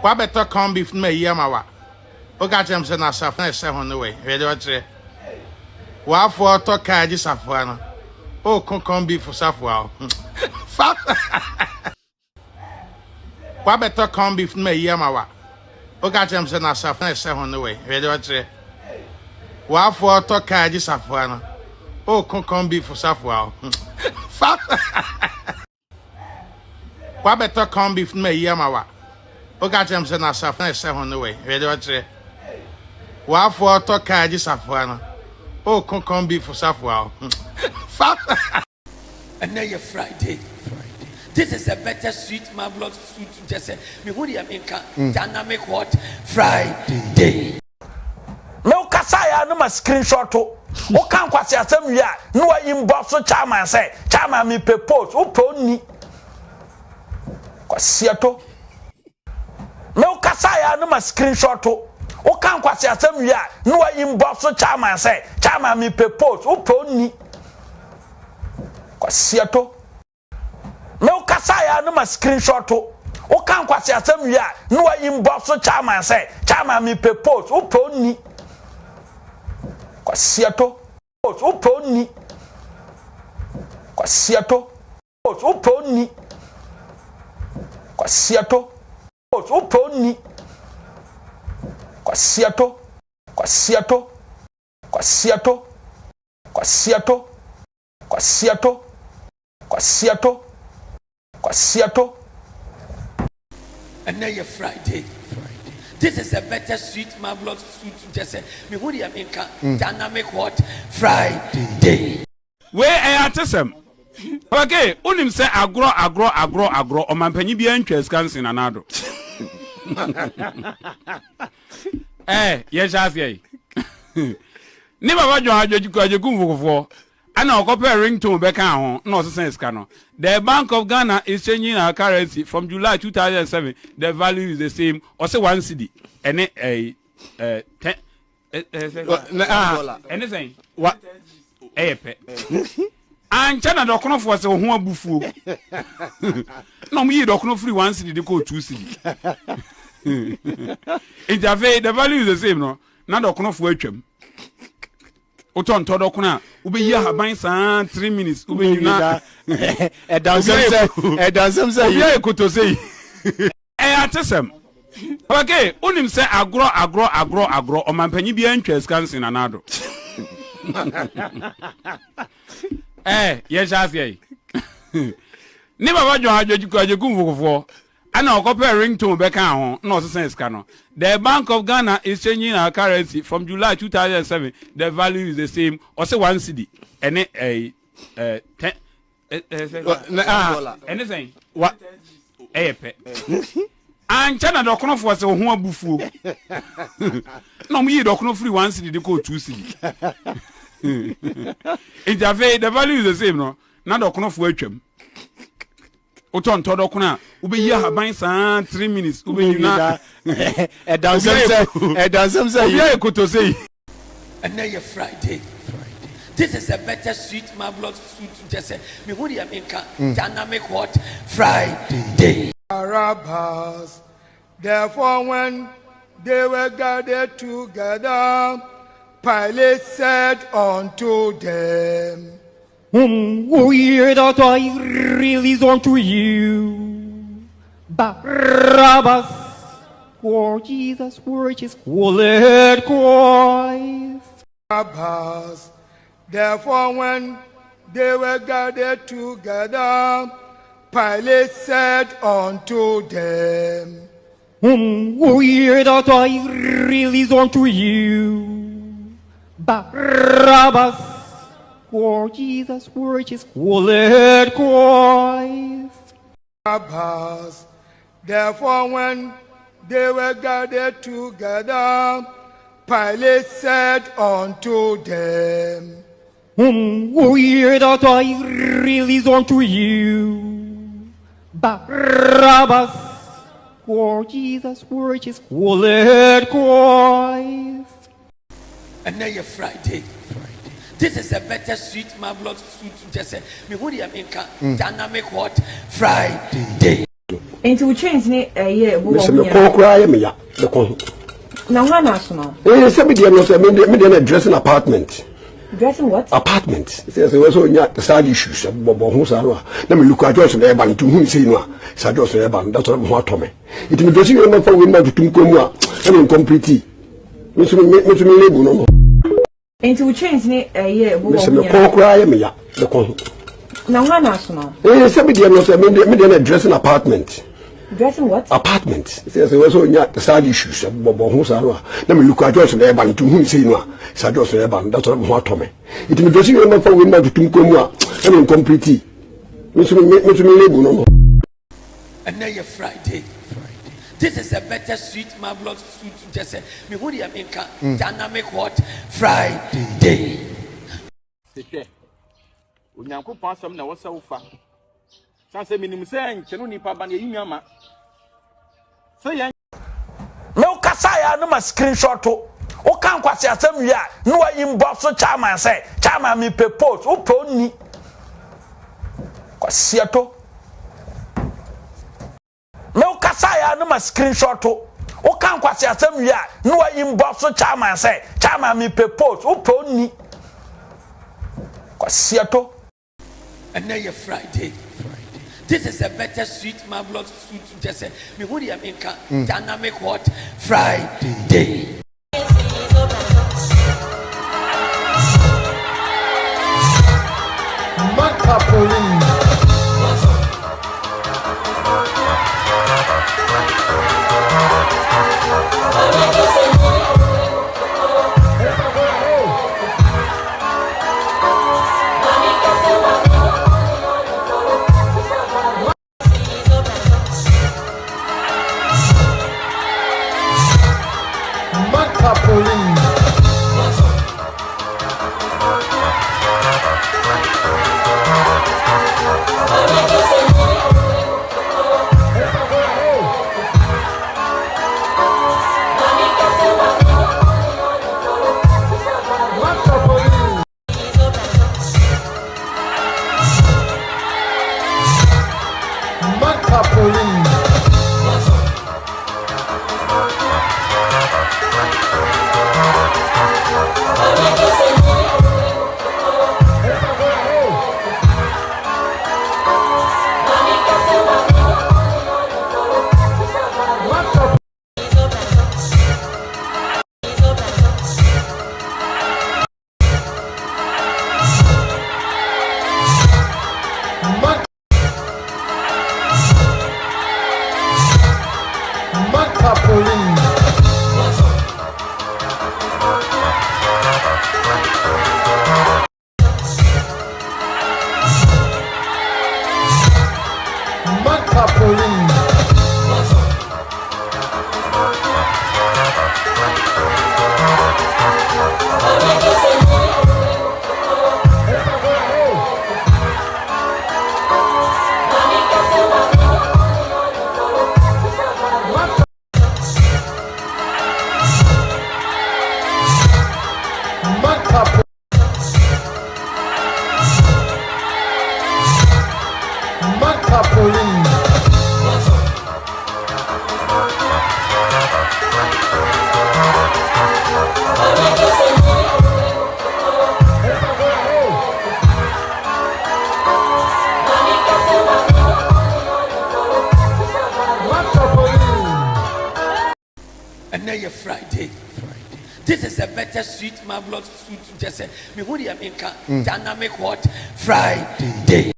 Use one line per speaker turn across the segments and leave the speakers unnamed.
What better come beef me yamawa? Ogajem se na safna se hono we. Ready Otchere. Wa for to kaji safwana. O come beef for safwa. Fuck. What better come beef me yamawa? Ogajem se na safna se hono we. Ready Otchere. Wa for to kaji safwana. O come beef for safwa. Fuck. What better come beef me yamawa? Ogajem se na safna se hono we. Ready Otchere. Wa for to kaji safwana. O come beef for safwa. Fuck.
And now you're Friday. This is a better sweet marvelous food to just say me who the America dynamic what Friday.
No kasaya no ma screenshot to. O kan kwase asem wi a no wa inbox so chairman say chairman me propose o pro ni. Kwase to. No kasaya no ma screenshot to. O kan kwase asem wi a no wa inbox so chairman say chairman me propose o pro ni. Kwase to. No kasaya no ma screenshot to. O kan kwase asem wi a no wa inbox so chairman say chairman me propose o pro ni. Kwase to. O pro ni. Kwase to. O pro ni. Kwase to. O pro ni. Kwase to. Kwase to. Kwase to. Kwase to. Kwase to. Kwase to. Kwase to.
And now you're Friday. This is a better sweet marvelous food to just say me who the America dynamic what Friday.
Where I atesem. Okay, unim say agro o mampanyi bi antwa scansin anado. Yes afie. Ni baba jo ajoku mfofo. Ana okope ringtone be kan ho na osesen ska no. The Bank of Ghana is changing our currency from July 2007. The value is the same. Or say 1 cedi. And anything. What? And China dokono for say ho abufuo. No me dokono free 1 cedi dey go 2 cedi. The value is the same no. Na dokono for atwam. Oton todo kuna ubeyi haban san 3 minutes ubeyi na e dansem say obi ekoto say atesem. Okay, unim say agro o mampanyi bi antwa scansin anado. Yes afie. Ni baba jo ajoku mfofo. Ana okope ringtone be kan ho na osesen ska no. The Bank of Ghana is changing our currency from July 2007. The value is the same. Or say 1 cedi. And anything. What? And China dokono for say ho abufuo. No me dokono free 1 cedi dey go 2 cedi. The value is the same no. Na dokono for atwam. Oton todo kuna ubeyi haban san 3 minutes ubeyi na e dansem say obi ekoto say.
And now you're Friday. This is a better sweet marvelous food to just say me who the America dynamic what Friday.
Arabbas. Therefore when they were gathered together, Pilate said unto them,
whom we that I release unto you, Barabbas, for Jesus which called Christ.
Barabbas. Therefore when they were gathered together, Pilate said unto them,
whom we that I release unto you, Barabbas, for Jesus which called Christ.
Barabbas. Therefore when they were gathered together, Pilate said unto them,
whom we that I release unto you, Barabbas, for Jesus which called Christ.
And now you're Friday. This is a better sweet marvelous food to just say me who the America dynamic what Friday.
Into we change ni year.
Miss me cry me ya. The con.
Now one national.
Somebody was a dressing apartment.
Dressing what?
Apartment. Says there was only sad issues. Bobo Husara. Let me look at us in the bank to whom say no. Sados Eban, that's what Tommy. It will dressing enough for women to Tumcomua. I mean, complete. Miss me label no more.
Into we change ni year.
Miss me cry me ya. The con.
Now one national.
Somebody was a dressing apartment.
Dressing what?
Apartment. Says there was only sad issues. Bobo Husara. Let me look at us in the bank to whom say no. Sados Eban, that's what Tommy. It will dressing enough for women to Tumcomua. I mean, complete. Miss me label no more.
And now you're Friday. This is a better sweet marvelous food to just say me who the America dynamic hot Friday.
Onyankopon asɛm na wɔsɛ wo fa. Sanse minim sɛ nkyɛno nipa ba ne yinwa ma. Sɛ yɛn
me ukasa ya no ma screenshot o kan kwase asɛm wi a no wa inbox so chairman sɛ chairman me propose o pro ni kwase to me ukasa ya no ma screenshot o kan kwase asɛm wi a no wa inbox so chairman sɛ chairman me propose o pro ni kwase to.
And now you're Friday. This is a better sweet marvelous food to just say me who the America dynamic hot Friday. And now you're Friday. This is a better sweet marvelous food to just say me who the America dynamic hot Friday.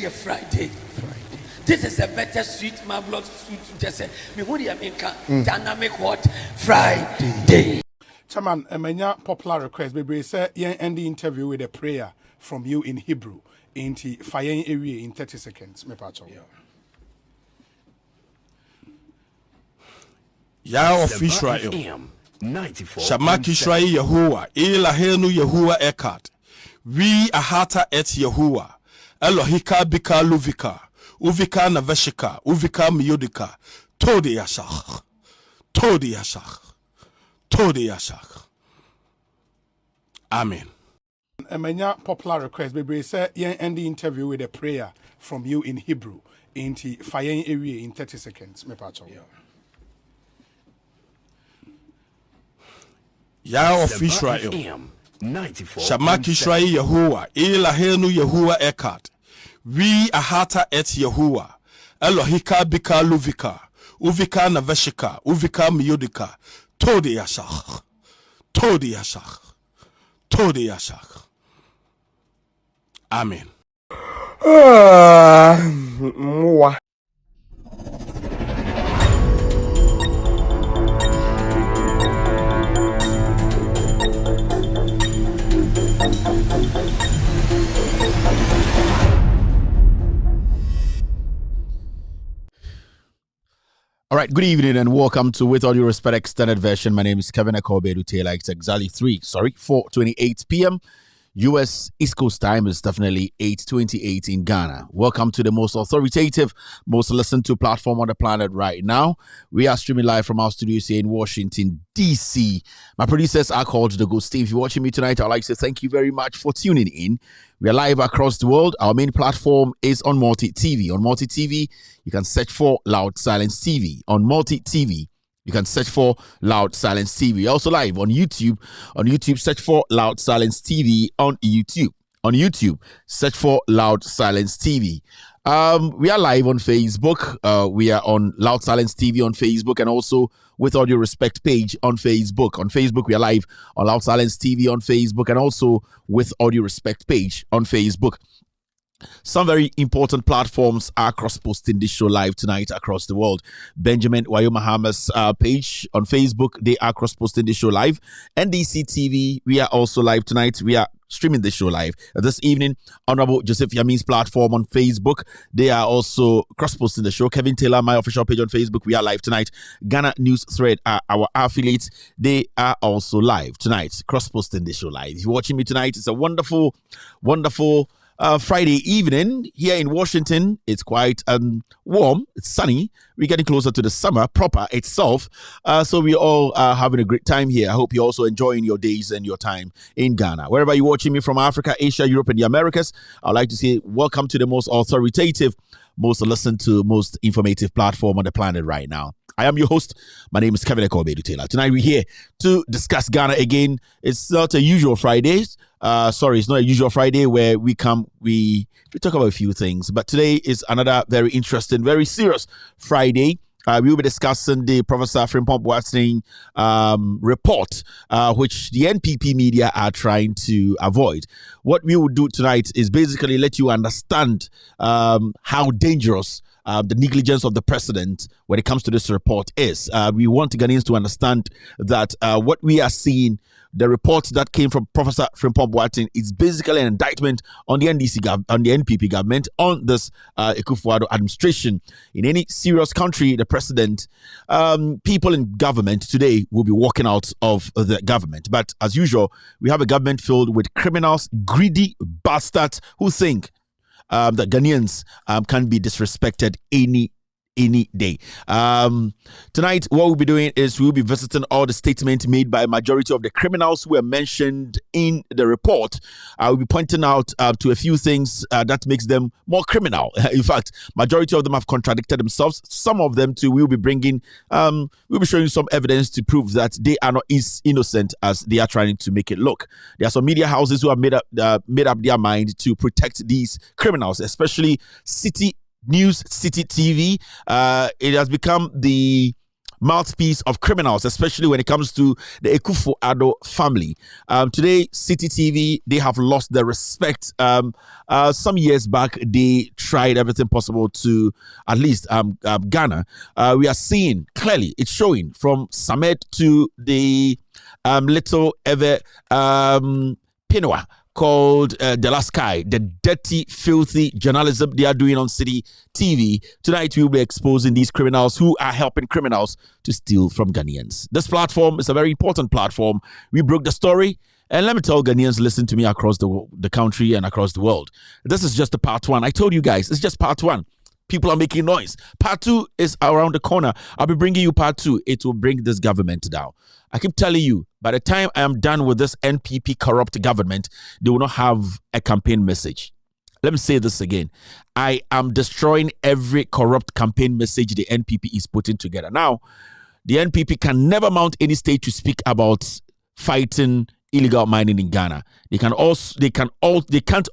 your Friday. This is a better sweet marvelous suit. Just say, me who the American dynamic what Friday.
Chairman, a popular request. Baby, say end the interview with a prayer from you in Hebrew. Into fire area in 30 seconds. Me patch
Yah of Israel, Shamak Israel Yahuwah, Elahenu Yahuwah Ekat, we Ahata et Yahuwah, Elohika Bika Luvika, Uvika Naveshika, Uvika Miodika, Todi Yashach, Todi Yashach, Todi Yashach. Amen.
A popular request. Baby, say end the interview with a prayer from you in Hebrew. Into fire area in 30 seconds. Me patch
Yah of Israel, Shamak Israel Yahuwah, Elahenu Yahuwah Ekat, we Ahata et Yahuwah, Elohika Bika Luvika, Uvika Naveshika, Uvika Miodika, Todi Yashach, Todi Yashach, Todi Yashach. Amen.
All right, good evening and welcome to With All Due Respect Extended Version. My name is Kevin Otchere-Darko. It's exactly 4:28 p.m. US East Coast time is definitely 8:28 in Ghana. Welcome to the most authoritative, most listened to platform on the planet right now. We are streaming live from our studios here in Washington, D.C. My producers are called The Ghost Team. If you're watching me tonight, I'd like to say thank you very much for tuning in. We are live across the world. Our main platform is on Multi TV. On Multi TV, you can search for Loud Silence TV. On Multi TV, you can search for Loud Silence TV. Also live on YouTube. On YouTube, search for Loud Silence TV on YouTube. On YouTube, search for Loud Silence TV. We are live on Facebook. We are on Loud Silence TV on Facebook and also With All Due Respect page on Facebook. On Facebook, we are live on Loud Silence TV on Facebook and also With All Due Respect page on Facebook. Some very important platforms are cross-posting this show live tonight across the world. Benjamin Wayo-Mahamas page on Facebook, they are cross-posting this show live. NDC TV, we are also live tonight. We are streaming the show live. This evening, Honorable Joseph Yamin's platform on Facebook, they are also cross-posting the show. Kevin Taylor, my official page on Facebook, we are live tonight. Ghana News Thread, our affiliates, they are also live tonight, cross-posting the show live. If you're watching me tonight, it's a wonderful, wonderful Friday evening here in Washington. It's quite warm. It's sunny. We're getting closer to the summer proper itself. So we all are having a great time here. I hope you're also enjoying your days and your time in Ghana. Wherever you're watching me from, Africa, Asia, Europe, and the Americas, I'd like to say welcome to the most authoritative, most listened to, most informative platform on the planet right now. I am your host. My name is Kevin Otchere-Darko. Tonight we're here to discuss Ghana again. It's not a usual Friday. It's not a usual Friday where we talk about a few things. But today is another very interesting, very serious Friday. We will be discussing the Professor Frimpong Boateng report, which the NPP media are trying to avoid. What we will do tonight is basically let you understand how dangerous the negligence of the president when it comes to this report is. We want Ghanaians to understand that what we are seeing, the report that came from Professor Frimpong Boateng, is basically an indictment on the NPP government, on this Akufo-Addo administration. In any serious country, the president, people in government today will be walking out of the government. But as usual, we have a government filled with criminals, greedy bastards who think that Ghanaians can be disrespected any day. Tonight, what we'll be doing is we'll be visiting all the statements made by a majority of the criminals who are mentioned in the report. We'll be pointing out to a few things that makes them more criminal. In fact, majority of them have contradicted themselves. Some of them too, we'll be bringing, we'll be showing some evidence to prove that they are not as innocent as they are trying to make it look. There are some media houses who have made up their mind to protect these criminals, especially City News, City TV. It has become the mouthpiece of criminals, especially when it comes to the Akufo-Addo family. Today, City TV, they have lost their respect. Some years back, they tried everything possible to at least Ghana. We are seeing clearly, it's showing from Samet to the little ever Pinoa called The Last Sky, the dirty, filthy journalism they are doing on City TV. Tonight, we will be exposing these criminals who are helping criminals to steal from Ghanaians. This platform is a very important platform. We broke the story, and let me tell Ghanaians, listen to me across the country and across the world. This is just the part one. I told you guys, it's just part one. People are making noise. Part two is around the corner. I'll be bringing you part two. It will bring this government down. I keep telling you, by the time I am done with this NPP corrupt government, they will not have a campaign message. Let me say this again. I am destroying every corrupt campaign message the NPP is putting together. Now, the NPP can never mount any stage to speak about fighting illegal mining in Ghana. They can't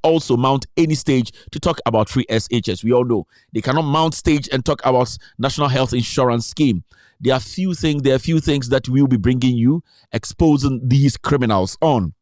also mount any stage to talk about free SHS. We all know they cannot mount stage and talk about National Health Insurance Scheme. There are a few things that we will be bringing you, exposing these criminals on.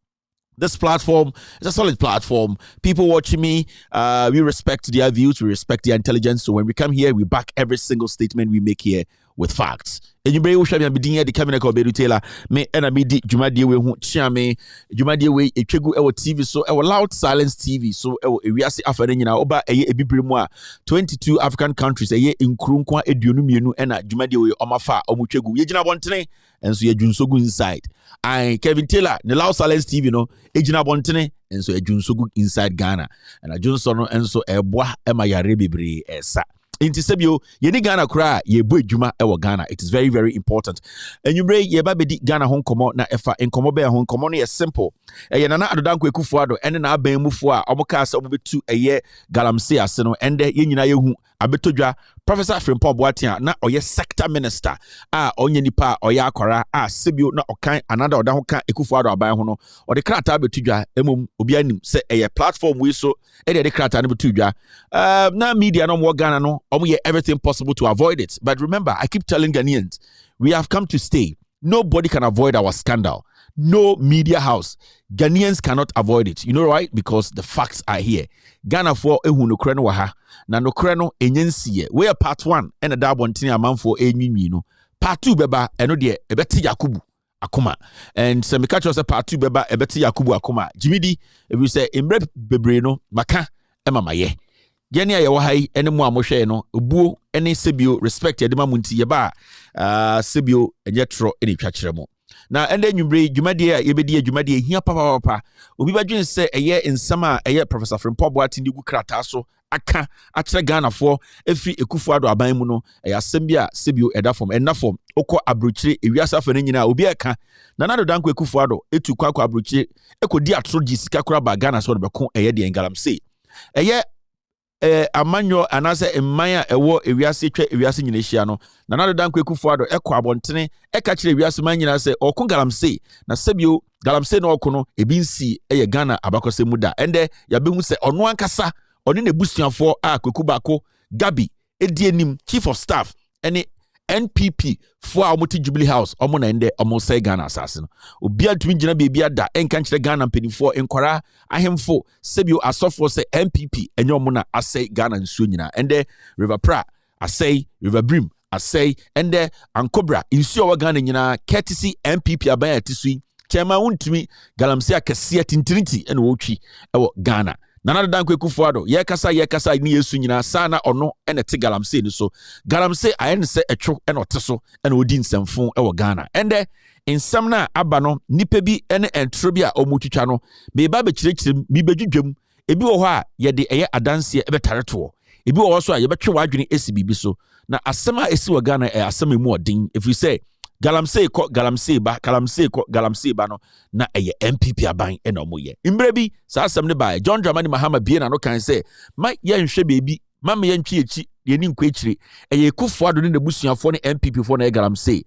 This platform is a solid platform. People watching me, we respect their views, we respect their intelligence. So when we come here, we back every single statement we make here with facts. And you bring Usha be the camera called Taylor. Me and I made Jumadie we Chiame, Jumadie we a Chegu our TV, so our loud silence TV. So we are after oba a bibrimwa 22 African countries a year in Krunkwa Edunumienu and Jumadie we omafa omuchegu. Yejina bontene and so Junsogu inside. I Kevin Taylor, the loud silence TV no, Ejina bontene and so Junsogu inside Ghana. And a Johnson and so a bois ema yarebibre esa. Inti sebio yeni Ghana kura ye boy juma ewo Ghana. It is very, very important. And you bring ye babedi Ghana hon komo na efa en komo be hon komo no ye simple. Ye nana Adodanko Akufo-Addo ene na aban mufo a omoka asa omobetu eye Galamsey ase no ende ye nyina ye hu abetodwa Professor Frimpong Boateng na oye sector minister a onye nipa oye akwara a sebio na okan another oda ho kan Akufo-Addo aban ho no ode krata abetodwa emom obi anim se eye platform we so e de krata na betodwa na media no mo Ghana no omo everything possible to avoid it. But remember, I keep telling Ghanaians, we have come to stay. Nobody can avoid our scandal. No media house. Ghanaians cannot avoid it. You know right? Because the facts are here. Ghana for ehu no kreno waha. Na no kreno enyensiye. We are part one. And a dab one a man for enyi no. Part two beba eno de ebeti Yakubu akuma. And so me catch us part two beba ebeti Yakubu akuma. Jimidi, if we say imbre bebre no maka ema maye. Gani ya wahai ene mu amhwe no obuo ene sebio respect ya de mamunti ye ba sebio enyetro ene twakiremo na ende nwumbre dwumade a yebedi dwumade hia papa obi badwen se eye nsam a eye Professor Frimpong Boateng gu krata so aka akire Ghana for efri Akufo-Addo aban mu no asem bi a sebio eda form enna form okọ abrochire ewiasa fa nyina obi aka na Adodanko Akufo-Addo etu kwakọ abrochire ekodi atro gi sika kura ba Ghana so de beko eye de Galamsey eye amanyo anase emman a ewo ewiase twa ewiase nyina hia no na Adodanko Akufo-Addo ekọ abontene eka kire ewiase man nyina se okọ Galamsey na sebio Galamsey no okọ no ebi nsi eye Ghana abakose muda ende ya behu se ono ankasa oni ne busuafo a Kwaku Bako Gabby edienim chief of staff ene NPP for amuti Jubilee House omo na ende omo say Ghana asase no obi atumi gina bebi ada enka nkire Ghana mpedifo enkwara ahemfo sebio asofo say NPP enye omo na asay Ghana nsuo nyina ende River Pra asay River Brim asay ende Ankobra nsuo wa Ghana nyina courtesy NPP aban atisui chairman untumi Galamsey akese tintinti ene wotwi ewo Ghana na Adodanko Akufo-Addo ye kasa ni yesu nyina sana ono ene te Galamsey ni so Galamsey ayen se etwo ene oteso ene odi nsemfo ewo Ghana ende nsam na aba no nipa bi ene entro bi a omutwitwa no me ba be kirekirem mi bedwudwam ebi wo ho a ye de eye adanse ebetareto ebi wo so a ye betwe wadwene esi bibi so na asem a esi wo Ghana asem emu odin if we say Galamsey ko Galamsey ba no na eye MPP aban ena omoye imbre sa asem ne ba John Dramani Mahama bie na no kan say ma ye nhwe bebi ma me ye ntwe echi ye ni nkwa echire eye Akufo-Addo ne busuafo ne MPP fo na Galamsey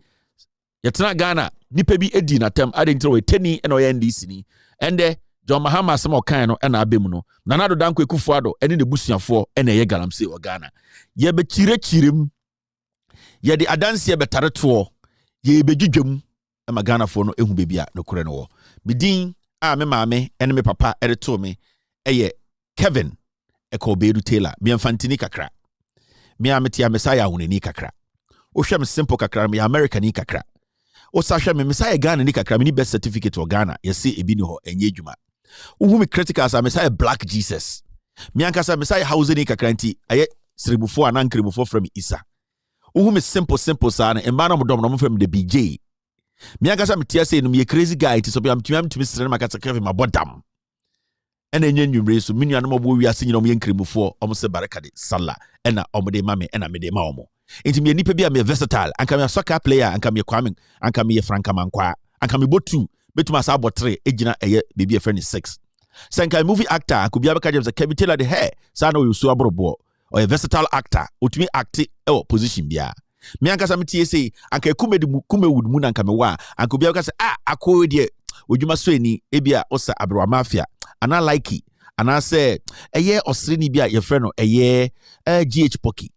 yetena Ghana nipa bi edi na tem adentro we teni ena oye NDC ni ende John Mahama asem okan no ena abem no na Adodanko Akufo-Addo ene ne busuafo ena ye Galamsey o Ghana ye be chirem Ye the adanse betare to ye bedwudwam ma Ghana for no ehu bebia no kore no wo. Midin a me maame ene me papa ere to me eye Kevin Ekobedu Taylor me mfantini kakra. Me ameti a Messiah hunani kakra. O hwem simple kakra me American ni kakra. O sa hwem Messiah Ghana ni kakra me ni best certificate o Ghana ye se ebi ni ho enye adwuma. O hu me critical as Messiah Black Jesus. Me ankasa Messiah house ni kakra nti aye srebufo anankrebufo from Isa. O hu me simple sa na emba na modom no from the BJ. Me ankasa me tia say no me crazy guy ti so be am tumi sere na makasa Kevin mabodam. Ena enye nwumre so menu anam obo wiase nyina omo yenkremufo omo se barakade sala ena omo de mame ena me de ma omo enti me nipa bia me versatile anka me soccer player anka me kwame anka me franka mankwa anka me botu betuma sa botre ejina eye bebi e friend 6 sanka movie actor anka bia beka James Kevin Taylor the hair sa na oyosu abrobo or a versatile actor otumi act e position bia me anka sa me tie say anka kumewood mu anka me wa anka bia beka say akọ de odwuma so eni ebia osa abrewa mafia ana likey ana say eye osreni bia ye frɛ no eye GH Pocky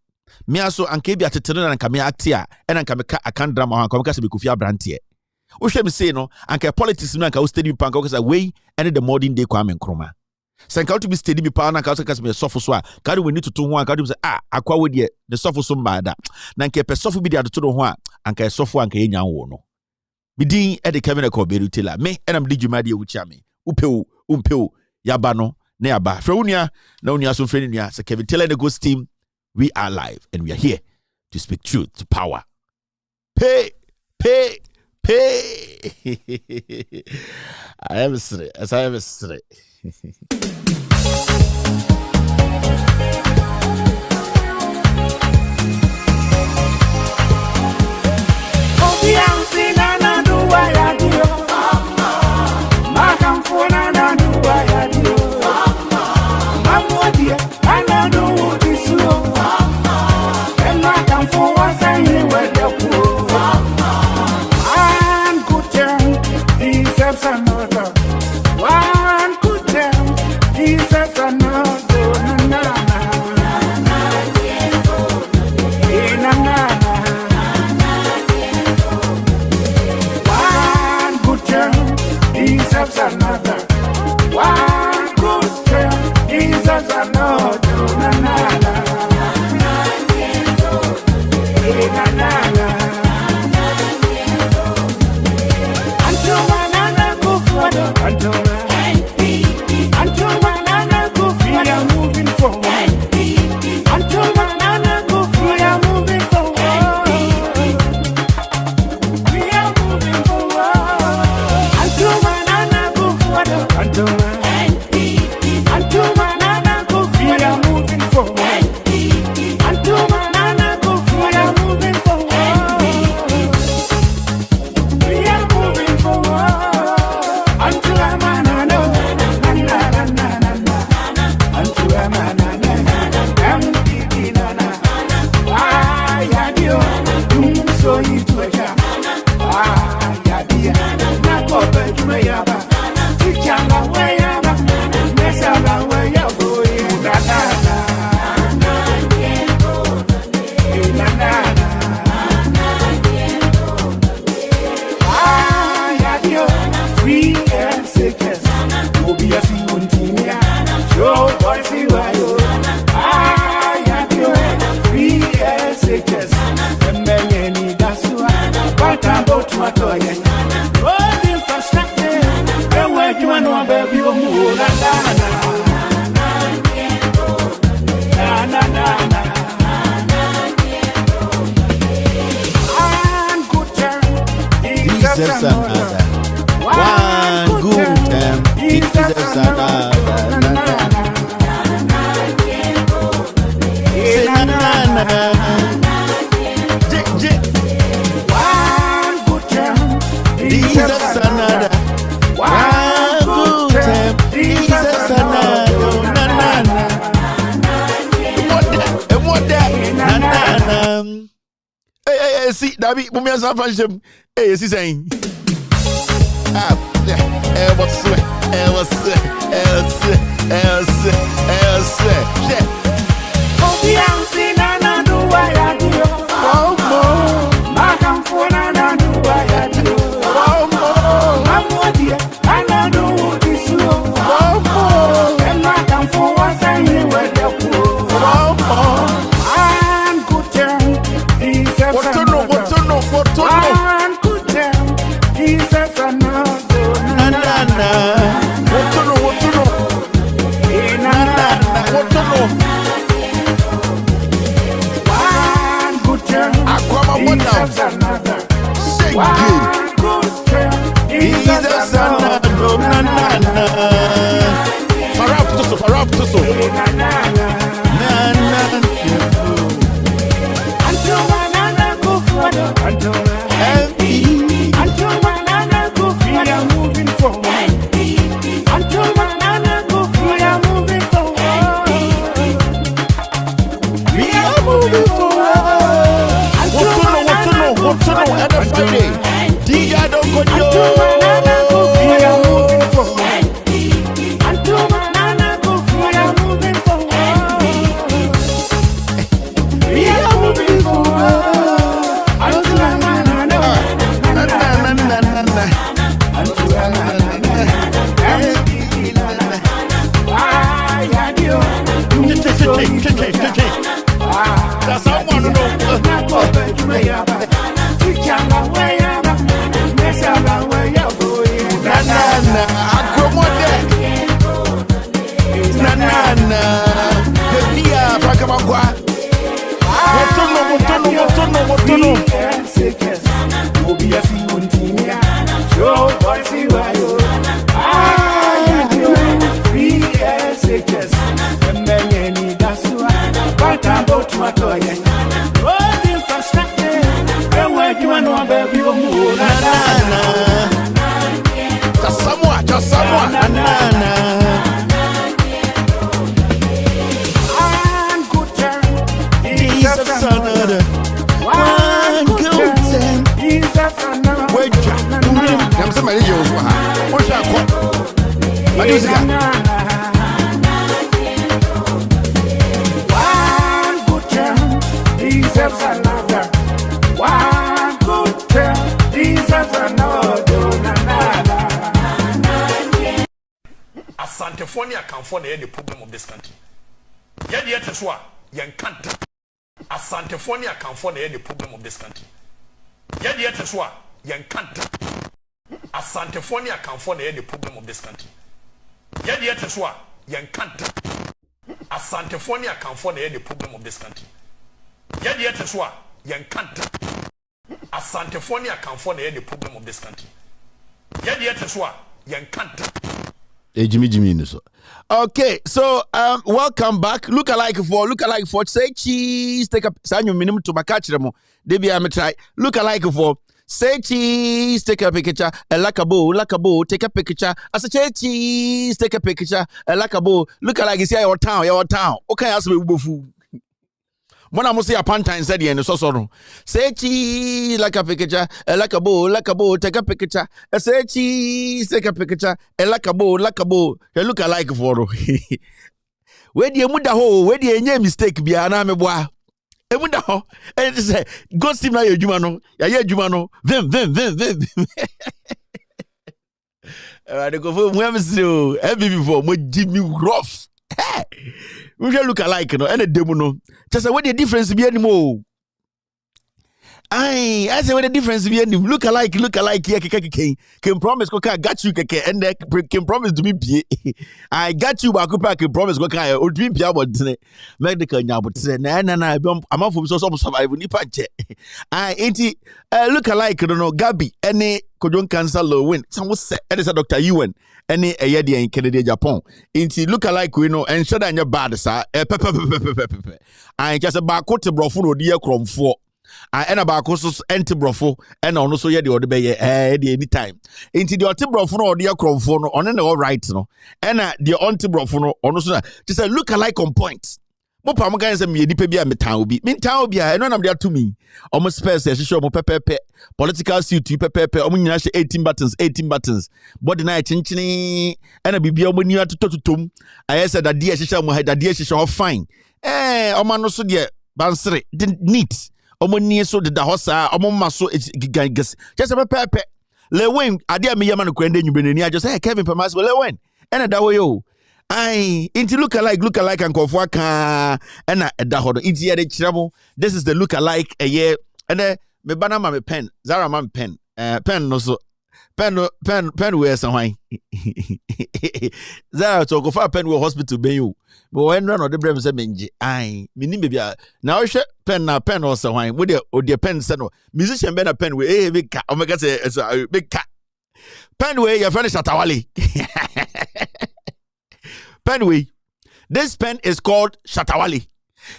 me aso anka bia tetere na anka me actia ena anka me ka akan drama anka me ka se be Kofi Abrante wo hwɛ me say no anka politics no anka wo study pa anka wo ka say we any the modern day Kwame Nkrumah sanka to be study bi pa na anka wo ka say me sofo so a ka we need to ho anka do say akwa we de the sofo so mbaada na anka pe sofo bi de adoto ho a anka sofo anka ye nyan wo no midin e de Kevin Ekobedu Taylor me enam de dwuma de wuchia me umpeu yaba no na yaba fra unia na unia so freni nia se Kevin Taylor and the Ghost team, we are live and we are here to speak truth to power. Pay. I am straight. See, Dabi, Mumia Sanfashim, hey, is saying,
Asantefonia can for the problem of this country. Yet is what young country. Asantefonia can for the problem of this country. Yet is what young country. Asantefonia can for the problem of this country. Yet is what young country. Asantefonia can for the problem of this country. Yet is what young country. Asantefonia can for the problem of this country. Yet is what young country.
Jimmy. Okay, so welcome back. Look alike for say cheese. Take up Sanyo minimum to my catch them. Debbie, I'm try. Look alike for say cheese. Take a picture. A lakabo. Take a picture. As a cheese. Take a picture. A lakabo. Look alike is your town. Okay, as we bufu. When I must say a pantine said and so say cheese like a picture, a lakabo, take a picture, a say cheese, take a picture, a lakabo, you look alike for where do you muda ho, where do you name mistake be an army boy? A muda ho, and say, go see my Jumano, Jumano, them. I go for women's every before, what Jimmy rough. We shall look alike, no, and a demono. Just what the difference be anymore. I say what the difference be anymore. Look alike, can promise Coca got you, and can promise to me. I got you, Bakupa can promise Coca, or dream Piabot, medical now, but say, nah, I'm off from so survival. I ain't look alike, don't know, Gabby, any Kodon cancer low win. Someone said, and it's a Dr. Ewan. Any a year in Kennedy, Japan. Inti look alike, we know, and shut down your bad, sir. I just a barcode to brofo, dear crom for. I end about courses anti brofo, and also yet the other bay, any time. Inti the anti brofo, or dear crom for, on an all right, no. And the anti brofo, also just a look alike on points. Mo pa mo kan say me nipa bia me town obi I know am there to me almost space she show mo pepepe political suit pepepe omo nyina she 18 buttons body na chinchini and bibia omo ni atototom I said that dear she show mo head that dear she show fine omo no so de bansere neat omo ni so de da hosa omo ma so gigas just pepepe le wen ade me yama no kwende nyubeni I just say Kevin Pamas le wen and that way yo I into look alike and confwaka and da hodo into the chiramo. This is the look alike a year and me banana me pen Zara man pen no so pen where some Zara to go for pen where hospital be you. But when run or the brem say menji. Aye, mini baby. Now pen na pen or some wine. With your pen seno. Musician ben a pen with a big cat. Omega say it's a big cat. Pen way your friend Shatawale. Pen way. This pen is called Shatawale.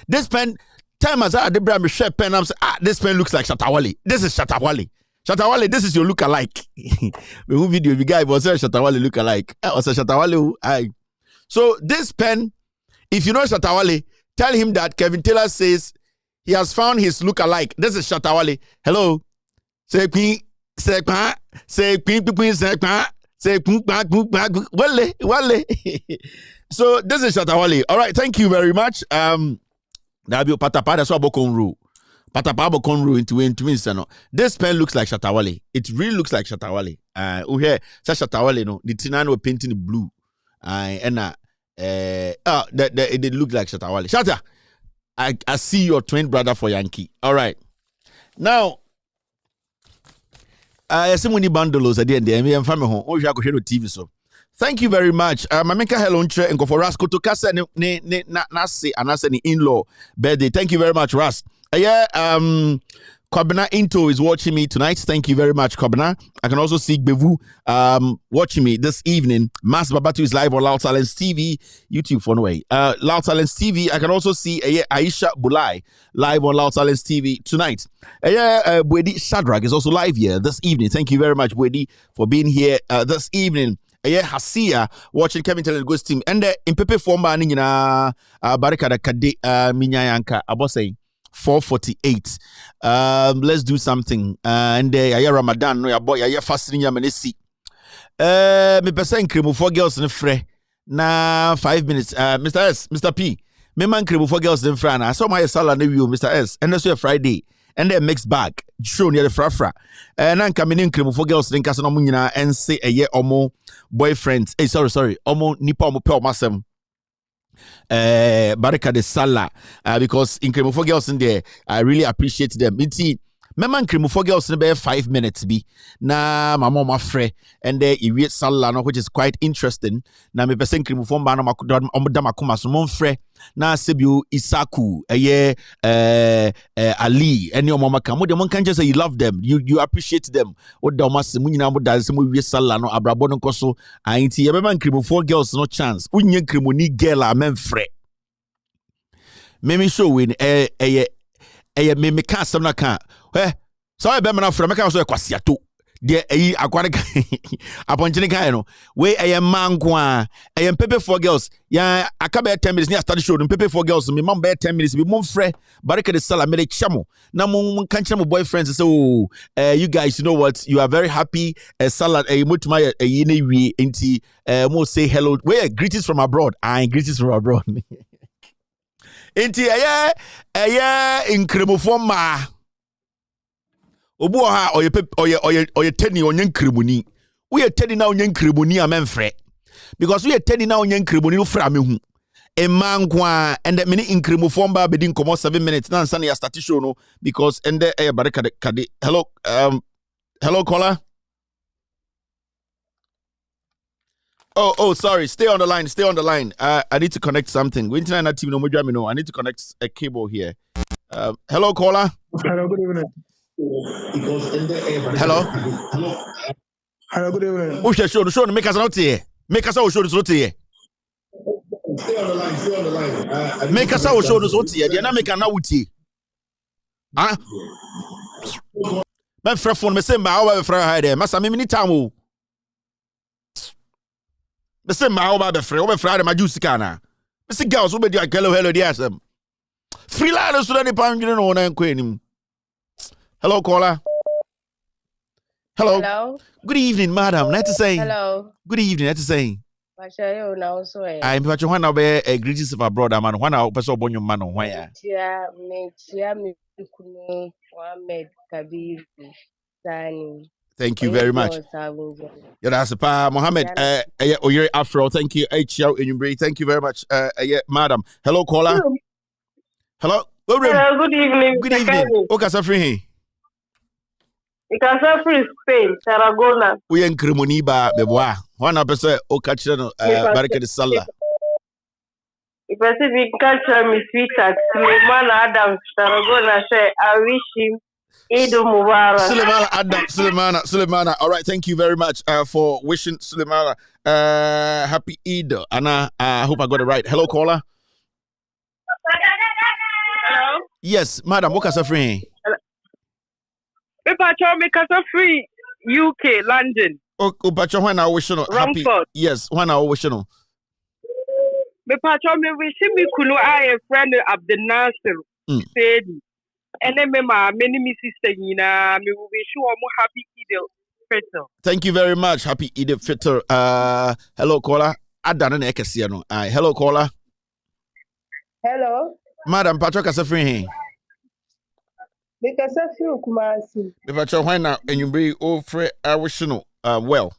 This pen time as I the brem share pen. I'm saying this pen looks like Shatawale. This is Shatawale. Shatawale, this is your look-alike. The video, the guy was a Shatawale look-alike. I was a Shatawale. So this pen, if you know Shatawale, tell him that Kevin Taylor says he has found his look-alike. This is Shatawale. Hello. Say queen, say pa, say queen, say pa, say wale. So this is Shatawale. All right, thank you very much. Nabi patapa that's what bokon rule. Patapabo conro into no. This pen looks like Shatawale. It really looks like Shatawale. Here, Shatawale no. The Tinano painting in blue. It did look like Shatawale. Shatta, I see your twin brother for Yankee. All right. Now, I see many bundles at the end. Me and family home. Oh, you have TV so. Thank you very much. Mameka helonche and go for Ras Kotokasa ne nasi anase ni in-law birthday. Thank you very much, Ras. Kobna Into is watching me tonight. Thank you very much, Kobna. I can also see Bevu watching me this evening. Mas Babatu is live on Loud Silence TV, YouTube for no way. Loud Silence TV. I can also see Aisha Bulai live on Loud Silence TV tonight. Bwedi Shadrach is also live here this evening. Thank you very much, Bwedi, for being here this evening. Hasia watching Kevin Taylor Ghost team. And in Pepe Forma Nina Barikada Kade Minyayanka Abosay. 4:48. Let's do something. And Ramadan, no, your boy, fasting ya menesi. Me person cremo for girls in fre. Na 5 minutes. Mr. S, Mr. P. Me man cremo for girls in fre. I saw my salad review, Mr. S. And that's your Friday. And then mixed bag. Show near the fra. And I'm coming in cremo for girls in Casano Munina and say a year or more boyfriends. Hey, sorry. Omo nipa omo pe masem. Barika de Sala because in Cremofo girls in there, I really appreciate them. It's Memang Cremofo girls in about 5 minutes be na my mama fre and there you read Sala no, which is quite interesting. Na me person Cremofo ba na makuma so mon fre na Sebiu Isaku Ali and your mama come with can just say you love them, you appreciate them. What the mas munyina mo dance mo read Sala no abrabo no koso ainti Memang Cremofo girls no chance. Unye Cremoni girl a men fre. Me show win me can't some na can't. So I remember now from a council Quasiato. Dear aquatic upon Jenicano. Way I am mangua. I am Pepe for girls. Yeah, I come at 10 minutes near study show and Pepe for girls. Me mum bear 10 minutes. Be more fre. Barika de Sala made chamo. Now, can't chamo boyfriends. So, you guys, you know what? You are very happy. A salad, a mutumaya, a yene, inti, more say hello. Where greetings from abroad. Greetings from abroad. Inti, in Cremofoma. Obu ha oye teni onyen kremoni. We are teni na onyen kremoni amenfre. Because we are teni na onyen kremoni no fra me hu. E man kwa and that mini in kremofomba be din komo 7 minutes na nsa na ya start show no because and there barika kade. Hello caller. Oh sorry, stay on the line. I need to connect something. We internet TV no mo dwa me no. I need to connect a cable here. Hello caller.
Hello, good evening.
Hello,
good evening.
who show make us out here. Make us out show this out here.
Stay on the line.
Make us out show this out here. They na make an out here. Ah. My friend phone me say ma how be friend hide there. Masa me ni time o. Me say ma how be friend ma juice kana. Me say girls who be there hello there asem. Free line so that the pound no na enko enim. Hello, caller. Hello. Good evening, madam. Nice to say.
Hello.
Good evening. Nice to say. I'm watching one of a greetings of our brother man. One of person born your man on why. Thank you very much. That's Mohammed. Oyere Afro. Thank you. HL in Thank you very much. Madam. Hello, caller. Hello.
Hello. Good evening.
Good evening. Okay, so free.
Because I'm free Spain, Tarragona.
We in Cremoniba, Bebois. 100% Okachano, Baraka de Salah.
If I say we can't tell me sweetheart, Suleiman Adams, Tarragona, say, I wish him Eid Mubarak.
Suleimana Adam, Suleimana. All right, thank you very much for wishing Suleimana happy Eid. Anna, I hope I got it right. Hello, caller.
Hello?
Yes, madam, what is free?
If I tell me free UK, London.
Oh, but when I wish you happy. Yes, when I wish you.
Me patron me wish me kunu a friend of the Nasser said, and then me me sister Nina me wish you more happy Eid al-Fitr.
Thank you very much. Happy Eid al-Fitr. Hello caller. Adana na ekesi no. Hello caller.
Hello.
Madam Patrick Asafri.
Me kasa free Kumasi.
Me patron when na enyumbre o free I wish you well.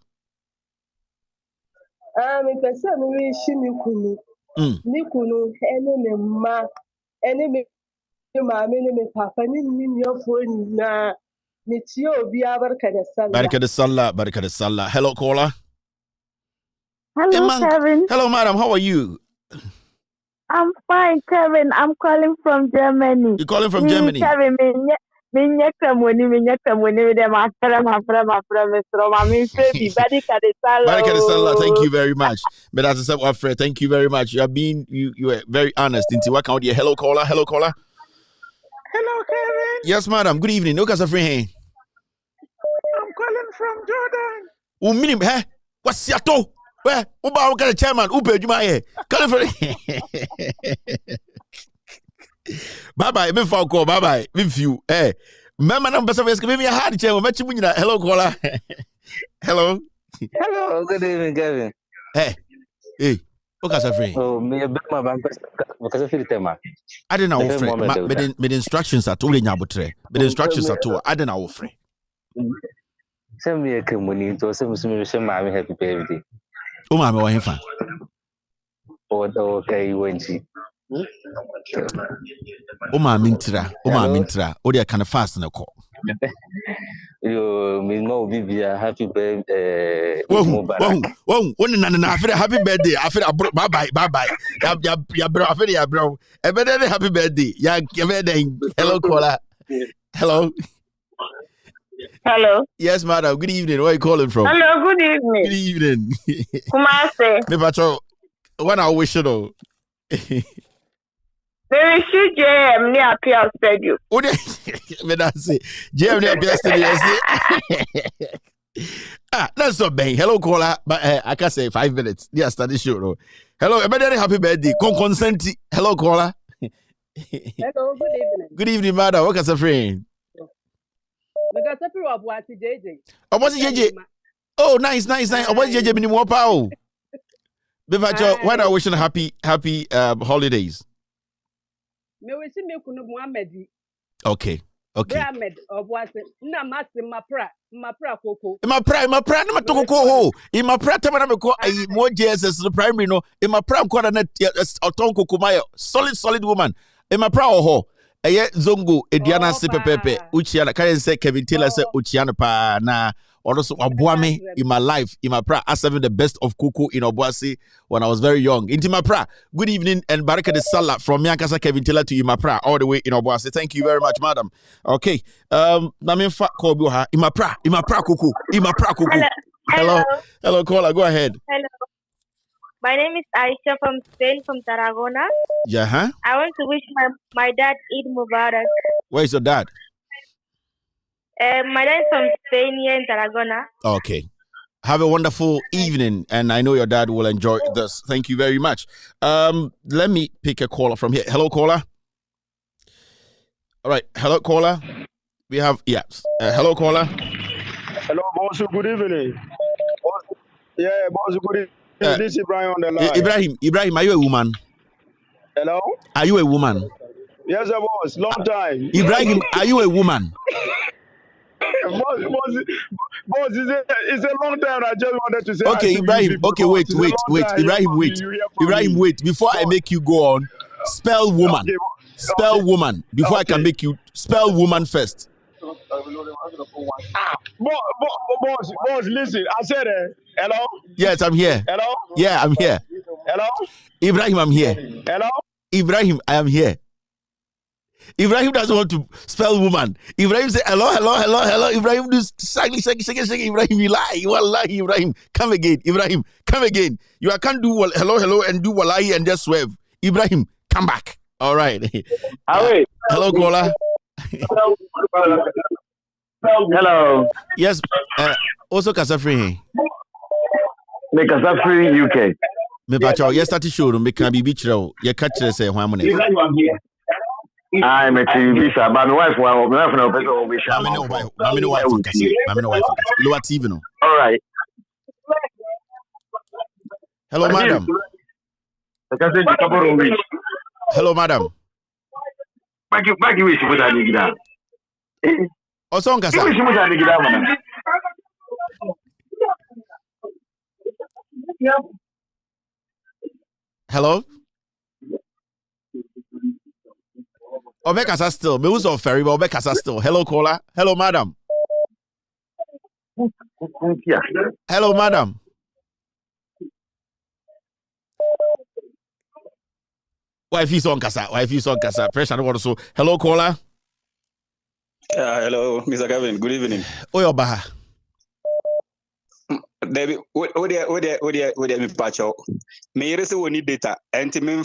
Me kasa me wish me kunu. Ni kunu ene me ma ene me maame ne me papa ni nyofo na me tie obi abarka de sallah.
Baraka de sallah. Hello caller.
Hello,
hey,
Kevin.
Hello madam, how are you?
I'm fine, Kevin. I'm calling from Germany.
You're calling from Germany?
Kevin, Baraka
de sallah. Thank you very much. But as I said, Alfred, thank you very much. You were very honest. Into what count? Hello caller. Hello caller.
Hello, Kevin.
Yes, madam. Good evening. No kasa free.
I'm calling from Jordan.
Minim, eh? What's your toe? Where? Uba the chairman. Upe Juma here. Calling for bye bye. Me for call. Bye bye. Me few. Eh. Mama number 7 give me a hard chair. Hello caller. Hello.
Hello. Good evening, Kevin.
Hey. What kasa free?
Oh, me a bit my bank. Because of tema.
I didn't know free. But instructions are totally nyabutre. But instructions are too. I didn't know free.
Send me a community to some mommy happy birthday.
Oh, my wife.
Oh, okay, when she.
Oh, my mintra. Oh, they are kind of fast in the call.
You mean no Bibia happy birthday.
Whoa, happy birthday. I feel bye. Ya bro, I feel ya bro. A better happy birthday. Ya hello caller. Hello.
Hello.
Yes, madam. Good evening. Where are you calling from?
Hello, good evening.
Good evening.
Kumasi.
Me patrol. When I wish you know.
There is JM near Appeal Stadium.
Oh, me that say JM near Appeal Stadium. That's not bad. Hello, caller. But I can say 5 minutes. Yeah, start the show. No. Hello, everybody. Happy birthday. Consent. Hello, caller.
Hello, good evening.
Good evening, madam. What is a friend?
Because I feel about JJ.
Oh, what's JJ? Oh, nice. Oh, what's JJ? Minimum power. When I wish you happy holidays.
Me wish me kunu Muhammad.
Okay.
Muhammad obwase na masi mapra koko.
Mapra na matoko ho. Mapra tema me ko ai mo JSS the primary no. Mapra ko na oton koko mayo. Solid woman. Mapra ho. Eye zongo ediana se pepepe. Uchiana can say Kevin Taylor say uchiana pa na also Abuame in my life, in my pra, as having the best of Kuku in Obuasi when I was very young. Into my pra, good evening and Baraka de Salah from Miankasa Kevin Taylor to Imapra, all the way in Obuasi. Thank you very much, madam. Okay. Namin fa Kobuha, Imapra Kuku, Hello, caller, go ahead.
Hello. My name is Aisha from Spain, from Tarragona.
Yeah, huh?
I want to wish my dad Eid Mubarak.
Where's your dad?
My dad is from Spain, here in Tarragona.
Okay. Have a wonderful evening, and I know your dad will enjoy this. Thank you very much. Let me pick a caller from here. Hello, caller. All right. Hello, caller. We have, yes. Hello, caller.
Hello, boss. Good evening. Yeah, boss. Good evening. This is Ibrahim on the line.
Ibrahim, are you a woman?
Hello?
Are you a woman?
Yes, boss. Long time.
Ibrahim, are you a woman?
Boss, it's a long time. I just wanted to say.
Okay, Ibrahim. Okay, wait. Ibrahim, wait. Before I make you go on, spell woman.
Okay.
Spell woman. Before I can make you spell woman first.
Boss, listen. I said, hello?
Yes, I'm here.
Hello?
Yeah, I'm here.
Hello?
Ibrahim, I'm here.
Hello?
Ibrahim, I am here. Ibrahim doesn't want to spell woman. Ibrahim say hello. Ibrahim do shaking. Ibrahim, you lie. You are lying, Ibrahim. Come again. Ibrahim, come again. You can't do hello and do wallahi and just swerve. Ibrahim, come back. All right. Hello, caller.
Hello.
Yes. Also Kasafri.
Me Kasafri UK.
Me pacho. Yes, start show. Me can be bichro. You catch say who am I?
I'm a TV show, but my wife no person will be sure.
I'm no wife. Lower TV no.
All right.
Hello, madam. Hello, madam.
Baki wish you put that.
Osong kasa.
Wish you put that.
Hello. Obekasa still. Me who's on ferry, but Obekasa still. Hello, caller. Hello, madam. Hello, madam. Wife is on kasa. Pressure no so. Hello, caller.
Hello, Mr. Gavin. Good evening.
Oyobaha.
David, what me pacho? Me rese woni data. Enti me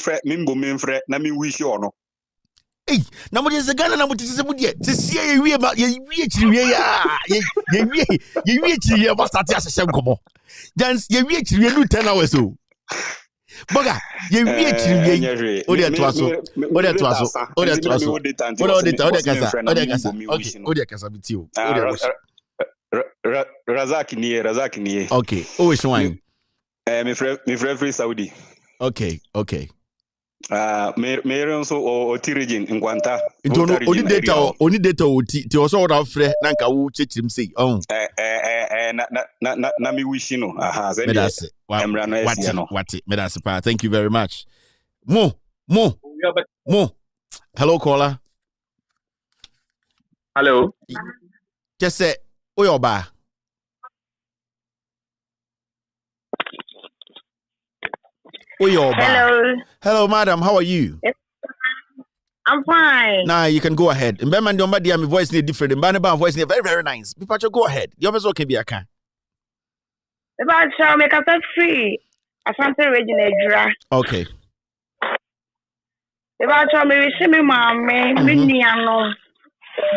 na me wish you no.
Hey, na mo se Ghana na mo tise mu de. Se sie ye wie ba ye wie chiri ya. Ye wie chiri ya ba start asese nkomo. Dance ye wie chiri nu 10 hours o. Boga, ye wie chiri ye. O de to aso. O de kasa biti o.
Razak niye.
Okay. Oh, which one?
Me free Saudi.
Okay.
Me also o tirigin Nkwanta.
Only data ti also order free na nka wo chechim sei.
Na me wish no. Aha,
say what? Me that's pa. Thank you very much. Mo. Hello, caller.
Hello.
Just say Oyoba. Hello, madam. How are you?
I'm fine.
Nah, you can go ahead. And Beman, my voice is different. And Banaba voice is very, very nice. People, go ahead. Your best okay be a can.
About shall make us free. I can't say Regina.
Okay.
About shall me wish me, mommy, Miniano.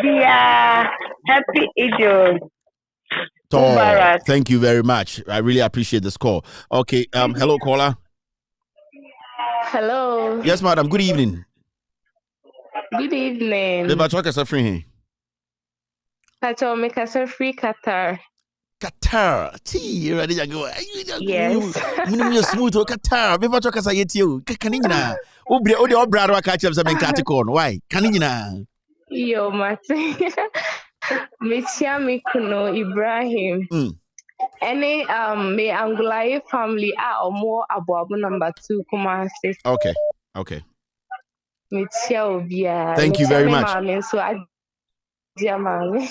Dear happy idiot.
Thank you very much. I really appreciate this call. Okay. Hello, caller.
Hello.
Yes, madam. Good evening.
Good evening.
The Bachoka Safri.
Pacho make us free Qatar.
Qatar. Tea, ready to go.
Yes.
Minimum smooth Qatar. The Bachoka Sayetio. Canina. Odi brother catch up some caticon. Why? Canina.
Yo, Mate. Michia Mikuno Ibrahim. Any me Angulai family are more about number 2 Kumasi.
Okay.
Thank
you very much.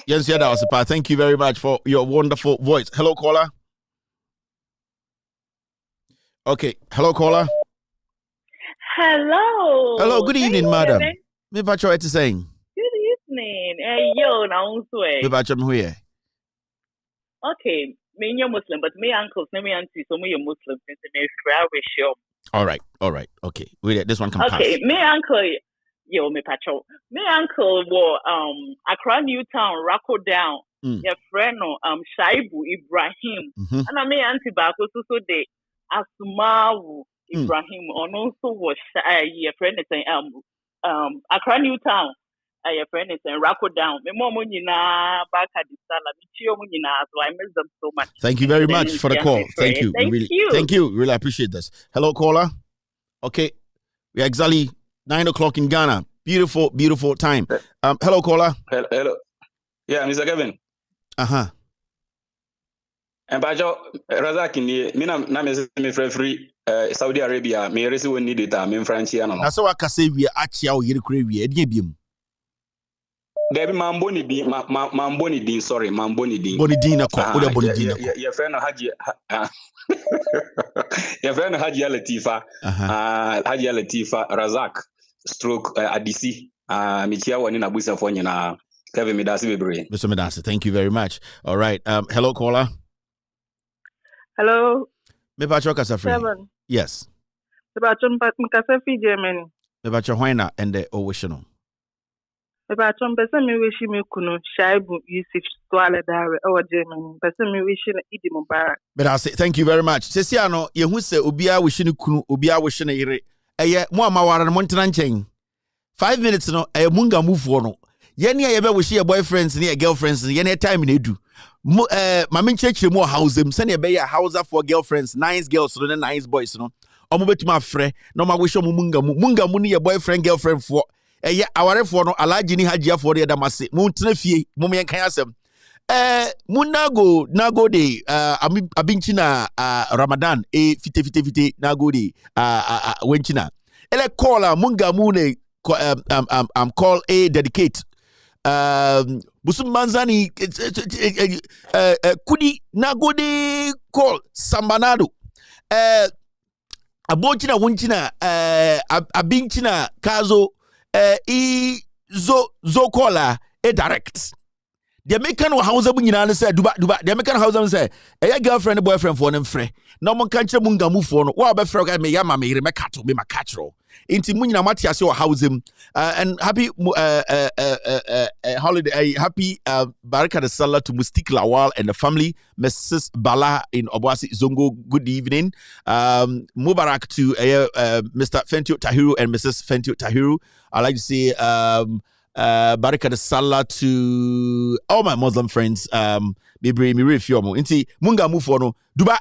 Yes, that was a part. Thank you very much for your wonderful voice. Hello, caller. Okay. Hello, caller.
Hello.
Good evening, madam. Me bacho eti saying.
Good evening. Yo, na unswe.
Me bacho me here.
Okay. Me you're Muslim, but me uncles, me aunties, so me you're Muslim. Me wish you.
All right. Okay. Wait, this one can pass.
Okay, me uncle, yo, me pacho. Me uncle was Accra Newtown, Rako down. Your friend Shaibu Ibrahim. And I me auntie Bako so de Asmawu Ibrahim. And also was your friend is Accra Newtown. Your friend is Rako down. Me mom na back at the sala. Me chio na, so I miss them so much.
Thank you very much for the call. Thank you. Thank you. Really appreciate this. Hello, caller. Okay, we are exactly 9 o'clock in Ghana. Beautiful time. Hello, caller.
Hello. Yeah, Mr. Kevin. And Bajo Razak me na free Saudi Arabia. Me resi won need data. Me French ya no.
Na so aka say we achia o yire kure we e biem.
Debbie Mamboni Dean, Mamboni Dean, sorry, Mamboni Dean.
Bonidina ko, oda Bonidina ko.
Your friend Haji, your friend Haji Latifa, Haji Latifa, Razak, stroke Adisi, Michia Wanina Busa Fonyana, Kevin Midasi Bebre.
Mr. Medasi, thank you very much. All right. Hello, caller.
Hello.
Me pacho kasafri.
Seven.
Yes.
Me pacho mkasafi Germany.
Me pacho Huayna and the Owishino.
Me pacho mpesa mi wishi mi kuno Shaibu Yusuf Swale Dare or Germany. Mpesa mi wishi na Idi Mubarak.
But I say thank you very much. Sesiano, ye who say Ubia wishing kunu, Ubia wishing a ire. Eye, Mwamawara Montanan chain. 5 minutes no, a munga move no. Yeni ebe wishi your boyfriends and your girlfriends and yeni time in edu. Mamin church more house them send be a house for girlfriends, nice girls, so nice boys, no. Omo betima frɛ no ma wisho munga mu ni your boyfriend girlfriend for aware for no alaji ni hajia for the damase mu tena fie mu me kan asem nago de abinchina Ramadan fite nago de wenchina ele call munga mu ne call a dedicate Busumbanzani kudi nagode call sambanado abochina wunchina abinchina kazo zo kola direct the American house bu nyina say duba the American house say e girlfriend boyfriend for them frɛ na mo kan kire munga mu for no wa be frɛ ga me ya ma me ire me kato me makatro inti mu nyina mati ase o house and happy holiday happy baraka de Salah to Mustik Lawal and the family, Mrs. Bala in Obwasi Zongo, good evening. Mubarak to Mr. Fentio Tahiru and Mrs. Fentio Tahiru. I like to say baraka de Salah to all my Muslim friends. Bibri mi refiomo inti munga mu for no duba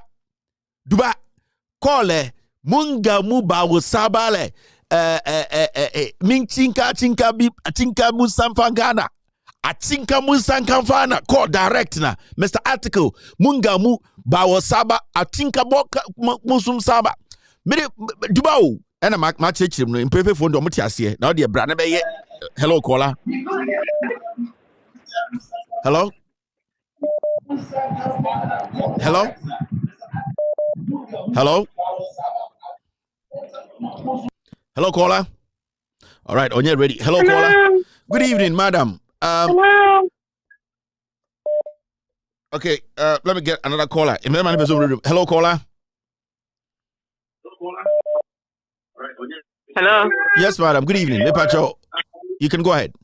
kole munga mu ba wo sabale min tinka musamfangana atinka musankamfana call direct na Mr. Article munga mu ba wo saba atinka musum saba me duba o ena ma chechim no impepe phone do mo tiase na de bra na be ye hello caller hello caller. All right, on you ready. Hello, caller. Good evening, madam.
Hello.
Okay, let me get another caller. Hello, caller.
Hello.
Yes, madam. Good evening. You can go ahead.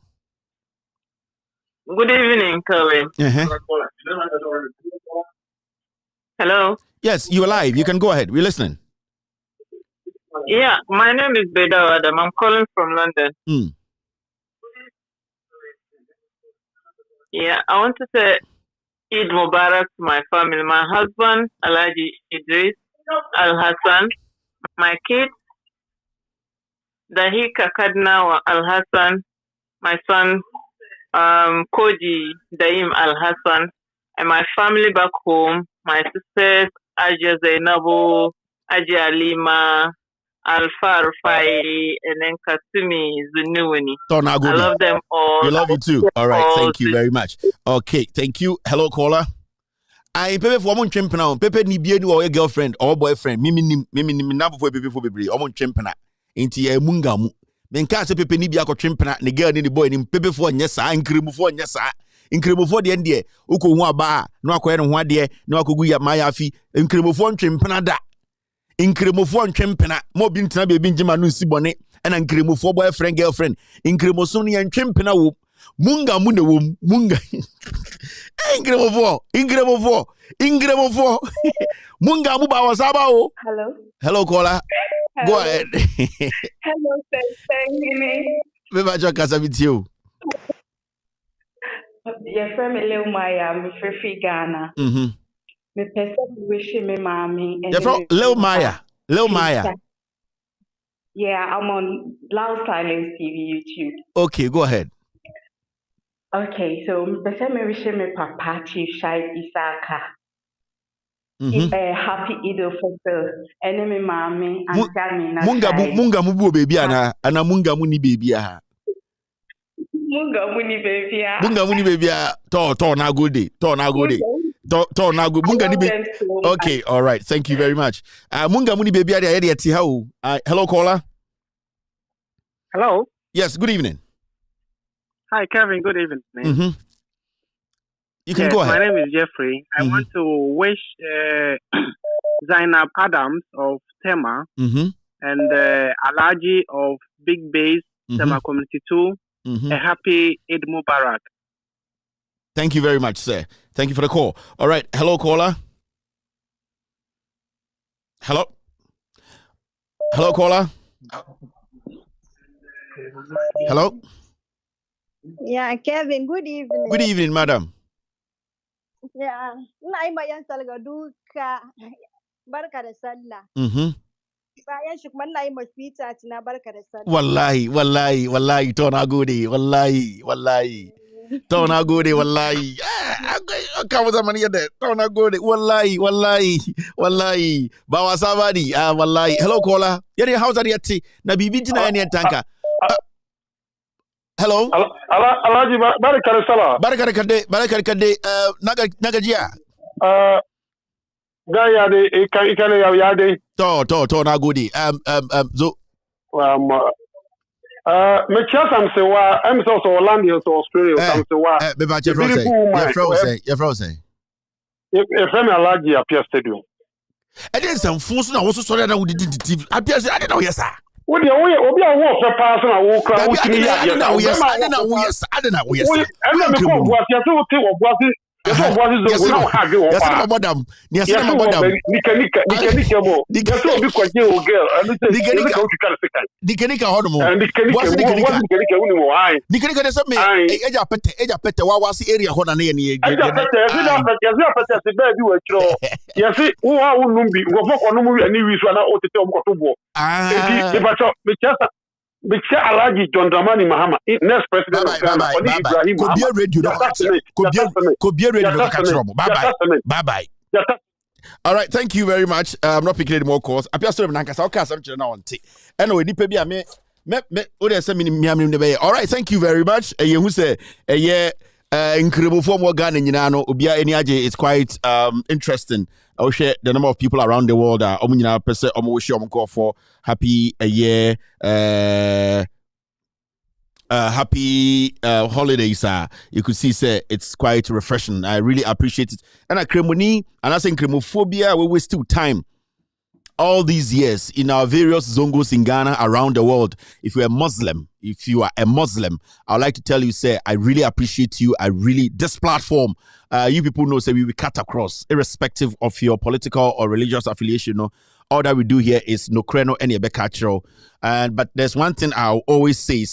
Good evening, Kevin. Hello.
Yes, you're live. You can go ahead. We're listening.
Yeah, my name is Beda Adam. I'm calling from London. Yeah, I want to say Eid Mubarak to my family. My husband, Alhaji Idris Al-Hassan. My kids, Dahika Kadnawa Al-Hassan. My son, Koji Daim Al-Hassan. And my family back home, my sisters, Aja Zainabu, Aja Alima, Alfa Rufai, and then Kasumi Zunuwini. I love them all.
We love you too. All right, thank you very much. Okay, thank you. Hello, caller. I pepe for mon chempena. Pepe ni bie ni or girlfriend or boyfriend. Mimi na before pepe for bebre. Omon chempena. Inti munga mu. Menka se pepe ni bia ko chempena. Ne girl ni boy ni pepe for nyesa. Inkrimu for nyesa. Inkrimu de ndie. Uko hu aba. No akoye no hu ade. No akogu ya mayafi. Inkrimu for chempena da. Inkrimofo ntwempena mo bi ntena be bi njima no nsibone ena inkrimofo boyfriend girlfriend inkrimofo no ntwempena wo munga mu ne wo munga inkrimofo munga mu ba wasaba wo. Hello caller. Go ahead.
Hello sir.
Me ba jo kasa bitio.
Your friend Leumaya, me free Ghana. Me person wishing me mommy.
You're from Lil Maya.
Yeah, I'm on Loud Silence TV YouTube.
Okay, go ahead.
Okay, so me person me wishing me papa Chief Shaib Isaka. Happy Eid al-Fitr. And me mommy and
munga mu baby ana munga mu ni baby aha.
Munga muni baby.
Bunga muni baby. To na good day. To na good day. To na good. Munga ni baby. Okay, all right. Thank you very much. Munga muni baby ade ade ati how. Hello caller.
Hello.
Yes, good evening.
Hi Kevin, good evening.
Mm-hmm. You can go ahead.
My name is Jeffrey. I want to wish Zainab Adams of Tema and Alaji of Big Base, Tema Community 2, a happy Eid Mubarak.
Thank you very much, sir. Thank you for the call. All right. Hello, caller. Hello. Hello, caller. Hello.
Yeah, Kevin, good evening.
Good evening, madam.
Yeah, na bayan salga duka barka da sallah. Bayan shi kuma na yi mafita na barka da sallah.
Wallahi, to na gode, wallahi. To na gode, wallahi. Ka mu zamani yadda, to na gode, wallahi. Ba wasa ba ni, wallahi. Hello, caller. Yare hausa da yatti, na bibi tina ne tanka. Hello.
Alhaji barka da sallah.
Barka da kade. Naga jiya.
Ga ya dai ikane ya dai.
To na gode. Zo.
Me chia sam se wa am so Orlando to Australia sam se wa.
Be ba che France. Your France.
E femi Alhaji appear stadium.
E dey some fools na wo so sorry na wo did appear I don't know yes sir.
Obi a wo fe pass na wo kra wo timi ya.
I don't know yes.
Ena me ko bo asia so te wo bo asia. Yes, no have you. Yes,
madam. Yes,
madam. Nika mo. Yes, obi kwaje o girl.
Nika hodo mo.
Nika uni mo ai.
Nika de some eja pete wa si area ho na ne ye.
Eja pete se be bi we tro. Yes, wo ha wo numbi. Wo foko no mu ani wi so na o tete o ko to bo. Eti ba cho me chasa Bikya Alhaji John Dramani Mahama, next president of Ghana, Ibrahim
Bye-bye. All right, thank you very much. I'm not picking any more calls. I just now on tea. Anyway, all right, thank you very much. Who say incredible form of Ghana, it's quite interesting. I'll share the number of people around the world for happy year, happy holidays. You could see, say it's quite refreshing. I really appreciate it. And Kremoni, and I say Kremophobia, we waste time. All these years in our various zongos in Ghana, around the world, if you are a Muslim, I'd like to tell you, say, I really appreciate you. This platform, you people know, say, we will cut across, irrespective of your political or religious affiliation. No, all that we do here is no kreno any becatro. But there's one thing I'll always say,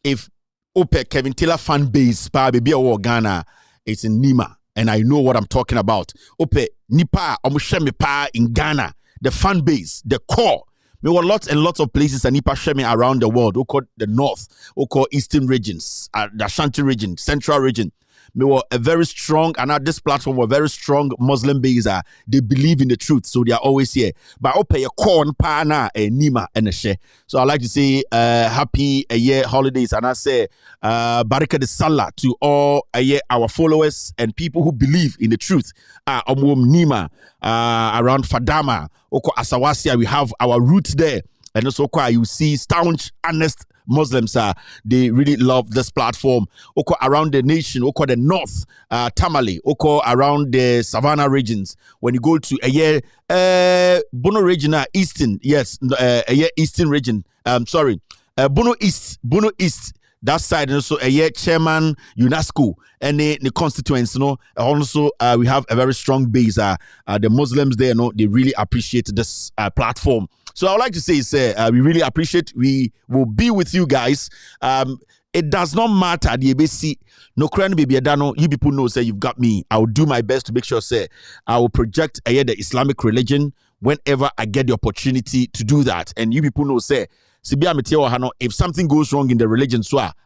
if Ope Kevin Taylor fan base, pa baby or Ghana, it's in Nima, and I know what I'm talking about. Ope Nipa Omushemi pa in Ghana. The fan base, the core. There were lots and lots of places and Ipashemi around the world. We call the north, we call eastern regions, the Ashanti region, central region. We were a very strong, and at this platform were very strong Muslim base. They believe in the truth, so they are always here. But I'll pay a corn pana a nima and a share. So I like to say happy year holidays, and I say baraka de salah to all our followers and people who believe in the truth. Nima around Fadama, Oko Asawasia, we have our roots there, and also you see staunch, honest Muslims, they really love this platform. Oko around the nation, Oko the north, Tamale, Oko around the Savannah regions. When you go to Bono region, eastern, yes, eastern region. Bono East. That side, and also chairman UNESCO and the constituents, also we have a very strong base. The Muslims there, they really appreciate this platform. So I would like to say, we really appreciate. We will be with you guys. It does not matter the ABC. No crying baby adano. You people know, say you've got me. I will do my best to make sure, say I will project the Islamic religion whenever I get the opportunity to do that. And you people know, say, if something goes wrong in the religion,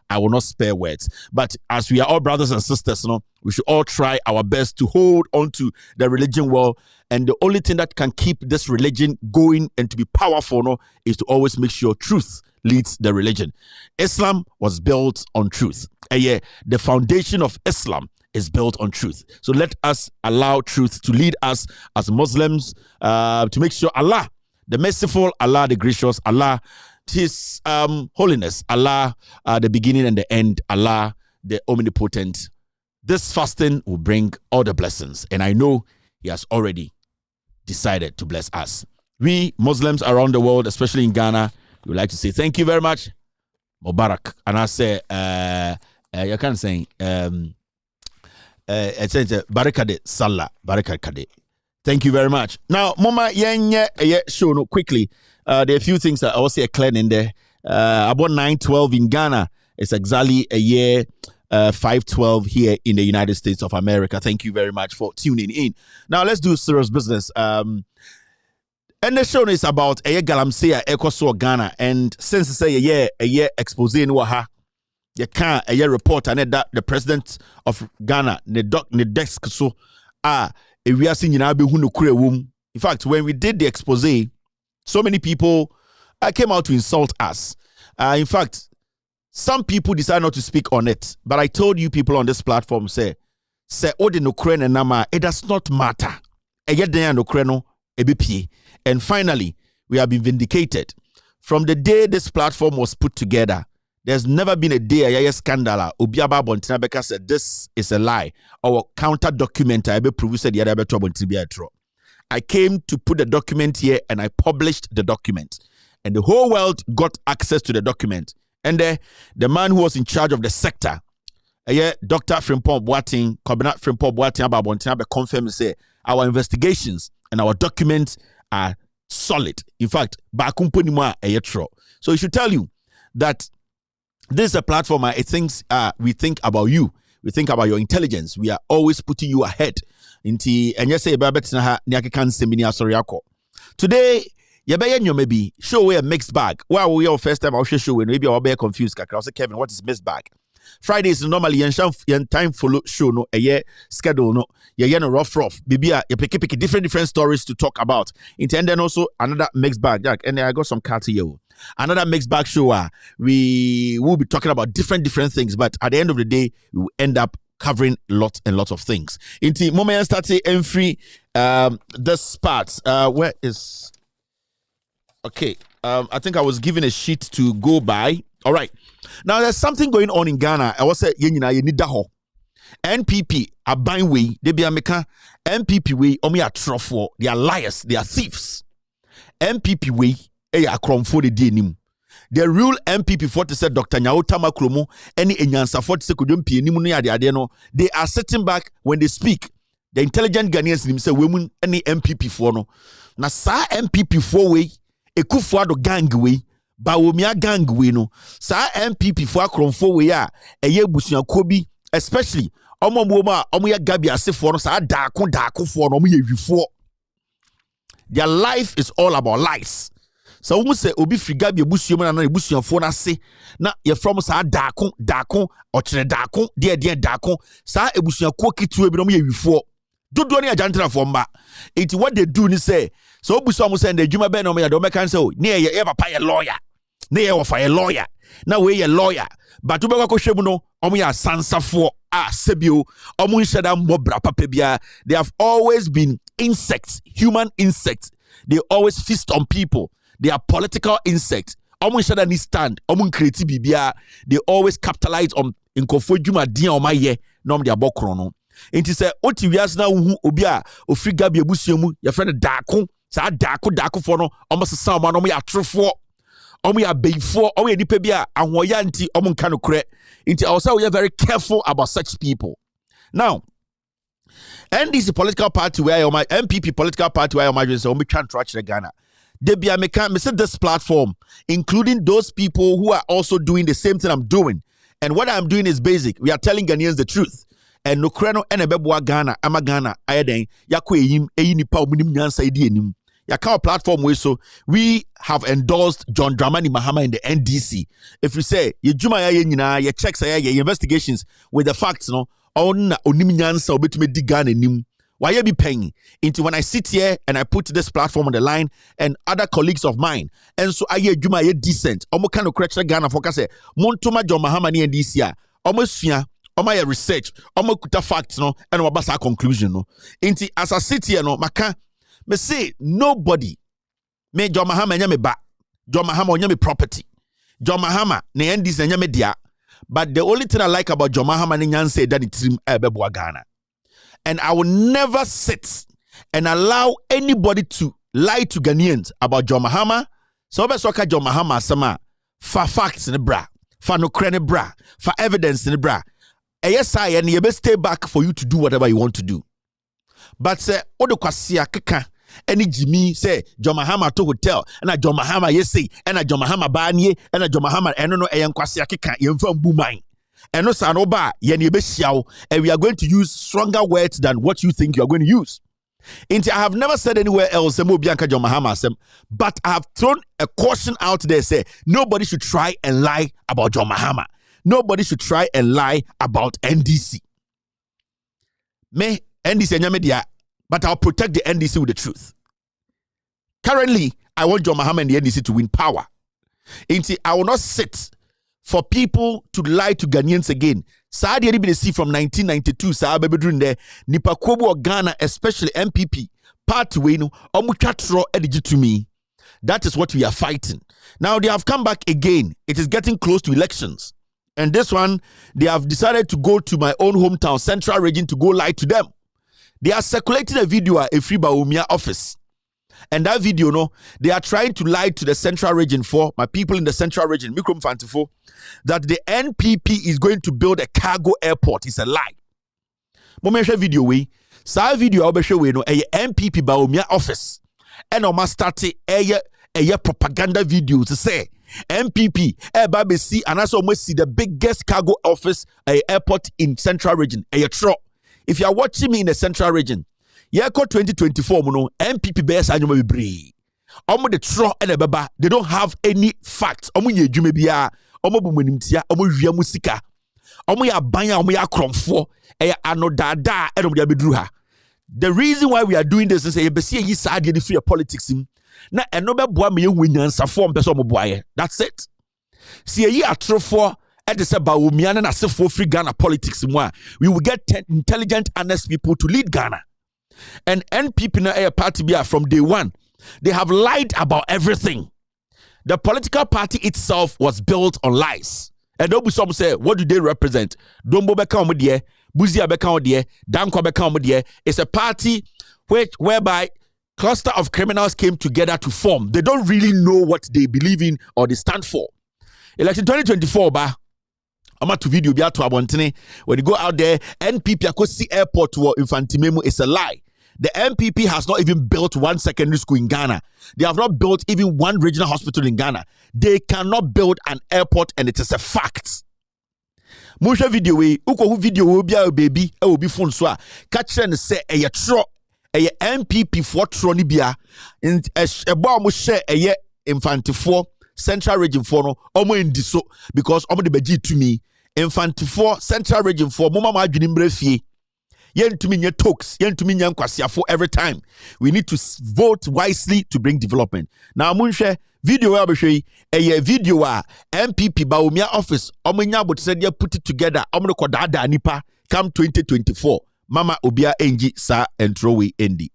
I will not spare words. But as we are all brothers and sisters, we should all try our best to hold on to the religion well. And the only thing that can keep this religion going and to be powerful is to always make sure truth leads the religion. Islam was built on truth. And the foundation of Islam is built on truth. So let us allow truth to lead us as Muslims, to make sure Allah, the merciful, Allah, the gracious, Allah, His holiness, Allah, the beginning and the end, Allah, the omnipotent. This fasting will bring all the blessings. And I know He has already decided to bless us. We Muslims around the world, especially in Ghana, we would like to say thank you very much. Mubarak. And I say, you can't say, Barakade Salah, Barakade. Thank you very much. Now, Mama, show no quickly. There are a few things that I will say clear in there. About 9:12 in Ghana. It's exactly a year 5:12 here in the United States of America. Thank you very much for tuning in. Now, let's do serious business. And the show is about a Galamsey Ecoso Ghana. And since it's a year exposé in Waha, you can't a year report and that the president of Ghana, the desk so we are seeing in fact, when we did the expose, so many people came out to insult us. In fact, some people decided not to speak on it. But I told you people on this platform, it does not matter. And finally, we have been vindicated. From the day this platform was put together, there's never been a day a scandal. Obiaba Bontina Beka said this is a lie. Our counter document I be proved said the other I came to put the document here and I published the document. And the whole world got access to the document. And the man who was in charge of the sector, Dr. Frimpong Boateng, Cabinet Frimpong Boateng about Bontina Beka confirmed say our investigations and our documents are solid. In fact, so it should tell you that this is a platform we think about you. We think about your intelligence. We are always putting you ahead. Today, maybe show a mixed bag. Well, we are first time I'll show you maybe I'll be confused. I'll say, Kevin, what is mixed bag? Fridays normally and time follow show no a year schedule no no rough bibia you pick different stories to talk about. And then also another mixed bag, Jack, and I got some cards here. Another mixed bag show we will be talking about different things, but at the end of the day we will end up covering lots and lots of things. Into moment starting and free this part where is okay. I think I was given a sheet to go by. All right. Now there's something going on in Ghana. I was saying you need that NPP are buying way. They be America. NPP way. Omi are truffle. They are liars. They are thieves. NPP way. Are cromfo the denim. The real NPP 40 said Dr. Nyauta Makromo. Any enyansa 40 se kudum pi ni munu ade no. They are sitting back when they speak. The intelligent Ghanaians themselves women any NPP for no. Na sa NPP 4 way. Ekufuado gang way. Bawomia gang we no sa MPP for akromfo we a eye busuakuo bi especially omo ya Gabby Otchere-Darko no sa daako for no omo ye wifo. Their life is all about lies. So we say obi free Gabby busuamu na busuafo na se na ye from sa daako Otchere-Darko de daako sa ebusuakuo kituo bi no omo ye wifo. Dodo ni ajantra for mba. It what they do ni say so obusuamu say the djuma be no me ya do me kan say o ne ye papa ye lawyer. Ne ye wafa ye lawyer. Na we ye lawyer. But ube wako shemu no, omu ya sansa for sebio, omu nshada mbobra papebia. They have always been insects, human insects. They always feast on people. They are political insects. Omu nshada ni stand, omu nkreti bibia. They always capitalize on inkofo juma diya oma ye, nom dia bokrono. Inti se, oti wiyas na uhu obia, ofri Gabby ebusiemu, ya frende daako, sa daako for no, omu se sa omu ya trufo. Omu ya beifo, omu ya dipebia, anwoya nti omu nkano kure. Inti also we are very careful about such people. Now, NDC political party where my MPP political party where my so we can't trust the Ghana. Debbie I said this platform, including those people who are also doing the same thing I'm doing. And what I'm doing is basic. We are telling Ghanaians the truth. And no kreno enebebwa Ghana, ama Ghana, ayeden, yako eyim, eyi nipa omunim nyansa edi enim. Your platform way so we have endorsed John Dramani Mahama in the NDC. If you say you checks your investigations with the facts, no, on onimiansa obetumi digane nim. Why you be paying? Into when I sit here and I put this platform on the line and other colleagues of mine, and so I hear Juma decent. Omo kind of correction Ghana focus say Montuma John Mahama ni NDC. Almost fear. Omo research. Omo kuta facts no and wabasa conclusion no. Into as I sit here no maka me say nobody me John Mahama nyame ba. John Mahama nyame property. John Mahama ne NDC nyame dia. But the only thing I like about John Mahama ni nyanse that it's ebebwa Ghana. And I will never sit and allow anybody to lie to Ghanaians about John Mahama. So soka John Mahama sama for facts in the bra, for no crane bra, for evidence in the bra. Yes, I and you best stay back for you to do whatever you want to do. But say odo kwasia keka any Jimmy say John Mahama to hotel and a John Mahama yes say and a John Mahama banye and a John Mahama and no ayan kwasia keka yemfam bumine. And no sanoba and we are going to use stronger words than what you think you are going to use. I have never said anywhere else, but I have thrown a caution out there, say nobody should try and lie about John Mahama. Nobody should try and lie about NDC. Me NDC media, but I'll protect the NDC with the truth. Currently, I want John Mahama and the NDC to win power. I will not sit for people to lie to Ghanaians again. Saadi Arabia see from 1992, Saadi Bedrun there, Nipa Kobo Ghana, especially MPP, part way no, omukatro edigi to me. That is what we are fighting. Now they have come back again. It is getting close to elections. And this one, they have decided to go to my own hometown, Central Region, to go lie to them. They are circulating a video at a free Baumia office. And that video, no, they are trying to lie to the Central Region for my people in the Central Region, Mikrom Fantifo, that the NPP is going to build a cargo airport. It's a lie. Momesha video we, sa video obeshe we no a NPP Baumia office. And I must start a propaganda video to say NPP baby see and also almost see the biggest cargo office airport in Central Region. If you are watching me in the Central Region, Yeko 2024 no MPP bes anyoma bebre. Omo the tro and beba they don't have any facts. Omo ye dwuma bia, omo bu monimtia, omo hwia musika. Omo ya banya, omo ya kromfo, e anodada e no de bedru ha. The reason why we are doing this is say you be see yi sa de free politics na eno be boa me yenwansafo mpeso omo boaye. That's it. See yi atrofo e de se Baumia na asefo free Ghana politics mu a we will get 10 intelligent honest people to lead Ghana. And NPP na a party from day one. They have lied about everything. The political party itself was built on lies. And don't be some say, what do they represent? Dombo beka omudie, Buzia beka omudie, Danko beka omudie. It's a party whereby cluster of criminals came together to form. They don't really know what they believe in or they stand for. Election 2024, I'm to video to Abontene. When you go out there, NPP Akosi Airport to Infantimemu is a lie. The NPP has not even built one secondary school in Ghana. They have not built even one regional hospital in Ghana. They cannot build an airport, and it is a fact. Musha video we, uko video will be a baby, will be phone so. Catch and say a tro a NPP for Tronibia in a bomb share a year Infanti4 Central Region 4 no omo in diso because omo de beji to me Infanti4 Central Region 4 mama ma adwinimbre fie. Yen to me nye talks, yen to me nye kwasiafo every time. We need to vote wisely to bring development. Now munhwe video we abehwe a video a MPP Baumia office omunya bot said you put it together omno kodada nipa come 2024 mama obia enji sa entrowe endi.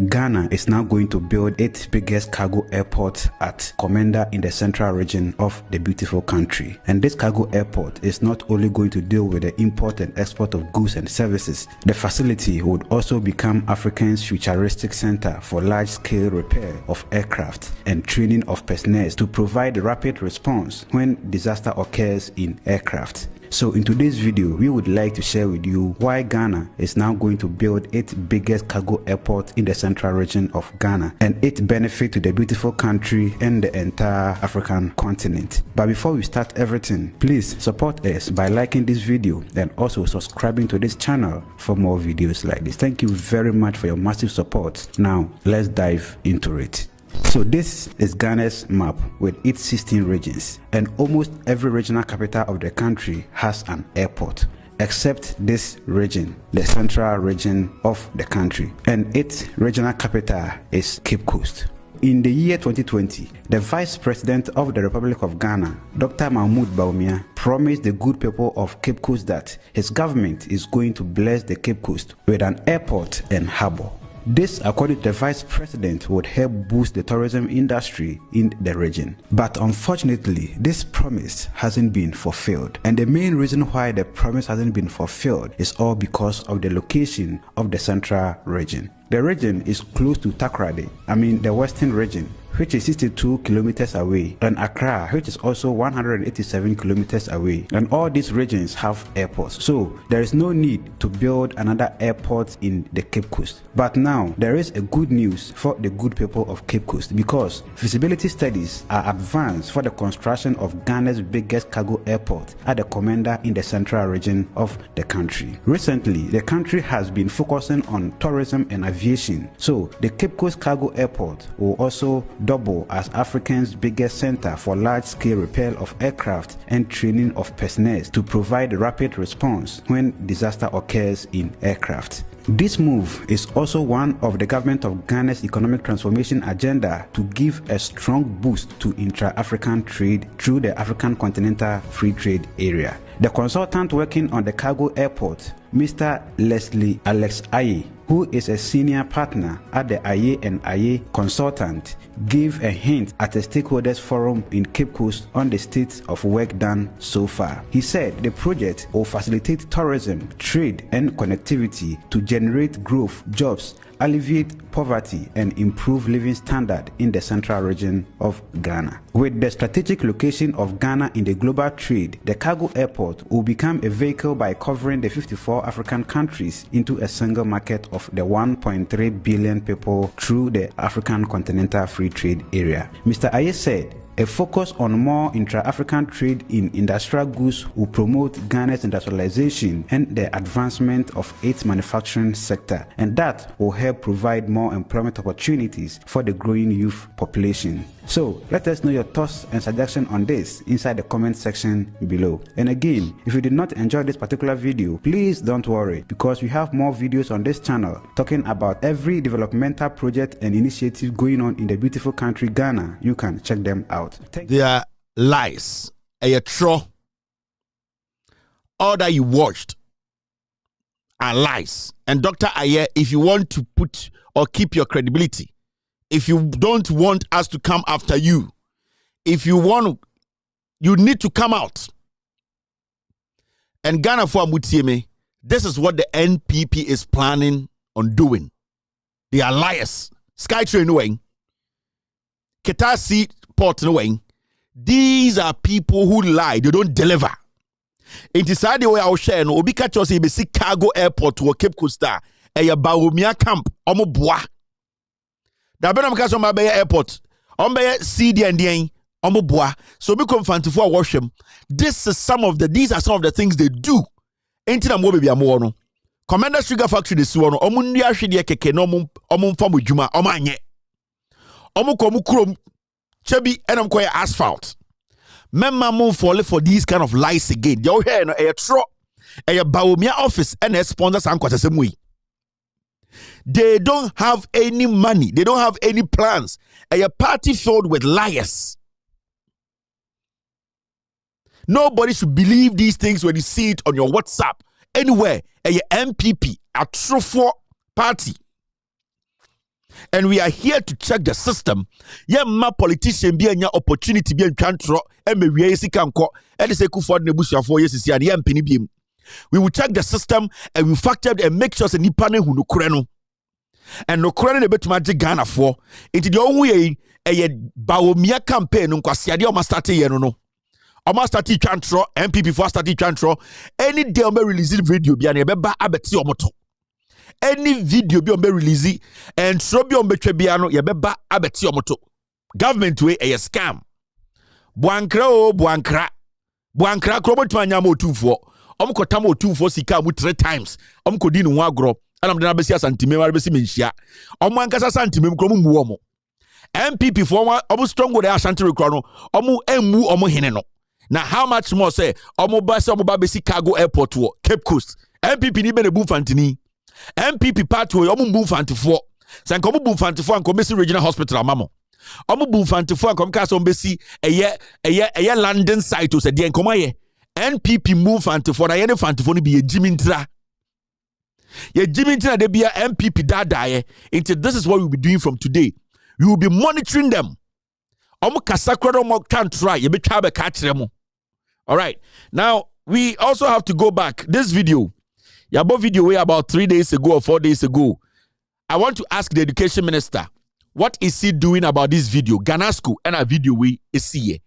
Ghana is now going to build its biggest cargo airport at Commander in the Central Region of the beautiful country. And this cargo airport is not only going to deal with the import and export of goods and services, the facility would also become Africa's futuristic center for large-scale repair of aircraft and training of personnel to provide rapid response when disaster occurs in aircraft. So in today's video, we would like to share with you why Ghana is now going to build its biggest cargo airport in the central region of Ghana and its benefit to the beautiful country and the entire African continent. But before we start everything, please support us by liking this video and also subscribing to this channel for more videos like this. Thank you very much for your massive support. Now let's dive into it. So this is Ghana's map with its 16 regions, and almost every regional capital of the country has an airport except this region, the central region of the country, and its regional capital is Cape Coast. In the year 2020, the Vice President of the Republic of Ghana, Dr. Mahmoud Bawumia, promised the good people of Cape Coast that his government is going to bless the Cape Coast with an airport and harbour. This, according to the Vice President, would help boost the tourism industry in the region. But unfortunately, this promise hasn't been fulfilled. And the main reason why the promise hasn't been fulfilled is all because of the location of the central region. The region is close to Takoradi, the western region, which is 62 kilometers away, and Accra, which is also 187 kilometers away. And all these regions have airports, so there is no need to build another airport in the Cape Coast. But now there is a good news for the good people of Cape Coast, because feasibility studies are advanced for the construction of Ghana's biggest cargo airport at the Commander in the central region of the country. Recently, the country has been focusing on tourism and aviation, so the Cape Coast Cargo Airport will also double as Africa's biggest center for large-scale repair of aircraft and training of personnel to provide rapid response when disaster occurs in aircraft. This move is also one of the government of Ghana's economic transformation agenda to give a strong boost to intra-African trade through the African Continental Free Trade Area. The consultant working on the cargo airport, Mr. Leslie Alex Aye, who is a senior partner at the Aye & Aye Consultant, gave a hint at a stakeholders forum in Cape Coast on the state of work done so far. He said the project will facilitate tourism, trade and connectivity to generate growth, jobs, alleviate poverty and improve living standard in the central region of Ghana. With the strategic location of Ghana in the global trade, the cargo airport will become a vehicle by covering the 54 African countries into a single market of the 1.3 billion people through the African Continental Free Trade Area. Mr. Aye said, a focus on more intra-African trade in industrial goods will promote Ghana's industrialization and the advancement of its manufacturing sector, and that will help provide more employment opportunities for the growing youth population. So let us know your thoughts and suggestions on this inside the comment section below. And again, if you did not enjoy this particular video, please don't worry, because we have more videos on this channel talking about every developmental project and initiative going on in the beautiful country Ghana. You can check them out.
They are lies. A true. All that you watched are lies. And Dr. Aye, if you want to put or keep your credibility, if you don't want us to come after you, if you want, you need to come out. And Ghana for Mutieme, this is what the NPP is planning on doing. They are liars. Skytrain knowing. Ketasi Port knowing. These are people who lie. They don't deliver. It is the way I'll share. No, Obi catch us in the cargo airport to Cape Coast. A Bawumia camp. Omo bois. Da benam ka so ma be airport. On be CD and the omo bois. So be come fanti for worship. These are some of the things they do. Enti na mo be bia mo no. Commander Sugar Factory de suwo no. Omo nua hwede keke no omo mfa modwuma omo anye. Omo ko mu krom chebi enam koye asphalt. Memma mo fall for these kind of lies again. They here no e tro e Bawumia office and sponsors and kwasesem. They don't have any money. They don't have any plans. A party filled with liars. Nobody should believe these things when you see it on your WhatsApp. Anywhere, a MPP, a true for party. And we are here to check the system. Yeah, my politician be any opportunity be a country. And we kanko. And they say for nebusia 4 years and the we will check the system and we factor and make sure the nipane who no kureno. And no kureno bet magic Ghana for into the only way a Bawumia campaign unkwasiade o start ye no. Almost started chantro, MPP for started chantro. Any day on release video be an ebeba abeti omoto. Any video be on release and so be on betrebiano yebeba abeti omoto. Government way a scam. Buankra kromo twanyamo 2-4. Kotamo 2-4 sika mu 3 times. Kodin no agro. Anam de na besi asantime ma besi menhia. Ankasa santime kromo mu omo. MPP for strong with the Ashanti Recrono, emu hene no. Now, how much more say basi cargo airport to Cape Coast? MPP ni bene boom fantini. MPP pathway boom fanti4. San komu boom fanti4 and Commey Regional Hospital amamo. Boom fanti4 and Comcast besi a London site to say the encomaye. NPP move fanti4 na yene fanti4 ni be a jimintra. Ye jimintra de be a MPP dadaye. Into this is what we'll be doing from today. You will be monitoring them. All right. Now, we also have to go back. This video, Yabo video way about 3 days ago or 4 days ago. I want to ask the education minister, what is he doing about this video? Ganasco and a video we see.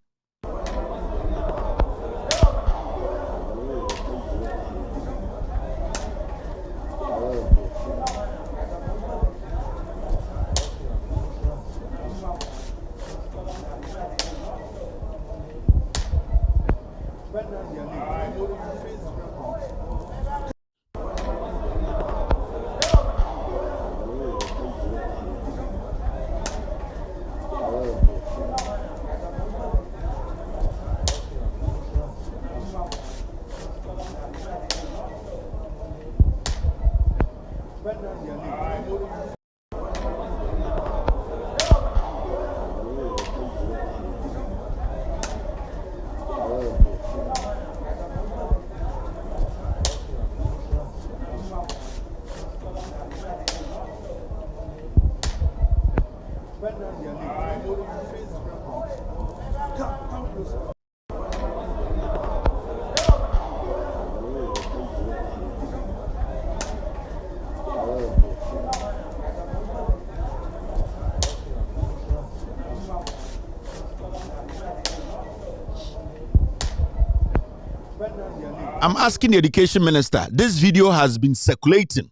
I'm asking the education minister, this video has been circulating.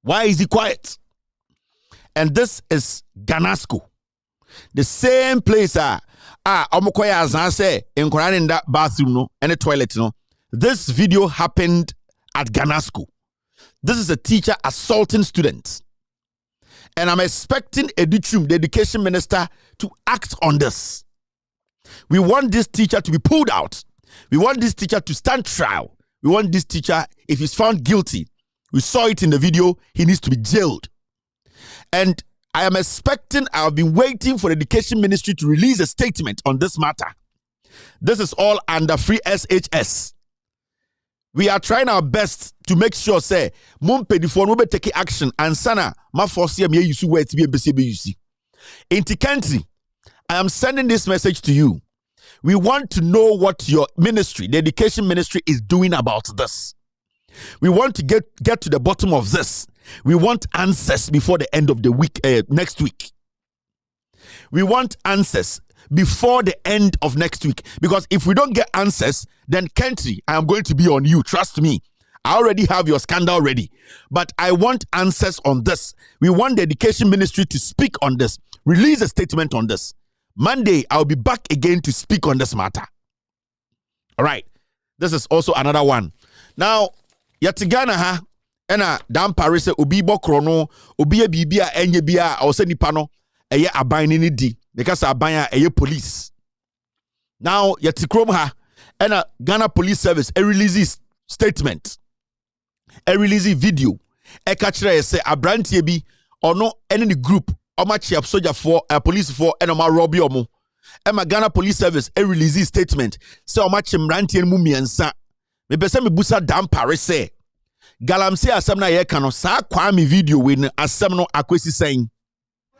Why is he quiet? And this is Ganasco. The same place Omokoya Azanse in Koran in that bathroom no and the toilet no. This video happened at Ganasco. This is a teacher assaulting students. And I'm expecting the education minister to act on this. We want this teacher to be pulled out. We want this teacher to stand trial. We want this teacher, if he's found guilty, we saw it in the video, he needs to be jailed. And I am expecting, I've been waiting for the education ministry to release a statement on this matter. This is all under free SHS. We are trying our best to make sure, say, Mumpedifon will be taking action and sana, ma force me you see where to be BCB. In the country, I am sending this message to you. We want to know what your ministry, the education ministry, is doing about this. We want to get to the bottom of this. We want answers before the end of the week, next week. We want answers before the end of next week. Because if we don't get answers, then country, I am going to be on you. Trust me. I already have your scandal ready. But I want answers on this. We want the education ministry to speak on this. Release a statement on this. Monday, I'll be back again to speak on this matter. All right. This is also another one. Now, yatigana ha ena dan Paris obi bokrono obi bibia enye bia o se nipa no eye aban ni di because aban eye police. Now, yatikrom ha ena Ghana Police Service a release statement. A release video. E ka kire say abrantie bi ono ene ni group Omachia soldier for police for enoma robbie omo. Emma Ghana Police Service a release statement. Say omachim rantie mu miensa. Me pese me busa dan Paris say. Galamsey asem na ye kano sa kwami video we asem no akwesi saying.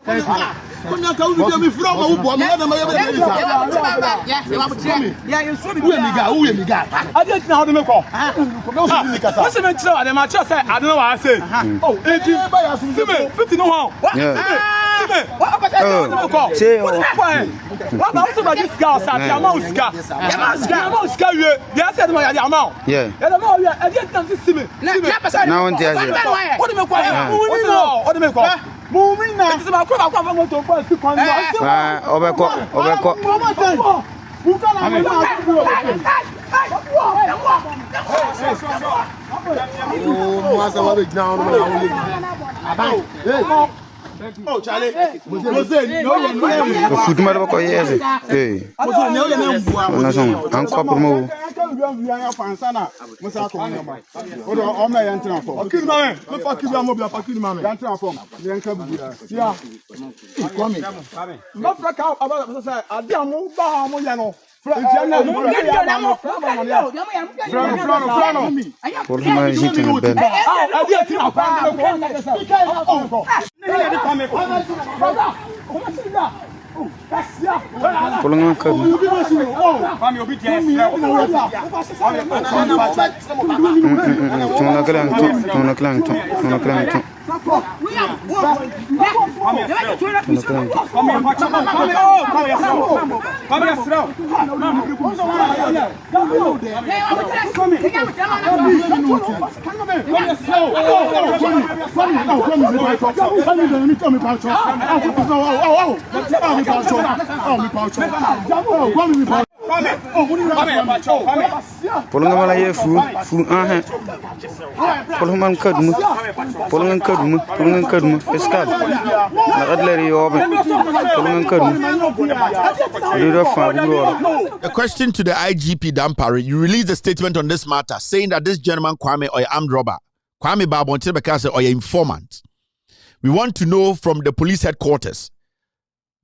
Konya ka video me from ma ubo me na ma ye be ya you so be who me ga I just na how me call what's the matter dem a say I don't know what I say oh 18 see me 50 no how
Oh, Charlie.
A question to the IGP Dampare. You released a statement on this matter saying that this gentleman Kwame or armed robber, Kwame Babontilbekase or informant. We want to know from the police headquarters,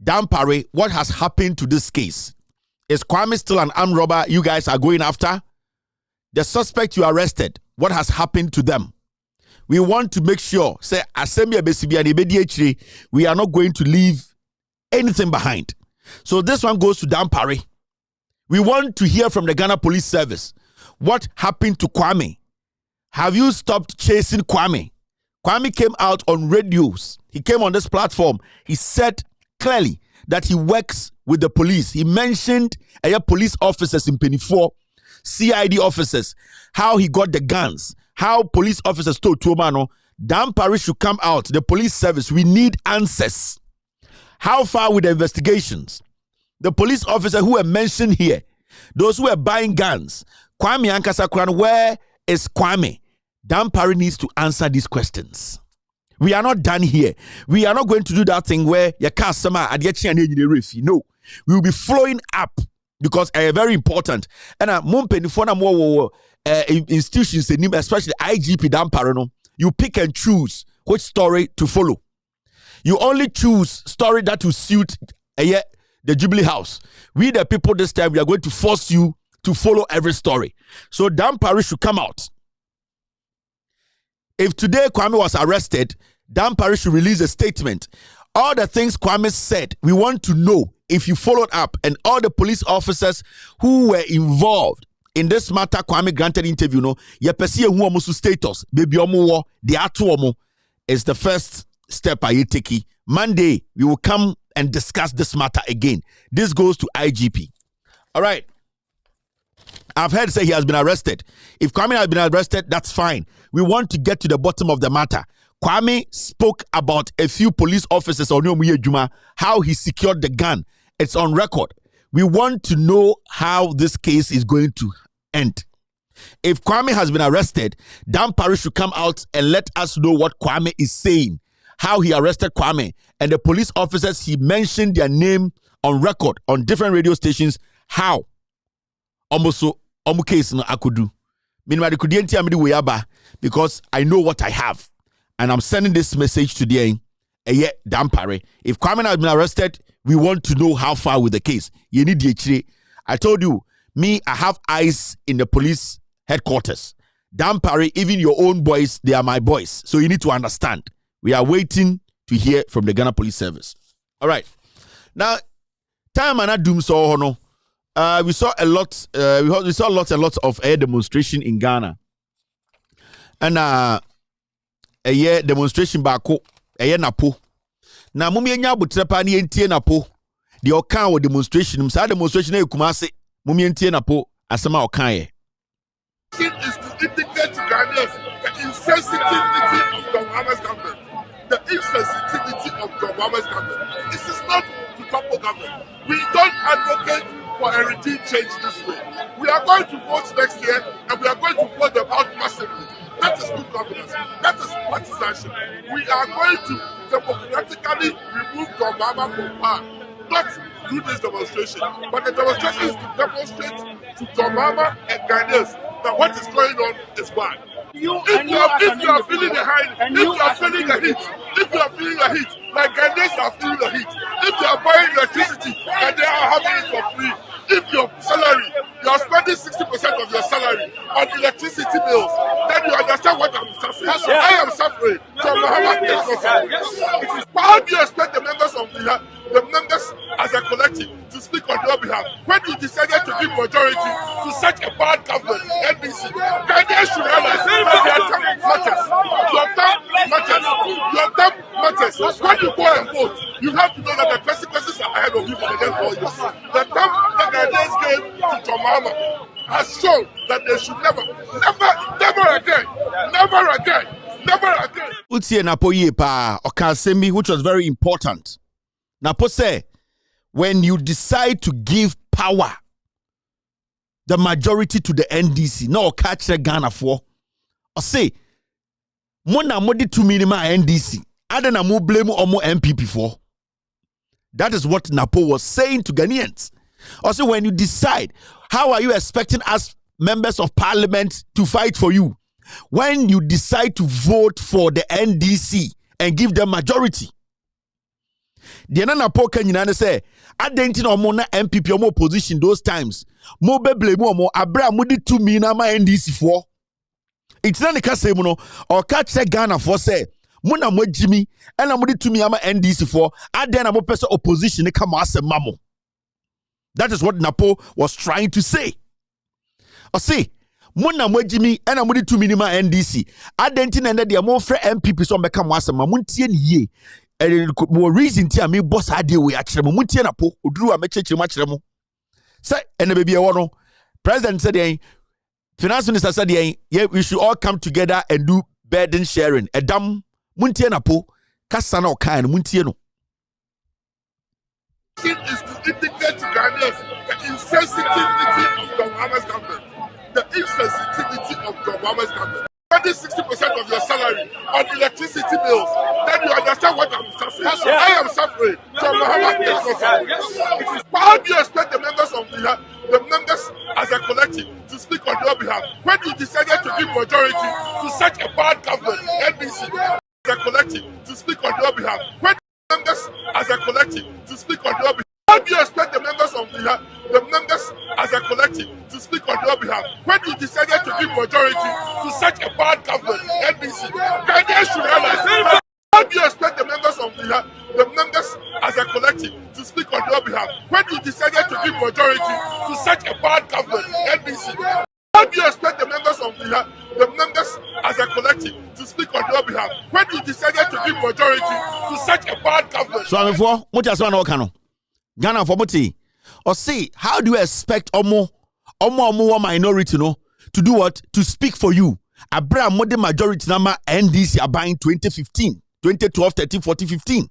Dampare, what has happened to this case? Is Kwame still an armed robber you guys are going after? The suspect you arrested, what has happened to them? We want to make sure, say, we are not going to leave anything behind. So this one goes to Dampare. We want to hear from the Ghana Police Service. What happened to Kwame? Have you stopped chasing Kwame? Kwame came out on radios. He came on this platform. He said clearly that he works with the police. He mentioned police officers in Penny 4, CID officers, how he got the guns, how police officers told Tuomano, Dampare should come out, the police service. We need answers. How far with the investigations? The police officer who were mentioned here, those who were buying guns, Kwame Ankasa-Kran, where is Kwame? Dampare needs to answer these questions. We are not done here. We are not going to do that thing where you can't summon no. We will be flowing up because very important. And institutions, especially IGP Dampare, you pick and choose which story to follow. You only choose story that will suit the Jubilee House. We the people this time, we are going to force you to follow every story. So Dampare should come out. If today Kwame was arrested, Dampare should release a statement. All the things Kwame said, we want to know if you followed up, and all the police officers who were involved in this matter Kwame granted interview, status, baby omo, the atuomo is the first step I take. Monday, we will come and discuss this matter again. This goes to IGP. All right. I've heard say he has been arrested. If Kwame has been arrested, that's fine. We want to get to the bottom of the matter. Kwame spoke about a few police officers on Juma, how he secured the gun. It's on record. We want to know how this case is going to end. If Kwame has been arrested, Dampare should come out and let us know what Kwame is saying, how he arrested Kwame, and the police officers, he mentioned their name on record on different radio stations, how almost so case no akudu. Because I know what I have. And I'm sending this message today. Dampare. If Kwame has been arrested, we want to know how far with the case. You need the I told you, I have eyes in the police headquarters. Dampare, even your own boys, they are my boys. So you need to understand. We are waiting to hear from the Ghana Police Service. All right. Now, time and doom so no. We saw a lot. We saw lots and lots of air demonstration in Ghana, and a year demonstration back a year napo. Na mumye nya butrepa ni entie na po. The okan wo demonstration. Sa demonstration e Kumasi. Mumye entie na po. Asema okan ye.
It is to indicate to Ghanaians the insensitivity of the Muhammad's government. The insensitivity of the Muhammad's government. This is not to topple government. We don't advocate for a regime change this way. We are going to vote next year and we are going to vote them out massively. That is good governance. That is partisanship. We are going to democratically remove the Muhammad from power. Not do this demonstration. But the demonstration is to demonstrate to Gomama and Ghanaians that what is going on is bad. If you are feeling the heat, like Ghanaians are feeling the heat. If you are buying electricity and they are having it for free, if your salary, you are spending 60% of your salary on electricity bills, then you understand what I'm suffering. I am suffering. So Muhammad is not suffering. But how do you expect the members of the members as a collective to speak on your behalf when you decided to give majority to such a bad government, NBC? Ghanaians should realize that their term matters. Your term matters. Your term matters. When you go and vote, you have to know that the consequences are ahead of you for the next 4 years. The term the Ghanaians gave to John Mahama has shown that they should never again.
Utie Napo ye pa Okasemi, which was very important. Napo say, when you decide to give power, the majority to the NDC, no catch the Ghana for, or say, Mona modi to minima NDC, Adana mo blame omo MPP for. That is what Napo was saying to Ghanaians. Also, when you decide, how are you expecting us members of parliament to fight for you? When you decide to vote for the NDC and give them majority. The Napo Kenyana say, I didn't know more MPP or more position those times. Mo be blame more Abra mudi to me na ma NDC for. It's not the case or catch Ghana for say. Muna mo Jimmy and I'm to me ama NDC for I then I'm a person opposition come as a mamo. That is what Napo was trying to say. I say Muna mo Jimmy and I'm to me ma NDC. I didn't know that the more free MPP so become as a mamuntien ye. More reason to me boss idea we actually mamuntia Napo udru a meche much remo. Say and the baby a President said Finance Minister said yeah we should all come together and do burden sharing. A damn Muntie Napo, Kasana Okan, Muntie no.
It is to indicate to Ghanaians the insensitivity of the Muhammad's government. The insensitivity of the Muhammad's government. Spending 60% of your salary on electricity bills, then you understand what I'm suffering. I am suffering. So Muhammad is not suffering. But how do you expect the members of the members as a collective to speak on your behalf when you decided to give majority to such a bad government, NBC? As a collective to speak on your behalf. When members as a collective to speak on your behalf. How do you expect the members of the members as a collective to speak on your behalf when you decided to give majority to such a bad government, NBC? Ghanaians should realize. How do you expect the members of the members as a collective to speak on your behalf when you decided to give majority to such a bad government, NBC? How do you expect the members of the members as a collective to speak on your behalf when you decided to give majority to such a bad government?
So I'm for much as one okano. Ghana for muti. Or say, how do you expect omo minority no to do what? To speak for you. Abra mode majority number NDC are buying 2015, 2012, 13, 14, 15.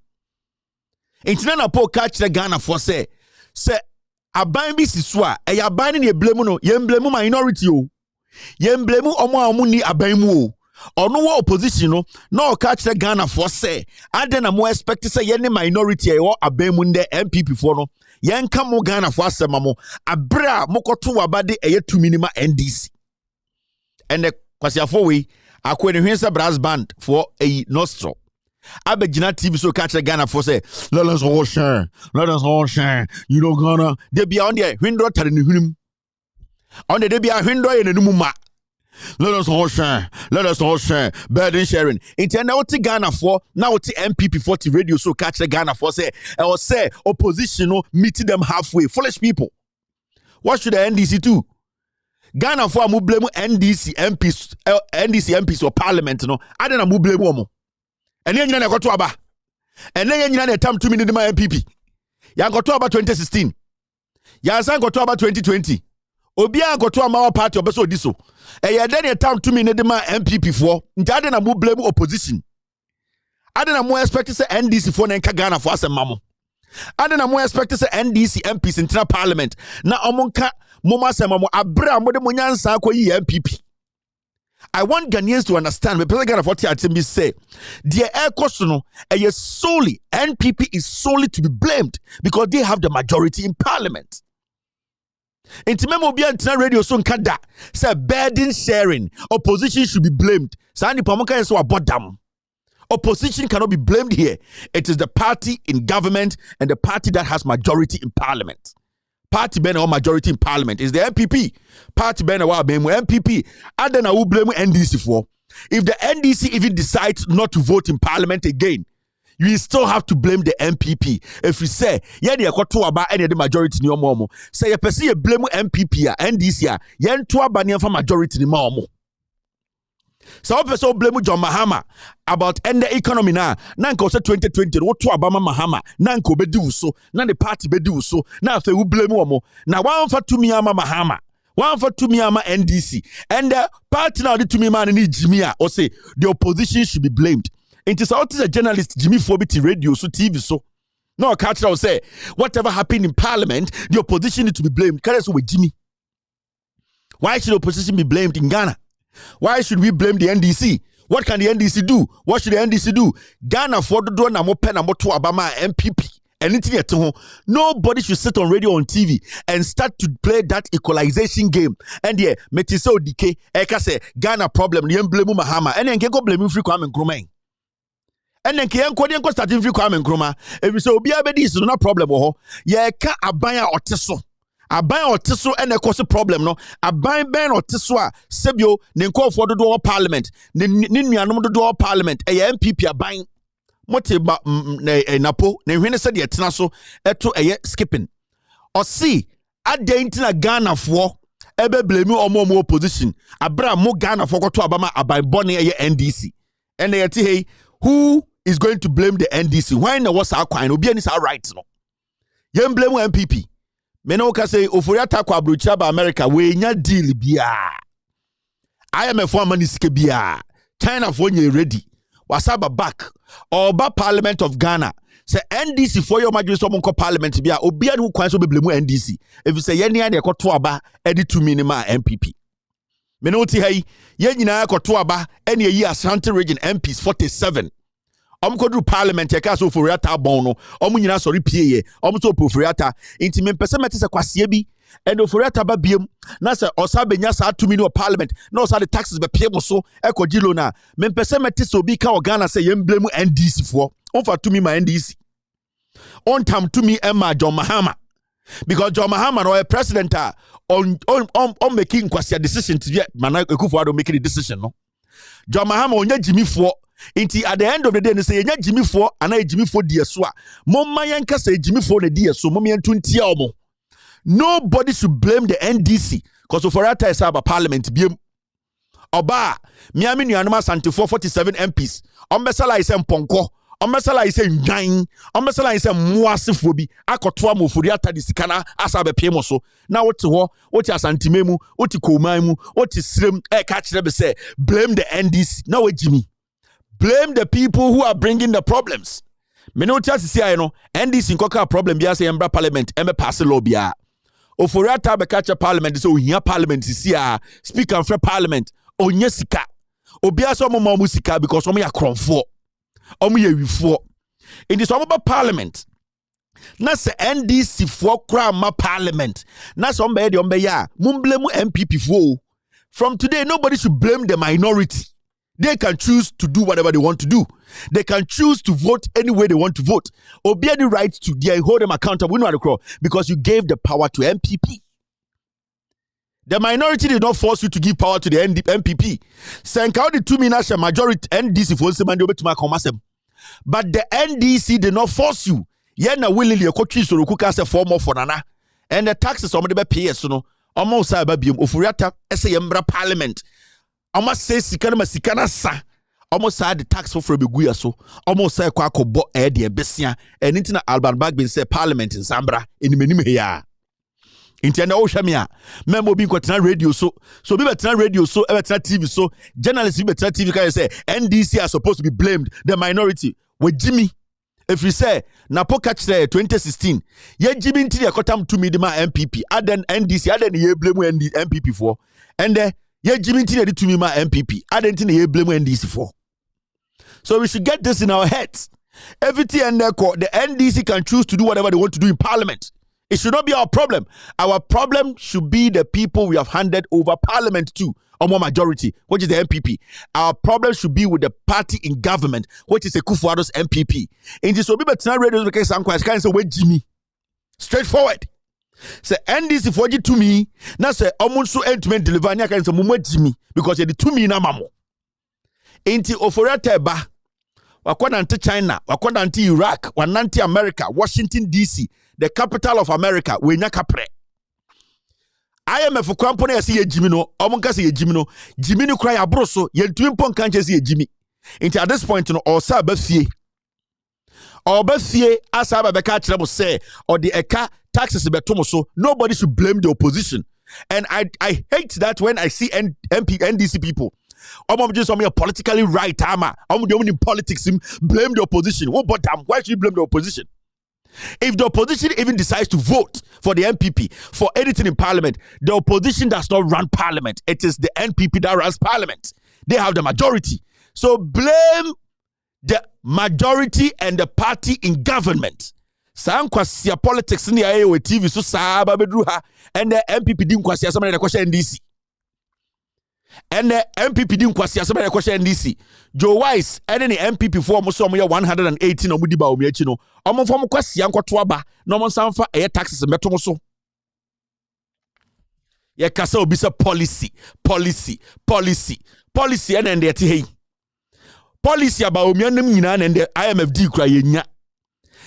International po catch the Ghana for say aban bi siswa e aban ne blame no ye blame minority o ye blame omo ni aban mu o ono wo opposition no na o catch the Ghana for say aden na mo expect say ye ne minority e wo aban mu nde MPP for no ye nka mo Ghana for asema mo abra mokoto wabade e ye tumi ni ma NDC and the kwasiafo we akweni hwensa brass band for a nostro Abegina TV so catch a Ghana for say, let us all share. You know, Ghana, they be on there, window telling him. On the debut, window in the Numa. Let us all share. Burden sharing. It's now to Ghana for now to MPP 40 radio so catch a Ghana for say, I will say opposition meeting them halfway. Foolish people. What should the NDC do? Ghana for a blame NDC MPs or parliament, no. I don't know blame woman. And then you got to aba. And then you know time 2 minutes my MPP. Ya got to about 2016. Ya san got to about 2020. Obia got to our party obeso diso. E ya then time 2 minutes my MPP for. Nti na mo blame opposition. Ade na mo expect say NDC for na nka Ghana for asem mamo. Ade na mo expect say NDC MPs in parliament na omonka moma asem mamo abra mo de mo nyansa akoyi MPP. I want Ghanaians to understand. When President Ghana say, the air cost solely NPP is solely to be blamed because they have the majority in parliament. Intimemo bi antina radio so nkada say burden sharing. Opposition should be blamed. Sani pamoka so abodam. Opposition cannot be blamed here. It is the party in government and the party that has majority in parliament. Party ben or majority in parliament is the MPP. Party ben or MPP. And then I will blame NDC for. If the NDC even decides not to vote in parliament again, you still have to blame the MPP. If you say, yeah, they are got to about any of the majority in your momo. Say a person blame MPP NDC, yen to about for majority in momo. So person blame John Mahama about end the economy now. Nanko say 2020 what to Obama Mahama. Nanko be do so. Now the party be do so. Now if we blame one now one for to me ama Mahama. One for to me ama NDC. And the party now the to me man need Jimmy or say the opposition should be blamed. It is out a journalist Jimmy Fobiti radio so TV so. No catch will say whatever happened in parliament the opposition need to be blamed. Carry us with Jimmy. Why should the opposition be blamed in Ghana? Why should we blame the NDC? What can the NDC do? What should the NDC do? Ghana for the door na mo pen na mo to Obama MPP. Anything at home. Nobody should sit on radio on TV and start to play that equalization game. And yeah, metise odike. Eka say Ghana problem. Yen blame Mahama. And then go blame free Kwame Nkrumah. And then ko starting free Kwame Nkrumah. If you say obi abedi is no problem ho. Ye ka abanya oteso. Aban otiso and a cause problem no aban ben otiso a sebio ne nko for do parliament ne nuanom do parliament e MPP aban mote ba napo ne hwene se de etena so eto eye skipping o see adentina Ghana for ebe blame omo opposition abra mo Ghana for to abama aban bone eye NDC and they say hey who is going to blame the NDC why na was akwan obi ani sa right no yem blame MPP. Meno ka say oforiata kwa abrochira ba America we nya deal bia. IMF for money sike bia. China for nye ready. Wasaba back. Oba Parliament of Ghana. Say NDC for your majority so monko parliament bia obi an who kwan so be blame NDC. If you say ye nia de koto aba edi to minima MPP. Meno ti hai ye nyina koto aba ene yi Ashanti region MPs 47. Omkodru parliament e ka so oforiata bon no omu nyina sori pie ye omu so oforiata inti mempese mete se kwase bi and oforiata ba biem na se osa benya sa atumi no parliament na osa the taxes be pie mo so ekogilo na mempese mete se obi ka Ghana se yemblemu NDC for onfa tumi ma NDC on tam tumi Emma John Mahama because John Mahama no president on making kwase decision to mana Akufo-Addo make the decision no John Mahama onya Jimmy for Inti at the end of the day, they say, Jimmy for and I Jimmy for dear swa. Mama Yanka say Jimmy for the dear so Mommy and 20 almo. Nobody should blame the NDC because of Forata is about parliament. Oba, Miami Anima Santi 47 MPs. Ombesala is Ponko. Ombesala is a nine. Ombesala is a Moasifobi. Akotwa Mufuriata disikana asabe Piemoso. Now what's what is Santimemu, what is Komaimu, what is Slim, catch them say, blame the NDC. Now Jimmy. Blame the people who are bringing the problems. Menotia si I know NDC nkoka problem bia say embra parliament embe pass law bia. Oforiata be catch parliament so here parliament si speaker for parliament onye sika. Obia so mo musika because omo ya kronfo. Omo ya wifo. In this omo parliament. Na se NDC for kra ma parliament. Na so ombe de ombe ya. Mumblemu MPP fo. From today nobody should blame the minority. They can choose to do whatever they want to do. They can choose to vote any way they want to vote. Or be the right to hold them accountable. We know how to crawl because you gave the power to MPP. The minority did not force you to give power to the MPP. Senka the 2 minutes majority NDC for to but the NDC did not force you. Yena willingly a coach so kuka se form of nana. And the taxes on the PS no almost sababium ofuriata ese yembra parliament. Ama say sikana sa almost had the tax for Frebeguya so almost say kwako bo de besia and into Alban Bagbin say parliament in Zambra in Menimea. Intiana Oshamia, member being quite radio so be better radio so ever TV so journalists be better TV can say NDC are supposed to be blamed the minority with Jimmy. If you say Napo catch 2016, ye Jimmy into the Kotam to me the MPP, add NDC, add ye blame when the MPP for, and ye Jimmy into the to me my MPP, add ye blame NDC for. So we should get this in our heads. Everything and the NDC can choose to do whatever they want to do in Parliament. It should not be our problem. Our problem should be the people we have handed over Parliament to, or more majority, which is the MPP. Our problem should be with the party in government, which is a Kufuor's MPP. In this, we better radio because some questions say, "Where Jimmy?" Straightforward. Say NDC for you to me. Now say Omunsu entment deliver. Nya can say Mumu Jimmy because you the to me na mamo. Inti oforete ba. Wakwanda anti China, wakwanda anti Iraq, wananti America, Washington DC. The capital of America, we nya kapre. IMF kwampone ya si ye Jimmy no, omonka si ye Jimmy no, Jimmy no cry abroso, ye tuimpon kanche si ye Jimmy. Into at this point, no, or sa befie. Or befie, as I beka chilabo say, or the eka taxes betomo so, nobody should blame the opposition. And I hate that when I see NDC people. I'm just politically right, I'm the only in politics, blame the opposition. What but why should you blame the opposition? If the opposition even decides to vote for the MPP for anything in Parliament, the opposition does not run Parliament. It is the NPP that runs Parliament. They have the majority. So blame the majority and the party in government. Sankwasia politics in the AOA TV so saba bedruha and the MPP didn't kwasia somebody the question NDC. And the MPP didn't kwasia somebody the question NDC. Joe Wise and any MPP for almost 118 or Mudiba Omiachino. Omo from kwasia kwatwaba no mon sanfa air taxes and metomoso. Ye kasa obisa policy and then they hey. Policy about omianem nyina and the IMFD kra yenya.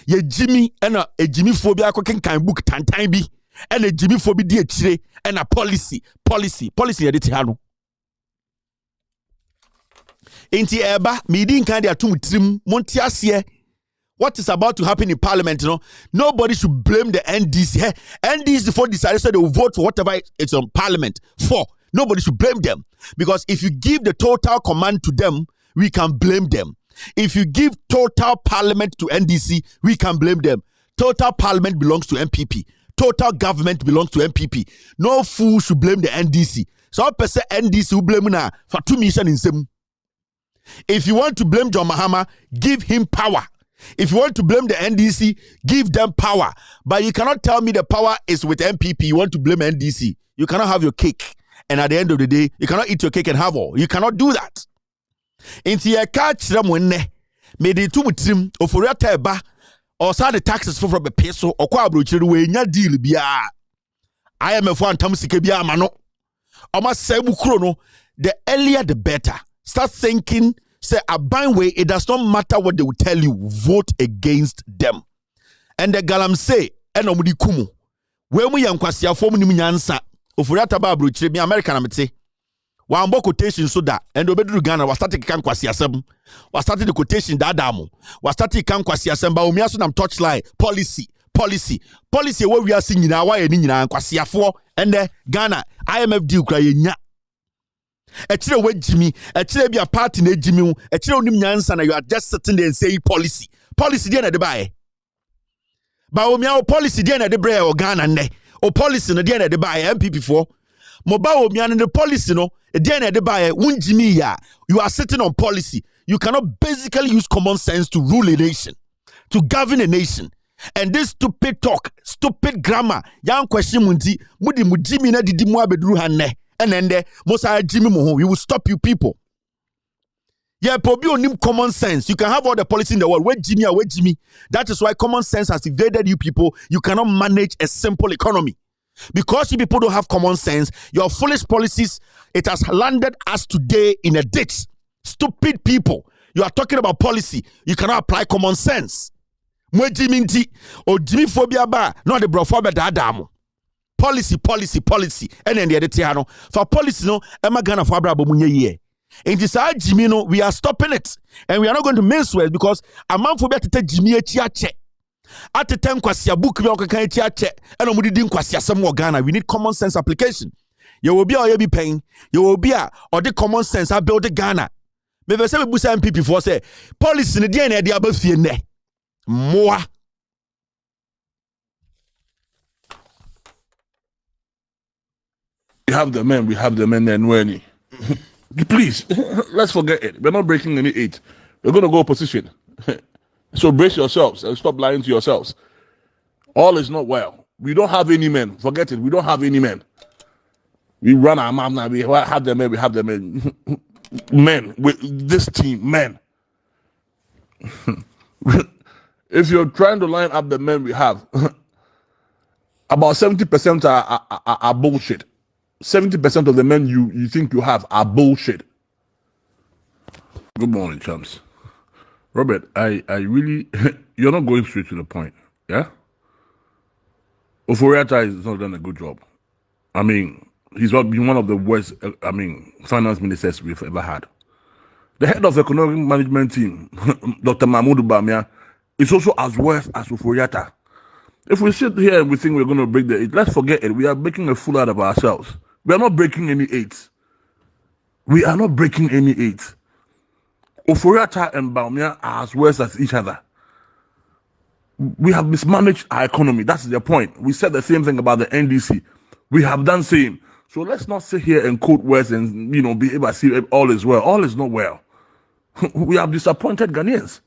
Ye Jimmy and a Jimmy phobia cooking kind book tantan bi and a Jimmy phobia di chire and a policy edit hano. Inti eba meeting kind of two trim montiasie. What is about to happen in Parliament, nobody should blame the NDC. NDC for decided so they will vote for whatever it's on Parliament for. Nobody should blame them. Because if you give the total command to them, we can blame them. If you give total Parliament to NDC, we can blame them. Total Parliament belongs to MPP. Total government belongs to MPP. No fool should blame the NDC. So I say NDC who blame na for 2 missions in some. If you want to blame John Mahama, give him power. If you want to blame the NDC, give them power. But you cannot tell me the power is with MPP. You want to blame NDC. You cannot have your cake. And at the end of the day, you cannot eat your cake and have all. You cannot do that. Inti ya catch them when me de tu mutrim ofori ateba or sa the taxes for the peso or kwa abrochiri we nya deal bia IMF antam sike bia ama no oma sebu kro no the earlier the better. Start thinking say aban way it does not matter what they will tell you, vote against them. And the Galamsey enomudi kumu we mu yankwasi afom nim nyansa ofori ataba abrochiri me American amete one more quotation so that and obedru Ghana was starting can kwasi asem was starting the quotation that damo was starting can kwasi asem ba omiaso nam touchline policy where we are seeing na why ni nyina kwasi afo and Ghana IMF deal kra yenya e kire we Jimmy e kire bia party na Jimmy e kire onim nyansa na you are just sitting there and say policy dey na de bae ba omia policy dey na de bre o Ghana ne o policy no dey na de bae MPP for Mobile and the policy, you are sitting on policy. You cannot basically use common sense to rule a nation, to govern a nation. And this stupid talk, stupid grammar, young question mudi mujimi na didi mwa bedru hanne. And then the mosa Jimmy moho, we will stop you people. Yeah, probably on common sense. You can have all the policy in the world. Where Jimmy. That is why common sense has evaded you people. You cannot manage a simple economy. Because you people don't have common sense, your foolish policies, it has landed us today in a ditch. Stupid people. You are talking about policy. You cannot apply common sense. Mwejiminti or Jimmy phobia ba not the brophobia dadamo. Policy. And then the other tiano. For policy no, Emma Ghana for Abrabo Munye ye. In this Jimmy, no, we are stopping it. And we are not going to mince words because a man for better to Jimmy a chiache. At the time, Kwasia book, we can chiache, and we didn't Kwasia some more Ghana. We need common sense application. You will be or you be paying, you will be or the common sense. I build the Ghana. Maybe some people say people for say police in the DNA, the above fear ne more.
We have the men, and when please, let's forget it. We're not breaking any 8. We're going to go opposition. So brace yourselves and stop lying to yourselves. All is not well. We don't have any men. Forget it. We don't have any men. We run our mouth now. We have the men. We have the men. Men with this team, men. If you're trying to line up the men we have, about 70% are bullshit. 70% of the men you think you have are bullshit. Good morning, chums. Robert, I really, you're not going straight to the point, yeah? Oforiatta has not done a good job. I mean, he's been one of the worst, finance ministers we've ever had. The head of the economic management team, Dr. Mahmoud Bamia, is also as worse as Oforiatta. If we sit here and we think we're going to break the 8, let's forget it. We are making a fool out of ourselves. We are not breaking any 8. We are not breaking any 8. Oforiatta and Bamia are as worse as each other. We have mismanaged our economy. That's the point. We said the same thing about the NDC. We have done same. So let's not sit here and quote words and be able to see all is well. All is not well. We have disappointed Ghanaians.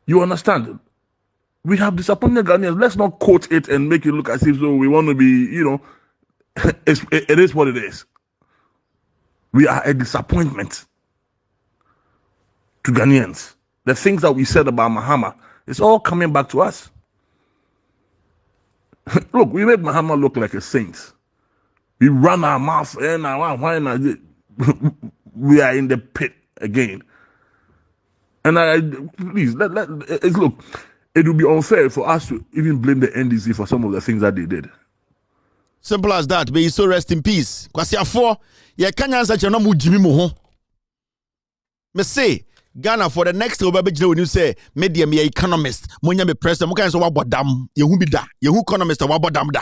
You understand? We have disappointed Ghanaians. Let's not quote it and make it look as if we want to be, it is what it is. We are a disappointment to Ghanaians. The things that we said about Mahama, it's all coming back to us. Look, we made Mahama look like a saint. We run our mouth and we are in the pit again. And please, look, it would be unfair for us to even blame the NDC for some of the things that they did.
Simple as that. May you so rest in peace. Kwasi afo, ye kanya answer chano mu jimi mu ho. Me say, Ghana for the next obabejina when you say media me economist, munya me president, muka so wabodam, yehu bi da, yehu economist wabodam da.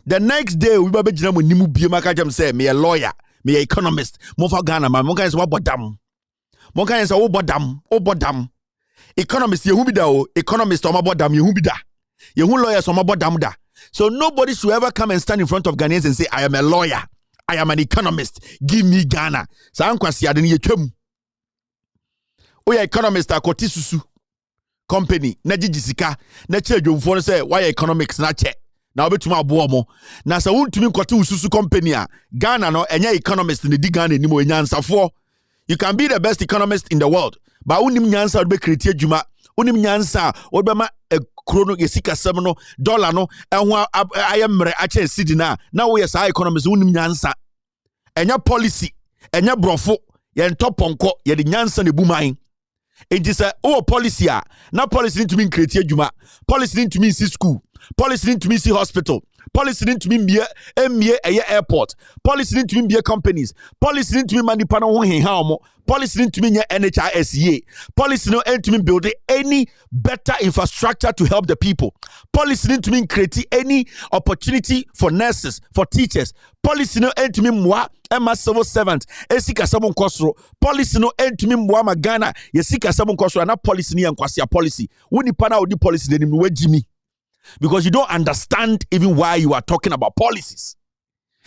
The next day we babejina mu nimu bie maka jam say me a lawyer, me economist, mo for Ghana man, muka so wabodam. Muka so obodam. Economist yehu bi da o, economist o mabodam yehu bi da. Yehu lawyer so mabodam da. So nobody should ever come and stand in front of Ghanaians and say, I am a lawyer. I am an economist. Give me Ghana. Sa ankwasi adeni yetwem. Oya economist akoti susu. Company. Na jijisika. Na che dwomfo say, why economics na che. Na obetuma abo mo. Na sa wuntumi nkoti ususu company a. Ghana no enye economist ne di Ghana ni mo nyansafo. You can be the best economist in the world. But unim nyansa obe create adwuma. Unim nyansa obe ma krono yesika sem no dollar no ehwo ayemre ache cedi na we yes economists unim nyansa enya policy enya brofo ye ntoponko ye de nyansa ne buman enti say o policy a na policy need to mean create adwuma policy need to mean see school policy need to mean see hospital policy need to mean be airport policy need to mean be companies policy need to mean money pa no ho henha omo policy need to mean NHISA policy no need to mean building any better infrastructure to help the people policy need to mean creating any opportunity for nurses for teachers policy no need to mean moi Emma civil servant esika sabon kosro policy no need to mean moi magana yesika sabon kosro na policy ni yankwasi policy woni pa na odi policy denim no wagimi because you don't understand even why you are talking about policies.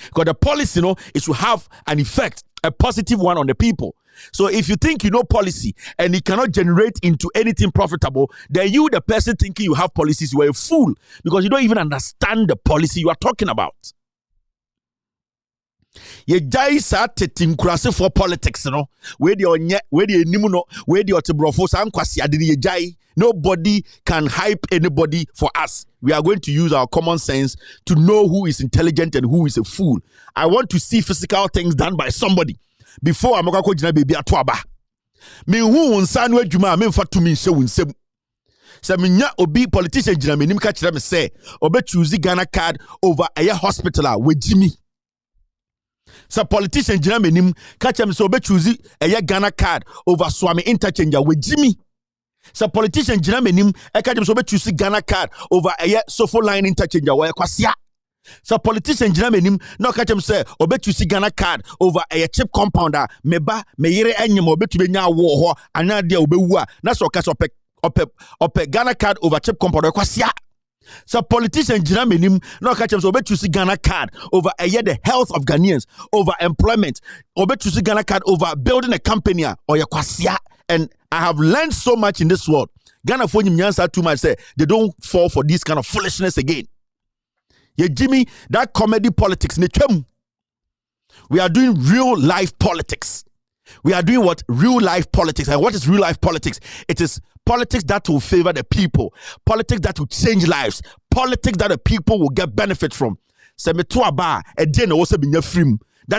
Because the policy, it should have an effect, a positive one on the people. So if you think you know policy and it cannot generate into anything profitable, then you, the person thinking you have policies, you are a fool because you don't even understand the policy you are talking about. Ye jai sa tetim kurase for politics, where the nimuno, where the otebrofo san kwasi adini ye jai. Nobody can hype anybody for us. We are going to use our common sense to know who is intelligent and who is a fool. I want to see physical things done by somebody before I'm going to baby atwaba. Me who unsan we juma me mfa to me se wunsem. Se me nya obi politician jina me nim ka kire me say obe choose Ghana card over a hospital we jimi. So politician gyina menim catch him so be choose a Ghana card over Swami interchanger with Jimmy. So politician gyina menim catch him so be choose Ghana card over a Sofo line interchanger where kwasia. So politician gyina menim no catch him say obe choose Ghana card over a chip compounder meba me yere enyem obe to be nya wo ho ana dia obewu a na so catch op Ghana card over chip compounder kwasia. So politician gyina menim no catch him so obe choose Ghana card over the health of Ghanaians, over employment, obe choose Ghana card over building a company or ya kwasia. And I have learned so much in this world. Ghana for nyansa too much say they don't fall for this kind of foolishness again. Yeah, Jimmy, that comedy politics ne twem. We are doing real life politics. We are doing what? Real life politics. And what is real life politics? It is politics that will favor the people. Politics that will change lives. Politics that the people will get benefit from. That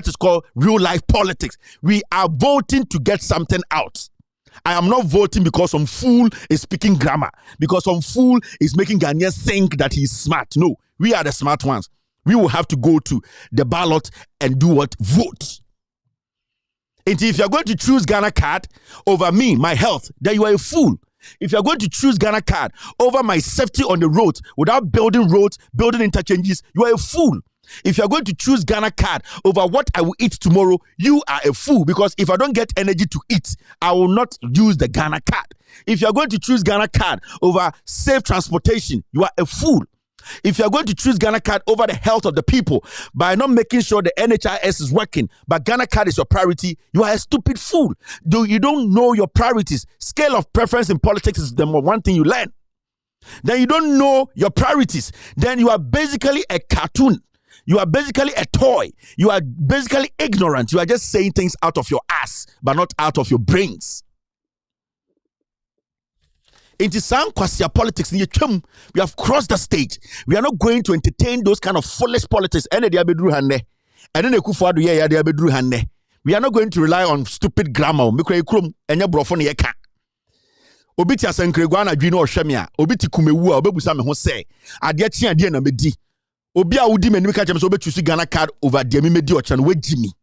is called real life politics. We are voting to get something out. I am not voting because some fool is speaking grammar. Because some fool is making Ghanaians think that he's smart. No, we are the smart ones. We will have to go to the ballot and do what? Vote. And if you're going to choose Ghana card over me, my health, then you are a fool. If you're going to choose Ghana card over my safety on the road without building roads, building interchanges, you are a fool. If you're going to choose Ghana card over what I will eat tomorrow, you are a fool. Because if I don't get energy to eat, I will not use the Ghana card. If you're going to choose Ghana card over safe transportation, you are a fool. If you're going to choose Ghana card over the health of the people by not making sure the NHIS is working, but Ghana card is your priority, you are a stupid fool. You don't know your priorities. Scale of preference in politics is the one thing you learn. Then you don't know your priorities. Then you are basically a cartoon. You are basically a toy. You are basically ignorant. You are just saying things out of your ass, but not out of your brains. It is some kwasia politics. We have crossed the stage. We are not going to entertain those kind of foolish politics. We are not going to rely on stupid grammar. Obiti asankregwana dwene ohweme a obiti kumewu a obebusa me ho se ade achi ade na medi obi a wudi manim ka chemso obetusu Ghana card over de me medi ocha no wagimi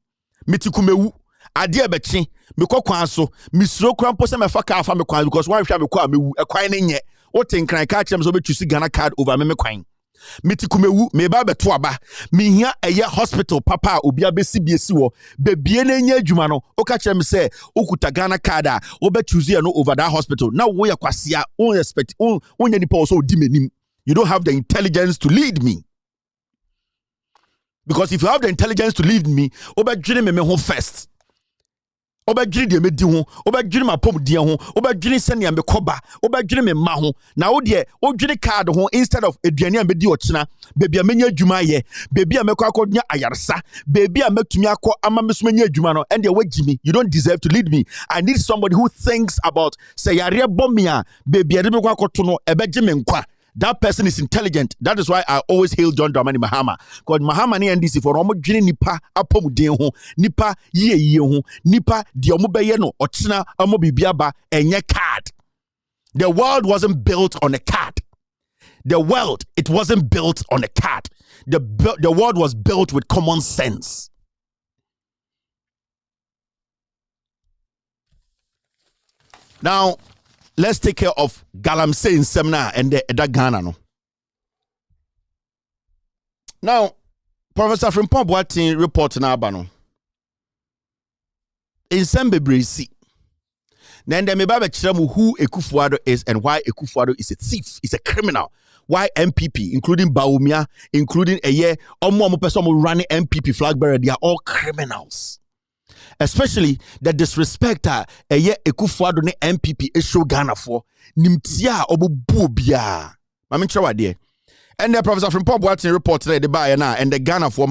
meti kumewu ade abechi me kokwan so misro krampo se me fa ka afa me kwan because one hwa me kwa mewu ekwan ne nye o tenkran ka chemso obetusu Ghana card over me kwan meti kumewu me ba beto aba me hia eye hospital papa obi abesi biesi wo bebie na nya adwuma no o ka kire me se okuta Ghana card a obetusu ye no over that hospital now wo ye kwasia on respect on nya nipa so di menim. You don't have the intelligence to lead me. Because if you have the intelligence to lead me, obedwene me ho first. Obedwene de me di ho, obedwene ma pom di ho, obedwene se ne me koba, obedwene me ma ho. Na wo de odwene card ho instead of aduane a me di ochina, baby a menya adwuma ye, baby a mekọ akonya ayarsa, baby a metumi akọ ama me so menya adwuma no, and dey wagimi. You don't deserve to lead me. I need somebody who thinks about say yare bom ya, baby a de mekọ akoto no ebeje me nkwa. That person is intelligent. That is why I always hail John Dramani Mahama. Because Mahama ni NDC for omo dwene nipa apomuden ho, nipa ye ho, nipa di omo beye no ochina omo bibia ba enye card. The world wasn't built on a card. The world, it wasn't built on a card. The world was built with common sense. Now, let's take care of Galamsey in Semna and the Ghana. No? Now, Professor Frimpong Boateng report na abano. In Sembebresi. Then the mebabe chiramu who Ekufuado is and why Ekufuado is a thief, is a criminal. Why MPP, including Baumia, including omo person running MPP flag bearer, they are all criminals. Especially the disrespect Ekufuado ne MPP show Ghana for nimtia obubia. Mami chawa die. And the Professor Frimpong Boateng report today the buy na and the Ghana for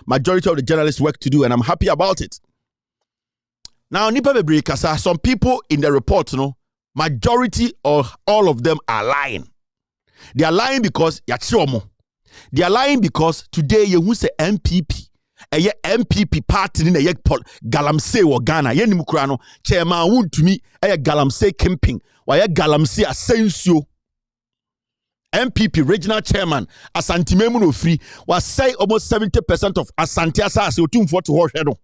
majority of the journalists work to do and I'm happy about it. Now nipa bebre kasa some people in the report majority or all of them are lying. They are lying because yachiromo. They are lying because today you say MPP MPP party in a Galamsey or Ghana. Yen Mukrano, chairman wound to me a Galamsey camping, why a Galamsey asensio. MPP regional chairman Asante Memu free was say almost 70% of Asante Asase otumfo to ho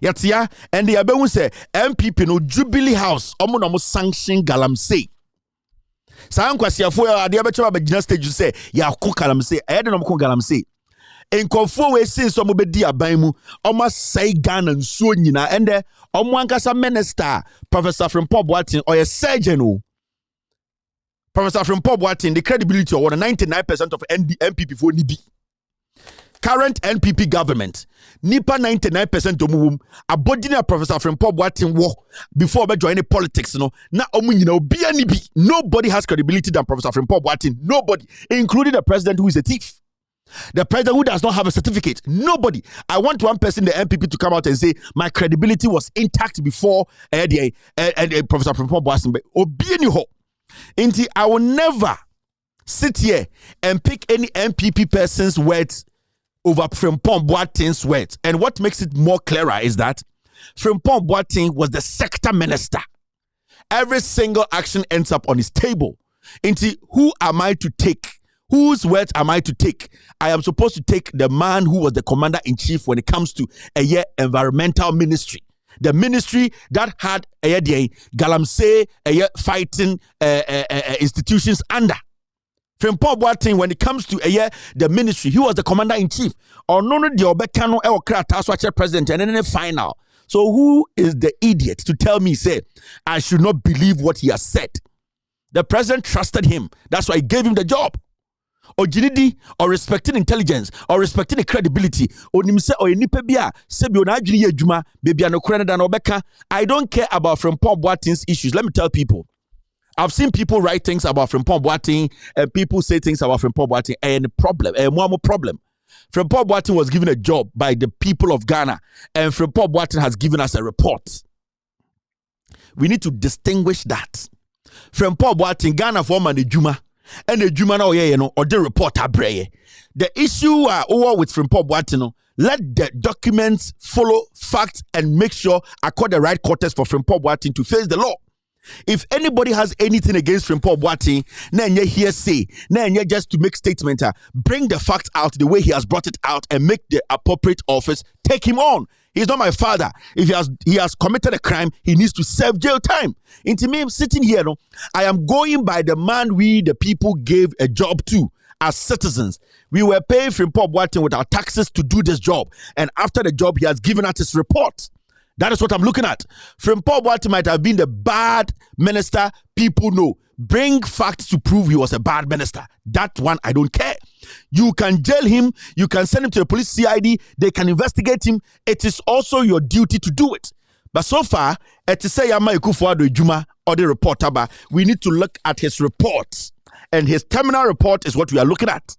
Yatia and the abewu say MPP no Jubilee House no sanction Galamsey. Sa ankwasiafo ya de abecho abegina stage say ya ko Galamsey e de no ko Galamsey. Enkofo we since omo bedi aban mu omo say Ghana nsuo nyina ende omo ankasa minister Professor Frimpong Boateng or a surgeon. Professor Frimpong Boateng the credibility of 99% of MPP for Nibi. Current NPP government, nipa 99% omum abodina Professor Frimpong Boateng wo before be join politics no na omu nyina obi ani bi. Nobody has credibility than Professor Frimpong Boateng. Nobody, including the president who is a thief. The president who does not have a certificate. Nobody. I want one person, the MPP, to come out and say my credibility was intact before Professor Frimpong Boateng. Obi ani ho. Inti I will never sit here and pick any MPP person's words over Frimpong Boateng's words. And what makes it more clearer is that Frimpong Boateng was the sector minister. Every single action ends up on his table. Into who am I to take? Whose words am I to take? I am supposed to take the man who was the commander-in-chief when it comes to a environmental ministry. The ministry that had Galamsey fighting institutions under. Frimpong Boateng, when it comes to the ministry, he was the commander-in-chief. Or no, the Obekano El president, and then the final. So who is the idiot to tell me, say, I should not believe what he has said? The president trusted him. That's why he gave him the job. Or Jinidi, or respecting intelligence, or respecting the credibility, or nimse or nipebia, sebi onajini yejuma, baby ano krenada no beka. I don't care about Frimpong Boateng's issues. Let me tell people. I've seen people write things about Frimpong Boateng and people say things about Frimpong Boateng and the problem, one more problem. Frimpong Boateng was given a job by the people of Ghana and Frimpong Boateng has given us a report. We need to distinguish that. Frimpong Boateng, Ghana for man the Juma and the Juma now or the report abreye. The issue over with Frimpong Boateng, let the documents follow facts and make sure I call the right quarters for Frimpong Boateng to face the law. If anybody has anything against Frimpong Boateng, then you hearsay, then you just to make statement, bring the facts out the way he has brought it out and make the appropriate office take him on. He's not my father. If he has committed a crime, he needs to serve jail time. Into me sitting here, no, I am going by the man we the people gave a job to as citizens. We were paying Frimpong Boateng with our taxes to do this job, and after the job, he has given us his report. That is what I'm looking at. Frimpong Boateng might have been the bad minister. People know. Bring facts to prove he was a bad minister. That one, I don't care. You can jail him. You can send him to the police CID. They can investigate him. It is also your duty to do it. But so far, Juma or the reporter, we need to look at his reports. And his terminal report is what we are looking at.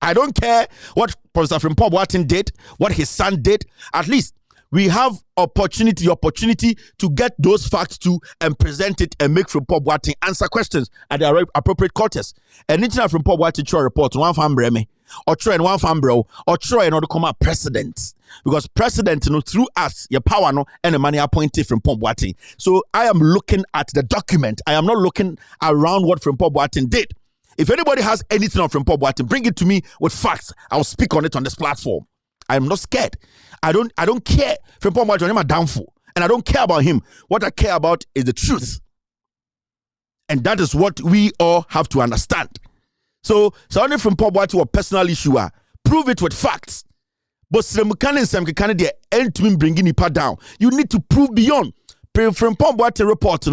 I don't care what Professor Frimpong Boateng did, what his son did. At least we have opportunity to get those facts to and present it and make Frimpong Boateng answer questions at the appropriate quarters. And anything Frimpong Boateng try report one family or try and one family or try and come out president. Because president, through us, your power and the money appointed Frimpong Boateng. So I am looking at the document. I am not looking around what Frimpong Boateng did. If anybody has anything on Frimpong Boateng, bring it to me with facts. I'll speak on it on this platform. I'm not scared. I don't care. Frimpong Boateng, I'm downfall. And I don't care about him. What I care about is the truth. And that is what we all have to understand. So only Frimpong Boateng was personal issue. Prove it with facts. But the end to bringing it down. You need to prove beyond. Frimpong Boateng report,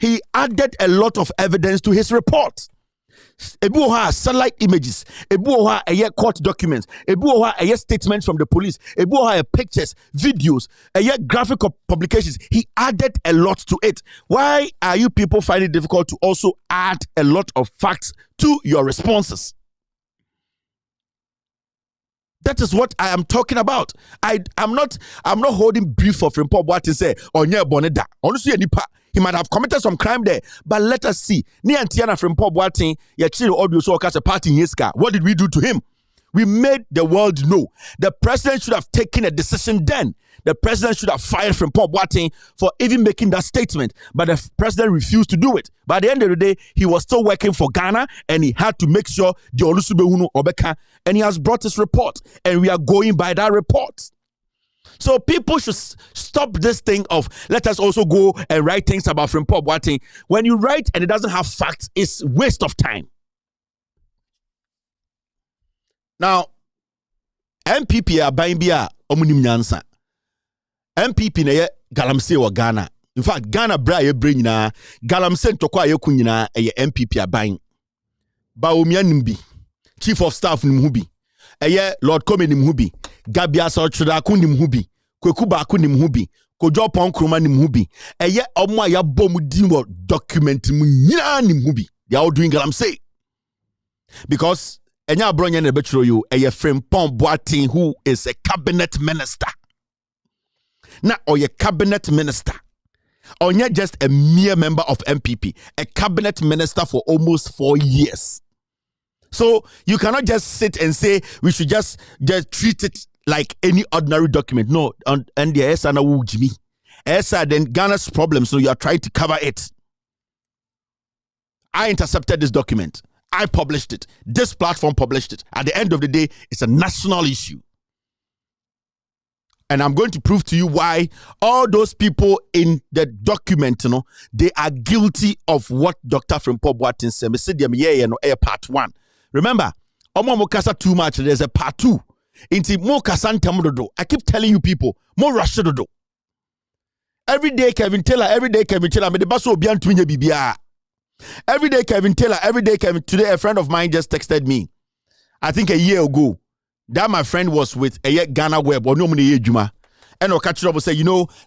he added a lot of evidence to his report. Ebu satellite images, Ebu court documents, Ebu statements from the police, Ebu pictures, videos, graphic publications. He added a lot to it. Why are you people finding it difficult to also add a lot of facts to your responses? That is what I am talking about. I'm not holding brief for Frimpong Boateng say onye boneda. Honestly, he might have committed some crime there, but let us see. Ni antiana Frimpong Boateng, ya chiri audio so cast a party in Yeska. What did we do to him? We made the world know. The president should have taken a decision then. The president should have fired Frimpong Boateng for even making that statement. But the president refused to do it. By the end of the day, he was still working for Ghana and he had to make sure the Olusubehunu Obeka, and he has brought his report. And we are going by that report. So people should stop this thing of let us also go and write things about Frimpong Boateng. When you write and it doesn't have facts, it's waste of time. Now, MPP are buying beer omunim nyansa. MPP na Galamsey wa Ghana. In fact, Ghana bra ye bring na Galamsey ntokwa ye kunyina MPP are buying. Baumia nimbi. Chief of Staff nimhubi. Lord Commey nimhubi. Gabby Otchere-Darko nimhubi. Kweku Baako nimhubi. Kojo Ponkroma nimhubi. Omwa ya bomu dimo document nyina nimhubi. They are all doing Galamsey. Because Enya Bronya ne betro you Frimpong Boateng, who is a cabinet minister. Now, or a cabinet minister. Or not just a mere member of MPP. A cabinet minister for almost 4 years. So you cannot just sit and say we should just treat it like any ordinary document. No, and the ESA na Jimmy. ESA then Ghana's problem, so you are trying to cover it. I intercepted this document. I published it. This platform published it. At the end of the day, it's a national issue. And I'm going to prove to you why all those people in the document, they are guilty of what Dr. Frimpong Boateng said. Part 1. Remember, Omo Mokasa too much. There's a part 2. Inti mo kasantamodo. I keep telling you people, more rashadodo. Every day Kevin Taylor. Me the baso obian twinye bibia. Every day Kevin Taylor. Today a friend of mine just texted me. I think a year ago. That my friend was with a Ghana Web or no money Juma. And Okachiro will say,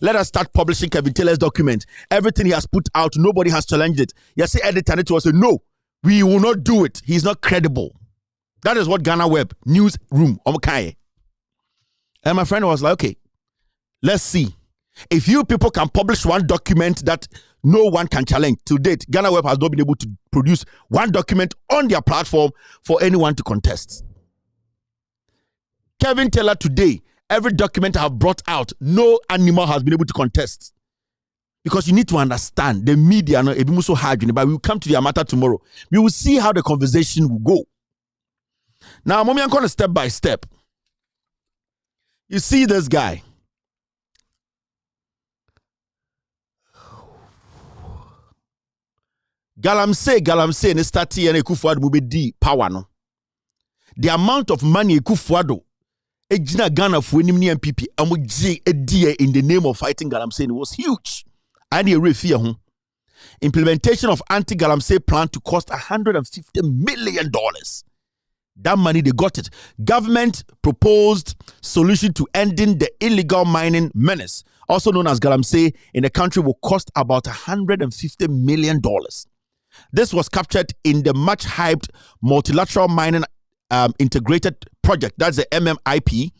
let us start publishing Kevin Taylor's document. Everything he has put out, nobody has challenged it. Yes, the editor to us say, no, we will not do it. He's not credible. That is what Ghana Web newsroom Omokaye. And my friend was like, okay, let's see. If you people can publish one document that no one can challenge. To date, Ghana Web has not been able to produce one document on their platform for anyone to contest. Kevin Taylor today, every document I have brought out, no animal has been able to contest. Because you need to understand, the media, it so hard, but we will come to the matter tomorrow. We will see how the conversation will go. Now, Mommy, I'm going to step by step. You see this guy. Galamsey, and start and Ekufuado will be power, no. The amount of money Ekufuado Ejina Ghana for any MPP in the name of fighting Galamsey was huge. And implementation of anti-Galamsey plan to cost $150 million. That money, they got it. Government proposed solution to ending the illegal mining menace, also known as Galamsey, in the country will cost about $150 million. This was captured in the much hyped multilateral mining integrated project, that's the MMIP,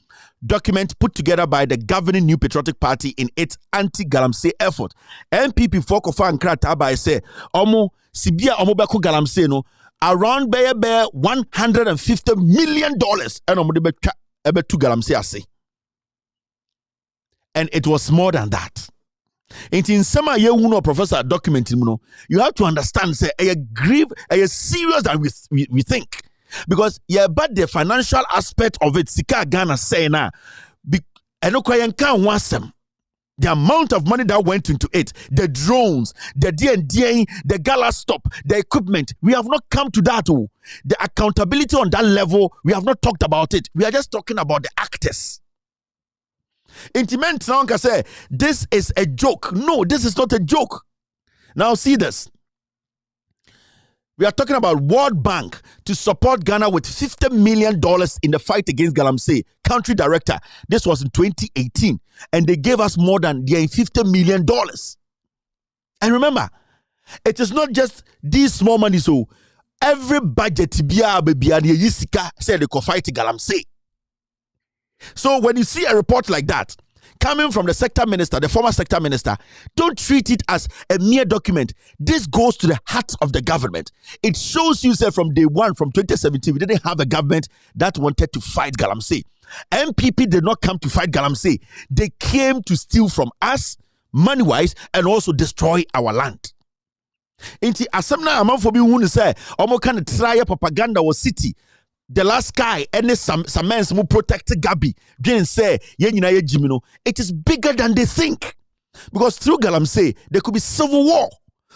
document put together by the governing New Patriotic Party in its anti-Galamsey effort. MPP Fokofa and Krataba say, Omo, Sibia Omo Beko Galamsey no, around bear $150 million and Omo ebe to Galamsey ase. And it was more than that. In some year professor document, you have to understand, say, a serious than we think. Because but the financial aspect of it, Sika Ghana say now, the amount of money that went into it, the drones, the D&D, the gala stop, the equipment, we have not come to that. The accountability on that level, we have not talked about it. We are just talking about the actors. Intimate Sanka say, this is a joke. No, this is not a joke. Now see this. We are talking about World Bank to support Ghana with $50 million in the fight against Galamsey. Country director. This was in 2018. And they gave us more than $50 million. And remember, it is not just these small money. So every budget said they could fight Galamsey. So when you see a report like that, coming from the sector minister, the former sector minister, don't treat it as a mere document. This goes to the heart of the government. It shows you, sir, from day one, from 2017, we didn't have a government that wanted to fight Galamsey. MPP did not come to fight Galamsey. They came to steal from us, money-wise, and also destroy our land. Inti asamna amanfobi who say omo kind of try propaganda was city. The last guy and some men who protected Gabby didn't say Jimino. It is bigger than they think. Because through Galamsey, there could be civil war.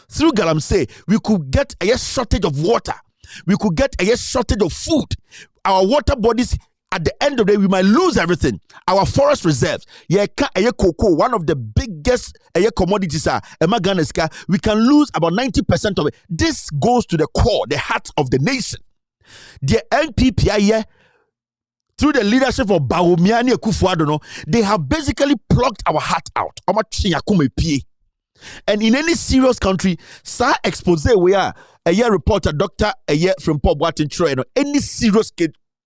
Through Galamsey, we could get a shortage of water. We could get a shortage of food. Our water bodies, at the end of the day, we might lose everything. Our forest reserves, cocoa, one of the biggest commodities, we can lose about 90% of it. This goes to the core, the heart of the nation. The NPP through the leadership of Bawumia Akufo-Addo, they have basically plucked our heart out. And in any serious country, sa expose where a year reporter, Dr. Frimpong Boateng, any serious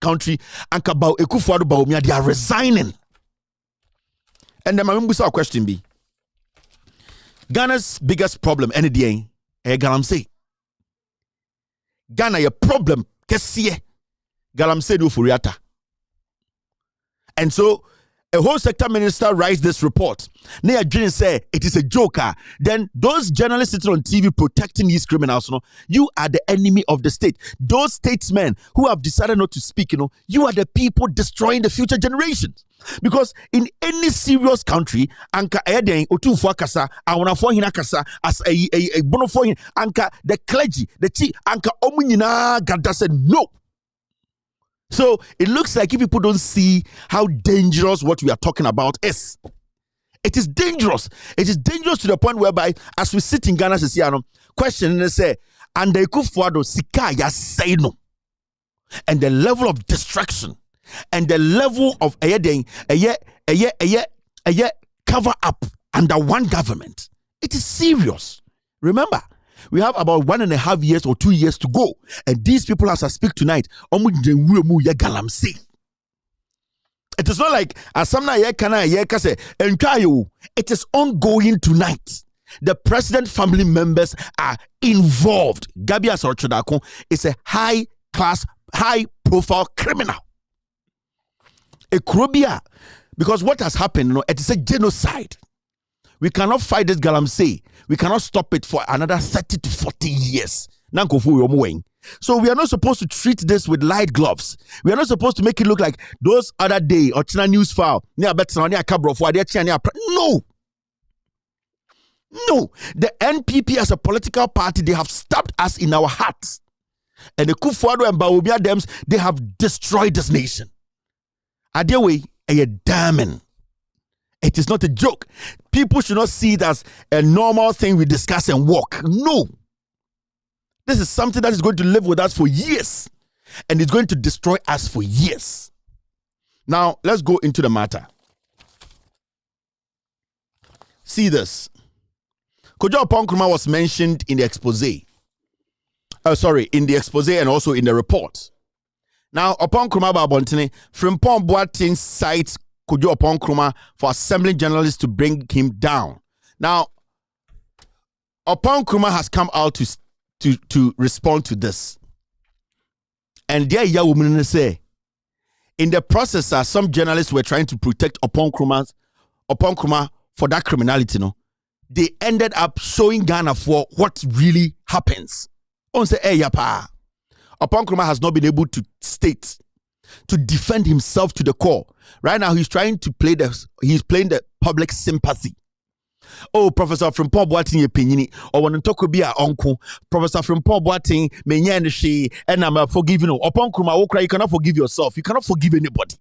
country, and Kabau Akufo-Addo Bawumia, they are resigning. And then my question be, Ghana's biggest problem, any day, Galamsey. Ghana, a problem. Galamsey do furiata. And so a whole sector minister writes this report. They didn't say it is a joker. Then those journalists sitting on TV protecting these criminals, you are the enemy of the state. Those statesmen who have decided not to speak, you are the people destroying the future generations. Because in any serious country, anka eden otunfo akasa, awonafo hina akasa, as a bonofo hin, anka the clergy, the chief, anka omunyina gada said no. So it looks like if people don't see how dangerous what we are talking about is. It is dangerous. It is dangerous to the point whereby, as we sit in Ghana, question and say, and the Akufo-Addo sika ya say no, and the level of destruction. And the level of a cover up under one government. It is serious. Remember, we have about 1.5 years or 2 years to go. And these people, as I speak tonight, Galamsey. It is not like it is ongoing tonight. The president family members are involved. Gabby Otchere-Darko is a high-profile criminal. A Krobia, because what has happened, it is a genocide. We cannot fight this Galamsey. We cannot stop it for another 30 to 40 years. So we are not supposed to treat this with light gloves. We are not supposed to make it look like those other day or China news file. No. No. The NPP as a political party, they have stabbed us in our hearts. And the Akufo-Addo and Bawumia Dems, they have destroyed this nation. Adewe, a diamond. It is not a joke. People should not see it as a normal thing we discuss and walk. No. This is something that is going to live with us for years. And it's going to destroy us for years. Now, let's go into the matter. See this. Kojo Oppong-Nkrumah was mentioned in the expose. In the expose and also in the report. Now, Oppong-Nkrumah Babontene, Frimpong Boateng cites Kojo Oppong-Nkrumah for assembling journalists to bring him down. Now, Oppong-Nkrumah has come out to respond to this. And there ya women say, in the process, some journalists were trying to protect Oppong-Nkrumah for that criminality. They ended up showing Ghana for what really happens. On say, hey, yapa. Oppong-Nkrumah has not been able to state, to defend himself to the core. Right now, he's trying to play he's playing the public sympathy. Oh, Professor Frimpong Boateng Yepenyini, or when talk be our uncle, Professor Frimpong Boateng, Menyan she, and I'm forgiving you. Oppong-Nkrumah, you cannot forgive yourself. You cannot forgive anybody.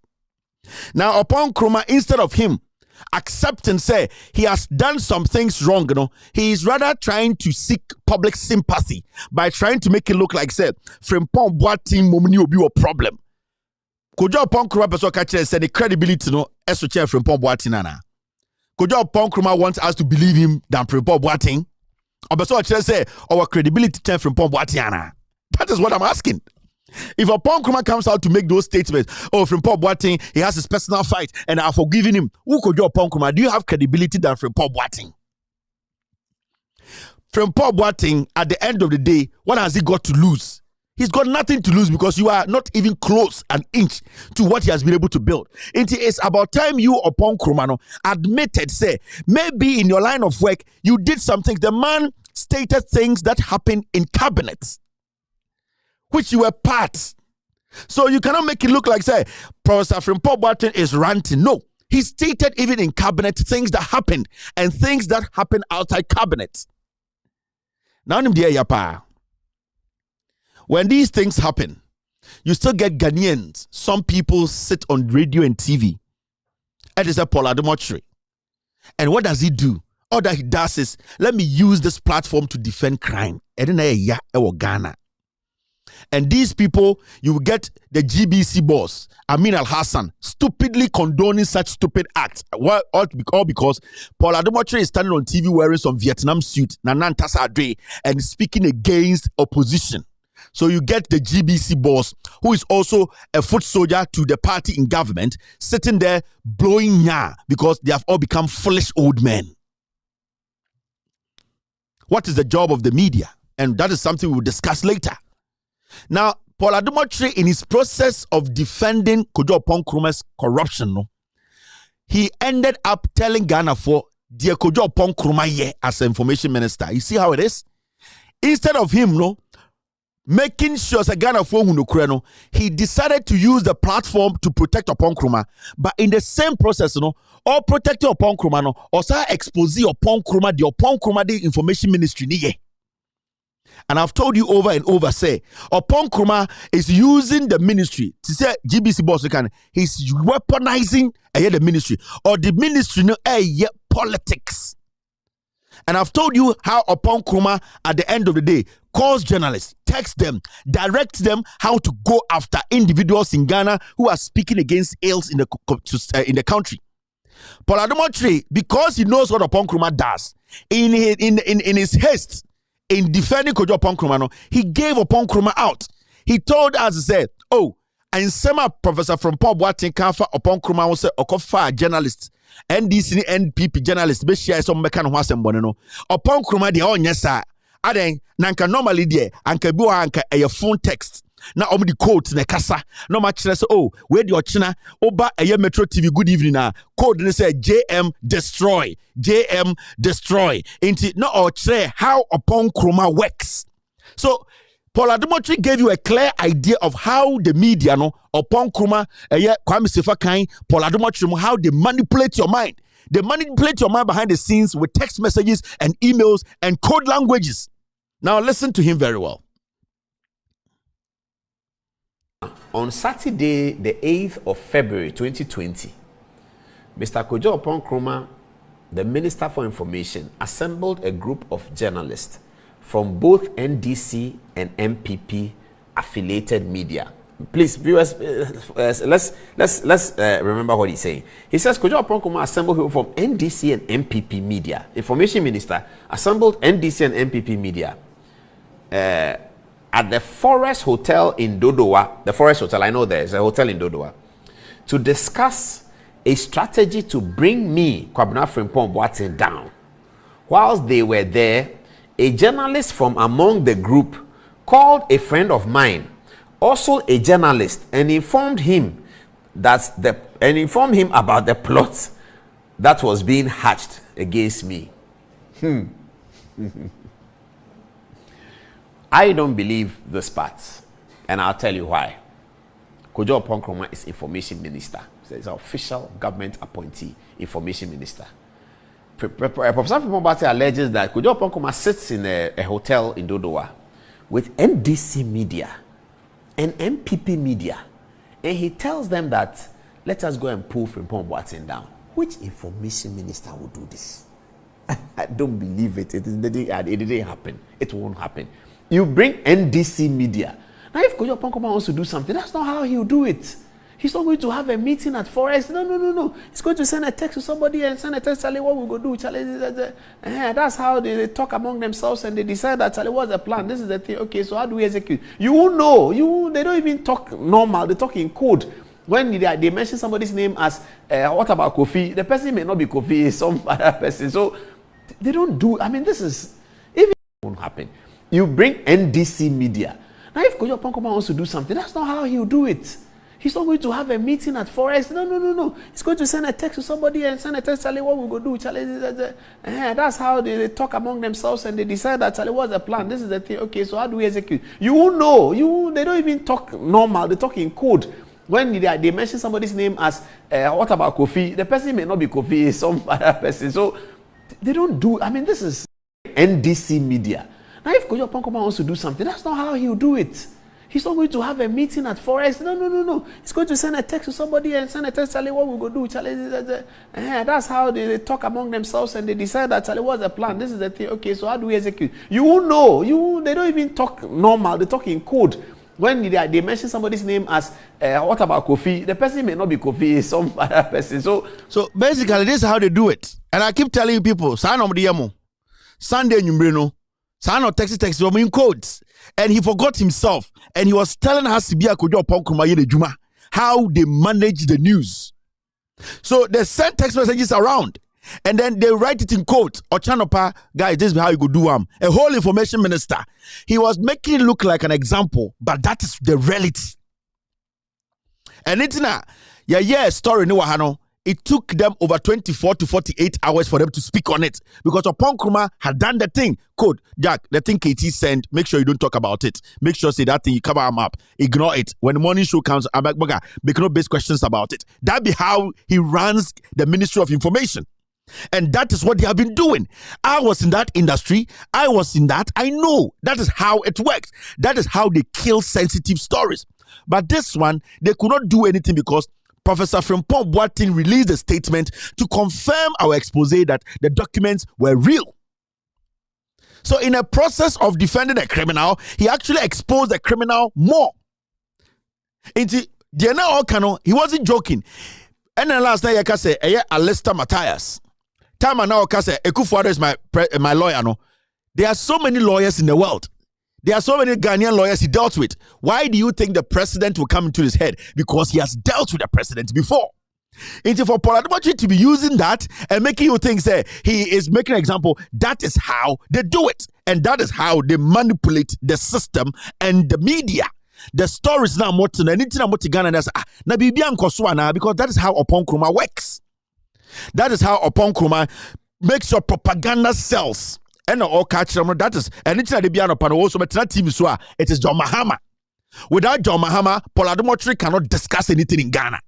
Now, Oppong-Nkrumah, instead of him accepting, say he has done some things wrong, he is rather trying to seek public sympathy by trying to make it look like, say, Frimpong Boateng momini will be a problem. Kojo Oppong-Nkrumah person catch said the credibility as to chair Frimpong Boateng nana. Kojo Oppong-Nkrumah wants us to believe him than Frimpong Boateng. Or person say our credibility chair Frimpong Boateng nana. That is what I'm asking. If a Paul Nkrumah comes out to make those statements, oh, Frimpong Boateng, he has his personal fight and I've forgiven him, who could you Paul Nkrumah? Do you have credibility than Frimpong Boateng? Frimpong Boateng, at the end of the day, what has he got to lose? He's got nothing to lose because you are not even close an inch to what he has been able to build. It is about time you or Paul Nkrumah admitted, say, maybe in your line of work, you did something. The man stated things that happened in cabinet, which you were part. So you cannot make it look like, say, Professor Frimpong Boateng is ranting. No, he stated even in cabinet things that happened and things that happened outside cabinet. Now, when these things happen, you still get Ghanaians. Some people sit on radio and TV. It is a Parliamentary. And what does he do? All that he does is, let me use this platform to defend crime. Ghana. And these people, you will get the GBC boss, Amin Al-Hassan, stupidly condoning such stupid acts. All because Paul Ademotre is standing on TV wearing some Vietnam suit, Nanan Tasadre, and speaking against opposition. So you get the GBC boss, who is also a foot soldier to the party in government, sitting there blowing nya because they have all become foolish old men. What is the job of the media? And that is something we will discuss later. Now, Paul Ademotre, in his process of defending Kojo Nkrumah's corruption, he ended up telling Ghana for dear Kojo Nkrumah as an information minister. You see how it is? Instead of him, making sure Ghana for he decided to use the platform to protect Nkrumah. But in the same process, all protecting Nkrumah, also expose Nkrumah, the Nkrumah the information ministry. And I've told you over and over, say, Nkrumah is using the ministry to say GBC boss he's weaponizing the ministry, or the ministry politics. And I've told you how Nkrumah at the end of the day calls journalists, text them, directs them how to go after individuals in Ghana who are speaking against ills in the country. Paul Ademotre, because he knows what Nkrumah does, in his haste in defending Kojo Nkrumah, he gave Nkrumah out. He told us, he said, oh, and some Professor Frimpong Boateng Kanfa Nkrumah was a journalist. NDC NPP journalist be share some mekan ho asembone no Nkrumah de onye sa aden nanka normally de anka bi wa anka e phone text na om the quote na kasa no ma kire say oh we de ochina oba e Metro TV good evening na code ne say JM destroy inti no or kire how Nkrumah works. So Paul Ademotre gave you a clear idea of how the media, Nkrumah, Kwame Sefakan, Paul Ademotre, how they manipulate your mind. They manipulate your mind behind the scenes with text messages and emails and code languages. Now listen to him very well.
On Saturday, the 8th of February 2020, Mr. Kojo Nkrumah, the Minister for Information, assembled a group of journalists from both NDC and MPP affiliated media. Please, viewers, let's remember what he's saying. He says Kojo Nkrumah assembled people from NDC and MPP media. Information Minister assembled NDC and MPP media at the Forest Hotel in Dodowa. The Forest Hotel, I know there's a hotel in Dodowa, to discuss a strategy to bring me, Kwabena Frimpong Boateng, down. Whilst they were there, a journalist from among the group called a friend of mine, also a journalist, and informed him about the plot that was being hatched against me. I don't believe this part, and I'll tell you why. Kojo Nkrumah is information minister. So he's an official government appointee, information minister. Professor Frimpong Boateng alleges that Kojo Nkrumah sits in a hotel in Dodowa with NDC media and MPP media, and he tells them that let us go and pull Frimpong Boateng down. Which information minister would do this? I don't believe it. It didn't happen. It won't happen. You bring NDC media. Now, if Kojo Nkrumah wants to do something, that's not how he'll do it. He's not going to have a meeting at Forest. No. He's going to send a text to somebody and send a text, Charlie, what we go do, Charlie. That's how they talk among themselves and they decide that, Charlie, what's the plan? This is the thing. Okay, so how do we execute? You won't know. They don't even talk normal. They talk in code. When they mention somebody's name as, what about Kofi? The person may not be Kofi, some other person. So they don't do, this is, even it won't happen. You bring NDC media. Now, if Kojo Pankoma wants to do something, that's not how he'll do it. He's not going to have a meeting at Forest. No. He's going to send a text to somebody and send a text, Charlie, what we go do, Charlie. That's how they talk among themselves and they decide that, Charlie, what's the plan? This is the thing. Okay, so how do we execute? You won't know. They don't even talk normal. They talk in code. When they mention somebody's name as, what about Kofi? The person may not be Kofi, some other person. So they don't do, this is NDC media. Now, if Kojo Pankoma wants to do something, that's not how he'll do it. He's not going to have a meeting at Forest. No. He's going to send a text to somebody and send a text, Charlie, what we go do, Charlie. That's how they talk among themselves and they decide that, Charlie, what's the plan? This is the thing. Okay, so how do we execute? You won't know. They don't even talk normal. They talk in code. When they mention somebody's name as, what about Kofi? The person may not be Kofi, some other person. So
basically, this is how they do it. And I keep telling people, Sunday Nyumbreno, Sano text in codes. And he forgot himself. And he was telling us how they manage the news. So they send text messages around. And then they write it in quotes. Ochanopa, guys, this is how you go do a whole information minister. He was making it look like an example, but that is the reality. And it's not, story no wahano. It took them over 24 to 48 hours for them to speak on it because Opon Kruma had done the thing. Code, Jack, the thing KT sent, make sure you don't talk about it. Make sure say that thing, you cover them up. Ignore it. When the morning show comes, make no base questions about it. That be how he runs the Ministry of Information. And that is what they have been doing. I was in that industry. I was in that. I know. That is how it works. That is how they kill sensitive stories. But this one, they could not do anything because Professor Frimpong Boateng released a statement to confirm our expose that the documents were real. So in a process of defending a criminal, he actually exposed the criminal more. He wasn't joking. And then last night, I say, Alistair Matthias. Time and now, I say, Ekufuado is my lawyer. No, there are so many lawyers in the world. There are so many Ghanaian lawyers he dealt with. Why do you think the president will come into his head? Because he has dealt with the president before. It's for Parliamentary to be using that and making you think, say, he is making an example. That is how they do it. And that is how they manipulate the system and the media. The stories now more than anything about Ghana. Because that is how Opon Kruma works. That is how Opon Kruma makes your propaganda cells. And all catch them. That is anything that they be on upon also, but not TV so it is John Mahama. Without John Mahama, Parliamentary cannot discuss anything in Ghana.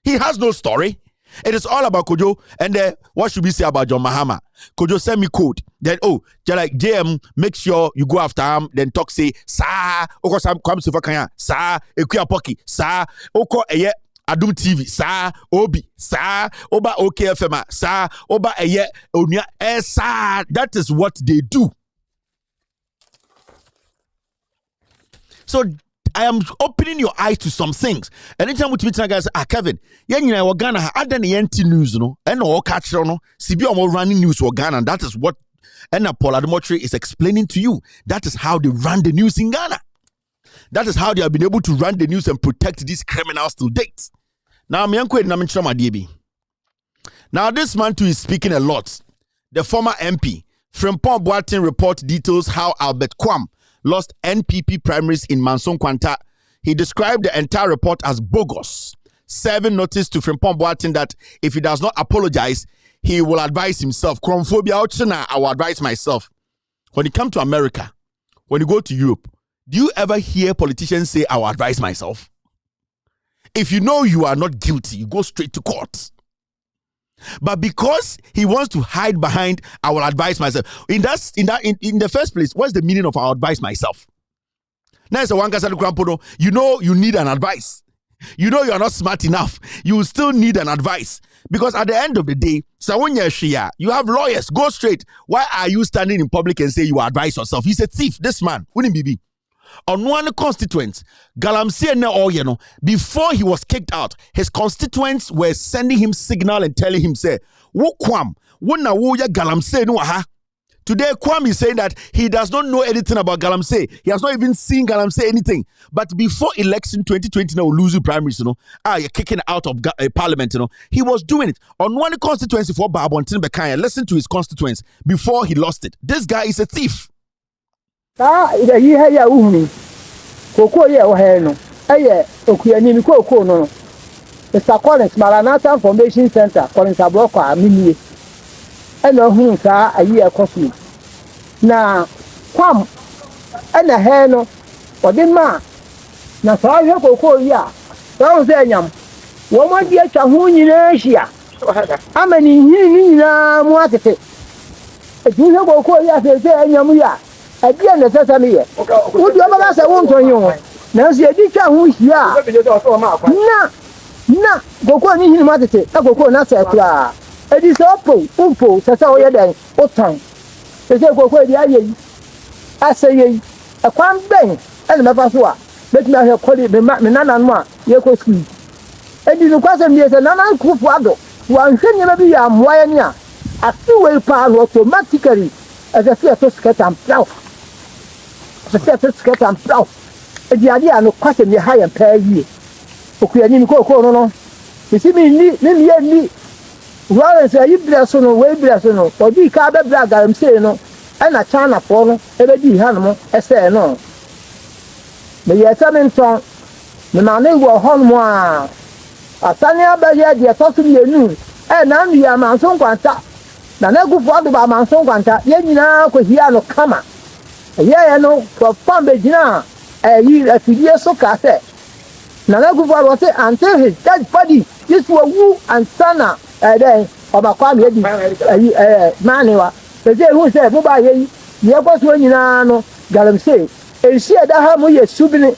He has no story. It is all about Kojo. And what should we say about John Mahama? Kojo send me code. Then like JM, make sure you go after him. Then talk say sa oko sam comes to Kanya sa ekuya poki sa oko eye Adum TV sa obi sa oba OKFM sa oba eye onia sa. That is what they do. So I am opening your eyes to some things. Anytime we meet guys, Kevin, you know, Ghana, other than the news, no, and all catch no, CB or running news for Ghana. And that is what Parliamentary is explaining to you. That is how they run the news in Ghana. That is how they have been able to run the news and protect these criminals till date. Now, now this man too is speaking a lot. The former MP, Frimpong Boateng report details how Albert Kwam lost NPP primaries in Manson Kwanta. He described the entire report as bogus, serving notice to Frimpong Boateng that if he does not apologize, he will advise himself. Chromophobia, I will advise myself. When you come to America, when you go to Europe, do you ever hear politicians say, I will advise myself? If you know you are not guilty, you go straight to court. But because he wants to hide behind, I will advise myself. In the first place, what's the meaning of I will advise myself? Now, you know you need an advice. You know you are not smart enough. You still need an advice. Because at the end of the day, you have lawyers. Go straight. Why are you standing in public and say you advise yourself? He's a thief. This man, wouldn't be. on one constituent, Galamsey and all, you know, before he was kicked out, his constituents were sending him signal and telling him, say, wo kwam, wo na wo ya Galamsey no aha. Today, Kwame is saying that he does not know anything about Galamsey. He has not even seen Galamsey anything. But before election 2020, now lose the primaries, you know, you're kicking out of parliament, you know, he was doing it. On one constituency for Babontin Bekaya, listen to his constituents before he lost it. This guy is a thief.
Mr. Collins, Maranatha Information Center, Collins Abroko, Amini. And no who are a year costume. Now, Quam and a hen or the man. Now, so I have a call ya. So, Zenium, woman, dear Chahoon in Asia. I'm an Inina Muatite. If you have a call ya, say, Yamuya, at the end of Sesame. Would you ever ask a woman to you? Now, see a teacher who's ya. Na goko ni hin matete agoko na se kura edi so umpo sese o ye den o tan sese goko edi aye aseye akwan ben ele mefa so a betimi ahwe kodi me nana no a ye ko school edi no kwase mi se nana kufu ado wan hwenye ba bi ya moya ni a afi we pa automatically as a fear to skate and plow edi ade ano kwase mi ha ye pa yi okuyani ko no you see me ni well say you bless no we bless no odi ka be bra Galamsey no e na China for no e be di ha no e say no me yesa me nton me na ne wo hon mo a asane abaye de to so yenu e na ndu ya manso kwanta na na gufo ado ba manso kwanta ye nyina ko hia no kama ye no for fambe gina yi afidie so ka say Nana Gufar was say until his dead body, this was woo and sana then Obakwam Maniwa. They say who said Buba ye was when you know Galamsey. And she had a hamu ye subine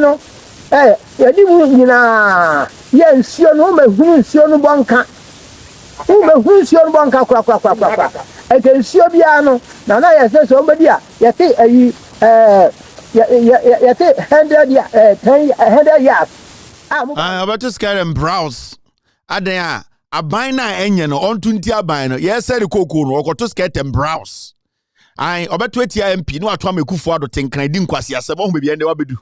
no yes, you know me who's your banka. Who's your banka crack. I can see a piano. Nana says somebody yet 100 yards. I'm
about to scare and browse. Adea, a bina engine on 20 abino. Yes, said the cocoon or to skate and browse. I about 20 MP, no, I told me Kufuado think I didn't quasi as a bomb be and the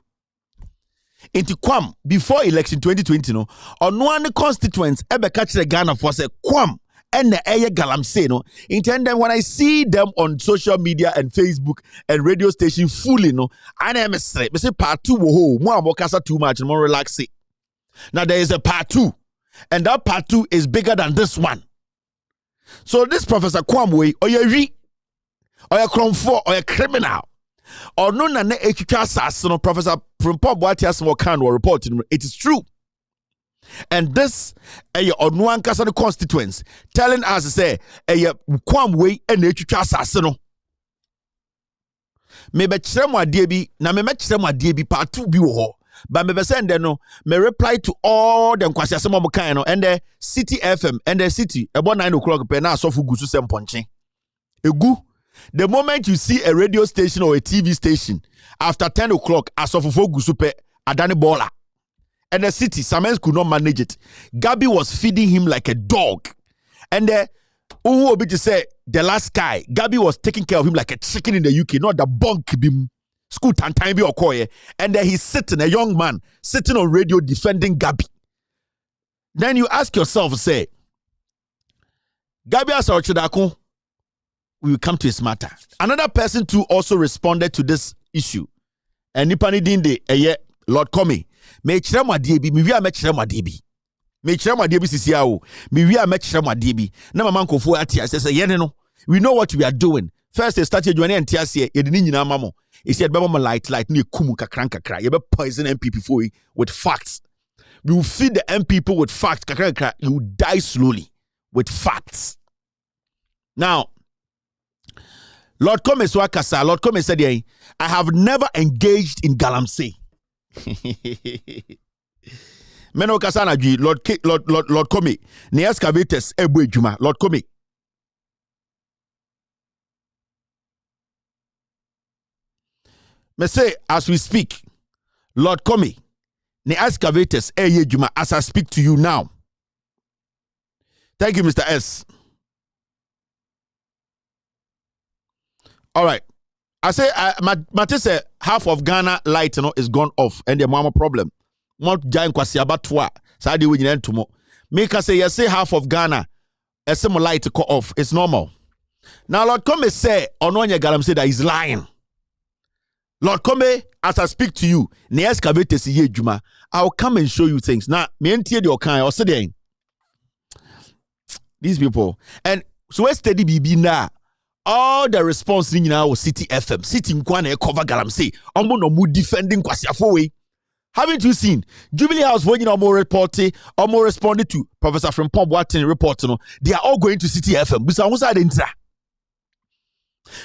into Quam before election 2020, no, on one constituents ever catch the Ghana for say Quam. And the air Galamsey no intended when I see them on social media and Facebook and radio station fully no I am a straight but say part 2 wo more kasa too much more relax it. Now there is a part 2 and that part 2 is bigger than this one. So this Professor Kwamwe or you re or you cromfo or you criminal or no na no Professor Frimpong Boatias mo can report it is true. And this on one case of the constituents telling us to say Kwamwe and Etwitwa asase no me be kyerɛ mo ade bi na me kyerɛ mo ade bi part 2 bi wo ho but me be send no me reply to all them kwasi asem mo kan no and the City FM and the City about 9 o'clock pe na asofu gusu semponche egu the moment you see a radio station or a TV station after 10 o'clock asofu gusu pe adane baller. And the City, Samens could not manage it. Gabby was feeding him like a dog. And who will be to say the last guy, Gabby was taking care of him like a chicken in the UK, not the bunk bim school time be okoye. And then he's sitting, a young man, sitting on radio defending Gabby. Then you ask yourself, say, Gabby Otchere-Darko will come to his matter. Another person too also responded to this issue. And Nipani Dinde, Lord Commey. Me kyerɛ mo ade bi me wi a me kyerɛ mo ade bi me kyerɛ mo ade bi sisia o me wi a me kyerɛ mo ade bi na mama nkofo ati asese yene no we know what we are doing first they started joining antiase ye de ni nyina mamo he said beba mo light na ekumu kakra ye be poison MPP for with facts we will feed the MPP with facts kakra you will die slowly with facts. Now Lord Commey swakasa Lord Commey said I have never engaged in Galamsey. Meno kasana ji Lord Commey ni excavators ebu ejuma Lord Commey Me say, as we speak, Lord Commey, the excavators, Juma, as I speak to you now. Thank you, Mr. S. All right. I say, Mate say half of Ghana light is gone off, and the mama problem. More giant kwasi abatwa. Sadi we need tomorrow. Make us say, you say half of Ghana, a similar light to cut off. It's normal. Now, Lord Commey say, Ononya Galamsey that he's lying. Lord Commey, as I speak to you, ne excavate si Juma, I'll come and show you things. Now, me entie the okan or say these people. And so we steady BB now. All the response in now City FM, City Nkwane cover Galamsey. Omo no mu defending Kwasiafo way. Haven't you seen Jubilee House when you know more reporting or more responded to Professor from Pop Watson report? They are all going to City FM.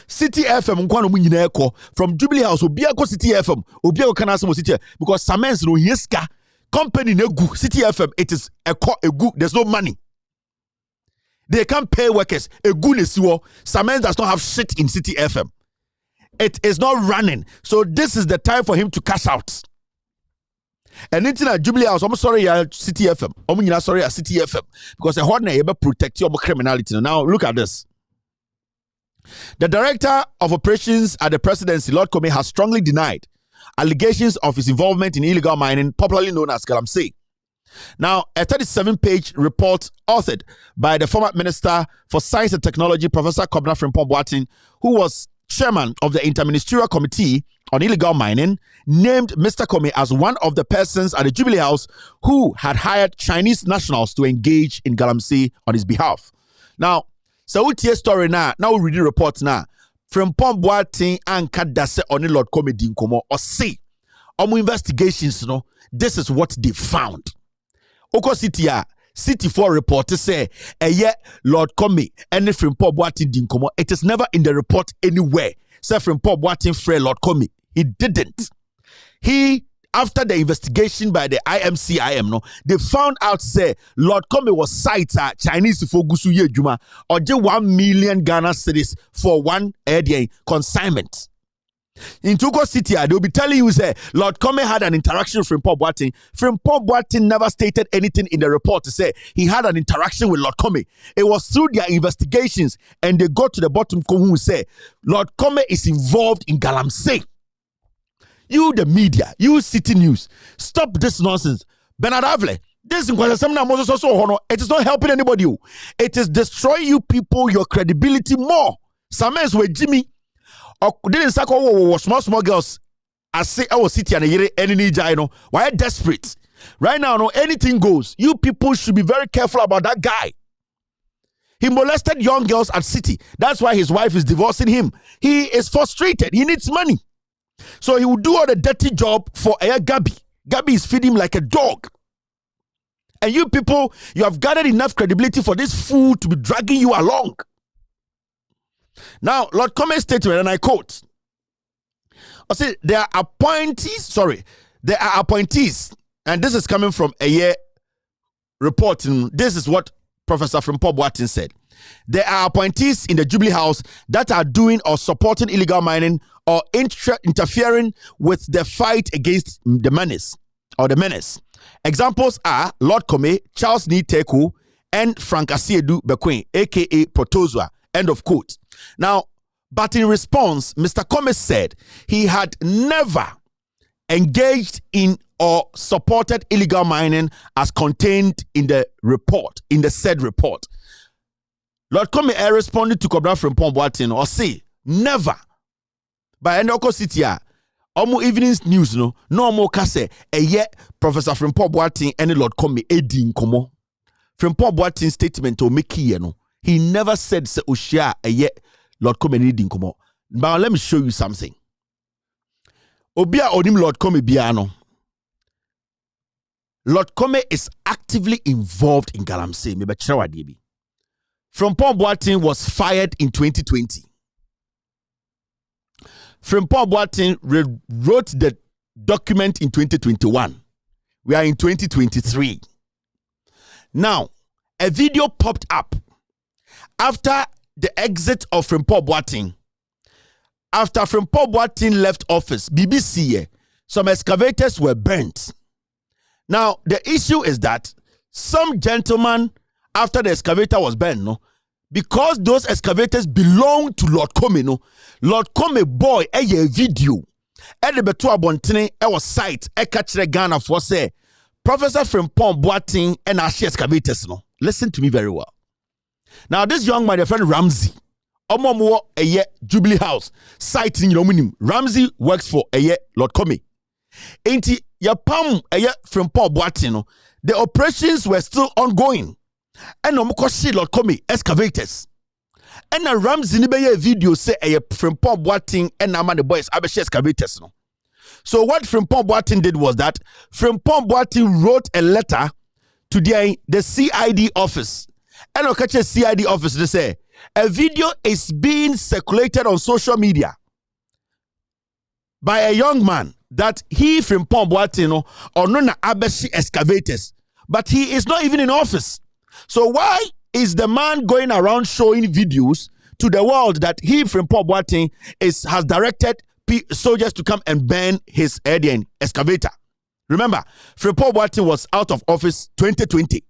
City FM from Jubilee House Obiako City FM Obiako Kanasimo City because Samens no yeska company no good City FM it is a good there's no money. They can't pay workers. A good Samens does not have shit in City FM. It is not running. So this is the time for him to cash out. And it's at Jubilee House. I'm sorry, City FM. I'm sorry, City FM because the horn able protect your criminality. Now look at this. The director of operations at the presidency, Lord Commey, has strongly denied allegations of his involvement in illegal mining, popularly known as Galamsey. Now, a 37-page report authored by the former Minister for Science and Technology, Professor Kobna Frimpong-Boateng, who was chairman of the Interministerial Committee on Illegal Mining, named Mr. Commey as one of the persons at the Jubilee House who had hired Chinese nationals to engage in Galamsey on his behalf. Now, so we tell story now we read the report now. Frimpong-Boateng and Kadase on Lord Commey dinkomo or say, investigations, this is what they found. Oko City 4 report to say, Lord Commey and Frimpong-Boateng dinkomo. It is never in the report anywhere. Say Frimpong-Boateng free Lord Commey. He didn't. After the investigation by the IMCIM, they found out say Lord Commey was cited Chinese for Gusu Juma or 1 million Ghana cedis for one consignment. In Tuko City, they'll be telling you say Lord Commey had an interaction with Frimpong-Boateng. Frimpong-Boateng never stated anything in the report to say he had an interaction with Lord Commey. It was through their investigations and they got to the bottom who say Lord Commey is involved in Galamsey. You, the media, you City News, stop this nonsense. Bernard Avle, this it is not helping anybody. It is destroying you people, your credibility more. Samens with Jimmy. Didn't small girls. I say our city and any why desperate? Right now, anything goes. You people should be very careful about that guy. He molested young girls at City. That's why his wife is divorcing him. He is frustrated. He needs money. So he will do all the dirty job for Gabby. Gabby is feeding him like a dog. And you people, you have gathered enough credibility for this fool to be dragging you along. Now, Lord Commey's statement, and I quote, I say there are appointees, and this is coming from a year report. This is what Professor Frimpong-Boateng said. There are appointees in the Jubilee House that are doing or supporting illegal mining or interfering with the fight against the menace. Examples are Lord Commey, Charles Niteku, and Frank Asiedu Bequin, aka Protozua. End of quote. Now, but in response, Mr. Commey said he had never engaged in or supported illegal mining as contained in the report, in the said report. Lord Commey responded to Kobna Frimpong-Boateng or say, never. By Endoko City, Omo evening's news, no more kase, Professor Frimpong-Boateng and Lord Commey edin komo. Frimpong-Boateng statement to make he never said se Ushia Lord Commey edin komo. But let me show you something. Obia odim Lord Commey biano. Lord Commey is actively involved in Galamsey. Maybe Chirawa Debi. Frimpong-Boateng was fired in 2020. Frimpong-Boateng wrote the document in 2021. We are in 2023. Now, a video popped up after the exit of Frimpong-Boateng. after Frimpong Boateng left office, BBC, some excavators were burnt. Now, the issue is that some gentleman, after the excavator was burned, no, because those excavators belong to Lord Commey, no, Lord Commey boy, a video, and the betu abontene, was site, catch the Ghana for say, Professor Frimpong Boateng and our excavators, no. Listen to me very well. Now, this young man, my friend Ramsey, Omomo a Jubilee House, site in Yominim. Ramsey works for a Lord Commey. Ain't ya pam a Frimpong Boateng, the operations were still ongoing. And no more Lord Commey excavators. And a Ramsey ni be video say a Frimpong Boateng and Nama the boys abe excavators no. So what Frimpong Boateng did was that Frimpong Boateng wrote a letter to the CID office. And look at your CID office, they say a video is being circulated on social media by a young man that he Frimpong Boateng or no abeshi excavators, but he is not even in office. So why is the man going around showing videos to the world that he Frimpong Boateng has directed soldiers to come and burn his excavator? Remember, Frimpong Boateng was out of office 2020.